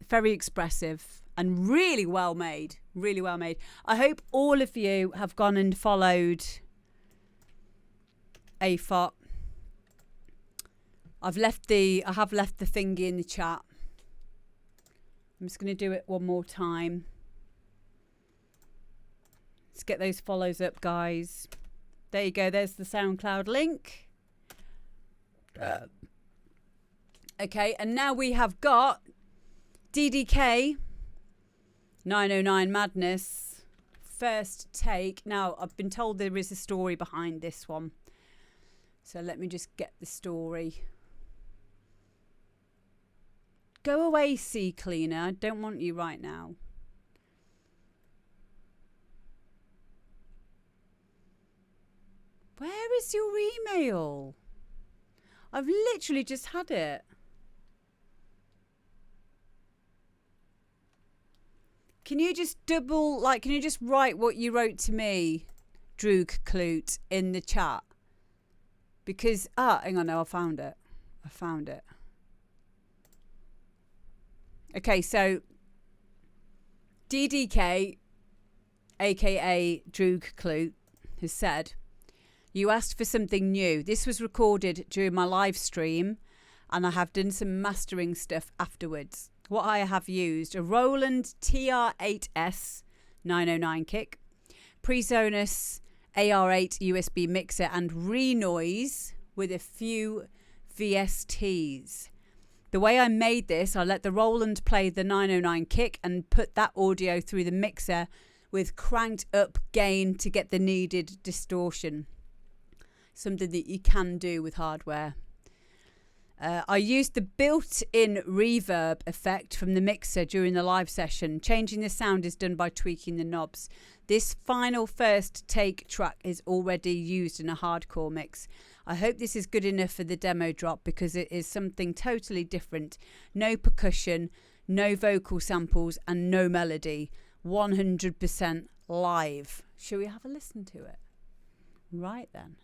very expressive and really well made. Really well made. I hope all of you have gone and followed AFOT. I have left the thingy in the chat. I'm just going to do it one more time. Let's get those follows up, guys. There you go. There's the SoundCloud link. Okay, and now we have got DDK 909 Madness first take. Now, I've been told there is a story behind this one. So let me just get the story. Go away, sea cleaner. I don't want you right now. Where is your email? I've literally just had it. Can you just can you just write what you wrote to me, Droog Clute, in the chat? Because, hang on, no, I found it. Okay, so DDK, aka Droog Clute, has said, you asked for something new. This was recorded during my live stream, and I have done some mastering stuff afterwards. What I have used, a Roland TR8S 909 kick, PreSonus AR8 USB mixer, and Renoise with a few VSTs. The way I made this, I let the Roland play the 909 kick and put that audio through the mixer with cranked up gain to get the needed distortion. Something that you can do with hardware. I used the built-in reverb effect from the mixer during the live session. Changing the sound is done by tweaking the knobs. This final first take track is already used in a hardcore mix. I hope this is good enough for the demo drop because it is something totally different. No percussion, no vocal samples, and no melody. 100% live. Shall we have a listen to it? Right then.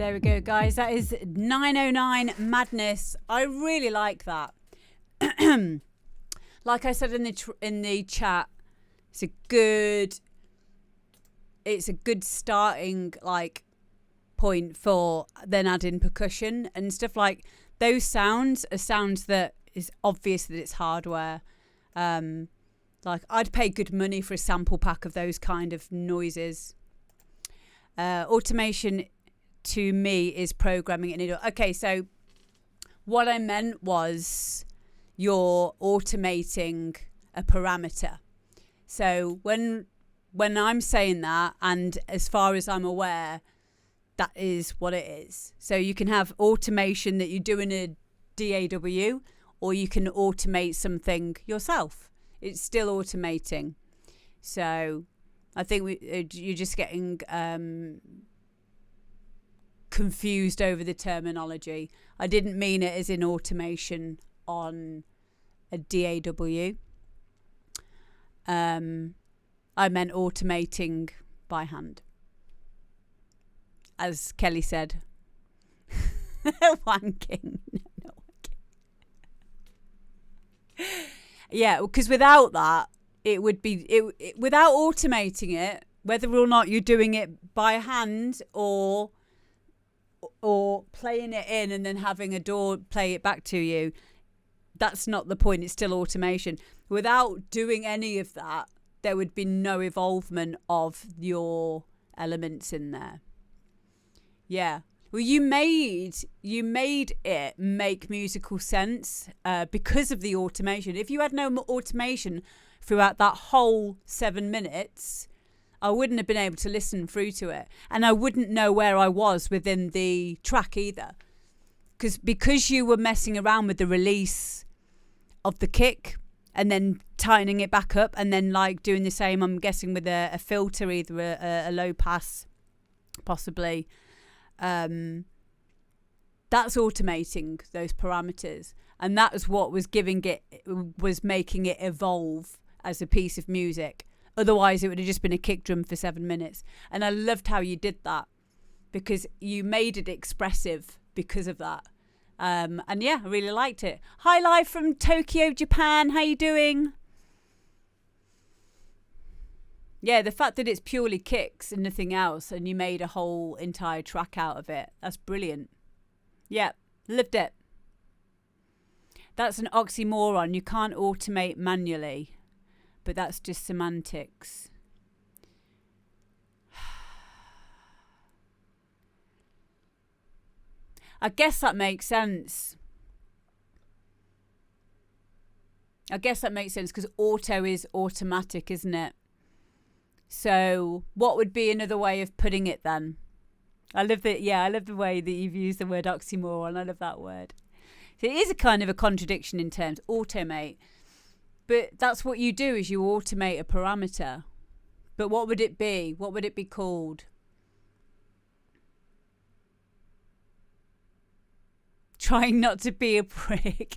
There we go, guys. That is 909 Madness. I really like that. Like I said in the chat, it's a good starting like point for then adding percussion and stuff. Like those sounds are sounds that is obvious that it's hardware. Like I'd pay good money for a sample pack of those kind of noises. Automation to me is programming it in. Okay, so what I meant was you're automating a parameter. So when I'm saying that, and as far as I'm aware, that is what it is. So you can have automation that you do in a DAW, or you can automate something yourself. It's still automating. So I think you're just getting confused over the terminology. I didn't mean it as in automation on a DAW. I meant automating by hand. As Kelly said. Wanking. No, wanking. Yeah, because without that, it would be without automating it, whether or not you're doing it by hand or playing it in and then having a DAW play it back to you, that's not the point. It's still automation. Without doing any of that, there would be no involvement of your elements in there. Yeah. Well, you made it make musical sense because of the automation. If you had no automation throughout that whole 7 minutes, I wouldn't have been able to listen through to it. And I wouldn't know where I was within the track either. Because you were messing around with the release of the kick and then tightening it back up and then like doing the same, I'm guessing, with a filter, either a low pass, possibly. That's automating those parameters. And that was what was making it evolve as a piece of music. Otherwise, it would have just been a kick drum for 7 minutes. And I loved how you did that because you made it expressive because of that. And yeah, I really liked it. Hi, live from Tokyo, Japan. How you doing? Yeah, the fact that it's purely kicks and nothing else, and you made a whole entire track out of it. That's brilliant. Yeah, loved it. That's an oxymoron. You can't automate manually. But that's just semantics. I guess that makes sense. Because auto is automatic, isn't it? So what would be another way of putting it then? I love the way that you've used the word oxymoron. I love that word. So it is a kind of a contradiction in terms, automate. But that's what you do, is you automate a parameter. But what would it be? What would it be called? Trying not to be a prick.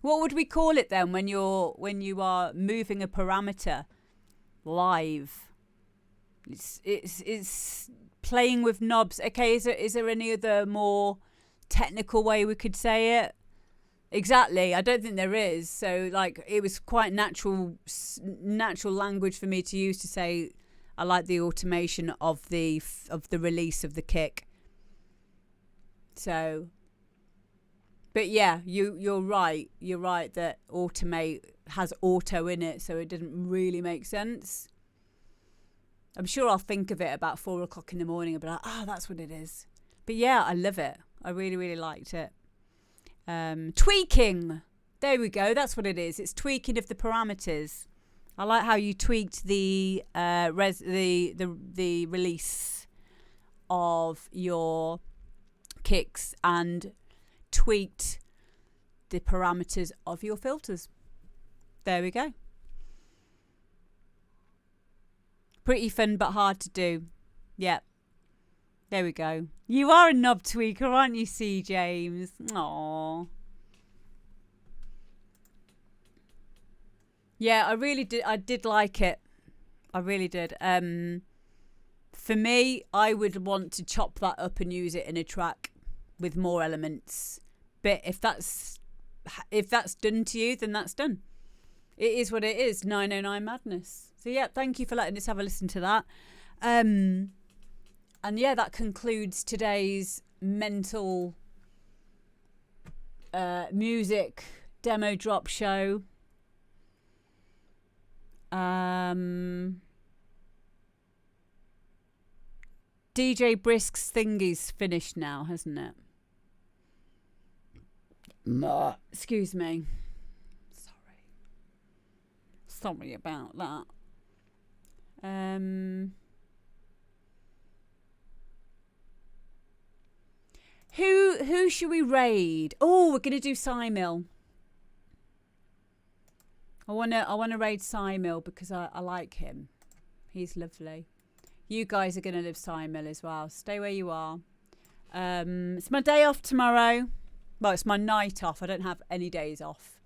What would we call it then when you are moving a parameter live? It's playing with knobs. Okay, is there any other more technical way we could say it? Exactly. I don't think there is. So like it was quite natural language for me to use to say I like the automation of the release of the kick. So, but yeah, you're right. You're right that automate has auto in it, so it didn't really make sense. I'm sure I'll think of it about 4 o'clock in the morning and be like, oh, that's what it is. But yeah, I love it. I really, really liked it. Tweaking. There we go. That's what it is. It's tweaking of the parameters. I like how you tweaked the release of your kicks and tweaked the parameters of your filters. There we go. Pretty fun but hard to do. Yeah. There we go. You are a knob tweaker, aren't you, C. James? Aww. Yeah, I really did. I did like it. I really did. For me, I would want to chop that up and use it in a track with more elements. But if that's done to you, then that's done. It is what it is. 909 Madness. So yeah, thank you for letting us have a listen to that. And yeah, that concludes today's mental music demo drop show. DJ Brisk's thingy's finished now, hasn't it? Excuse me. Sorry about that. Who should we raid? Oh, we're gonna do Simil. I wanna raid Simil because I like him. He's lovely. You guys are gonna live Simil as well. Stay where you are. It's my day off tomorrow. Well, it's my night off. I don't have any days off,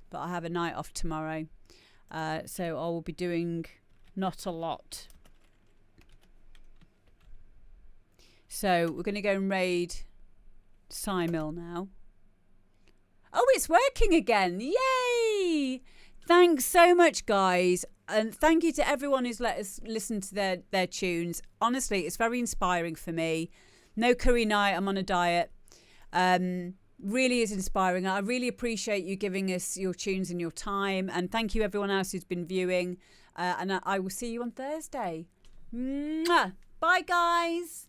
but I have a night off tomorrow. So I will be doing not a lot. So we're going to go and raid Simil now. Oh, it's working again. Yay! Thanks so much, guys. And thank you to everyone who's let us listen to their tunes. Honestly, it's very inspiring for me. No curry night. I'm on a diet. Really is inspiring. I really appreciate you giving us your tunes and your time. And thank you everyone else who's been viewing. And I will see you on Thursday. Mwah! Bye, guys.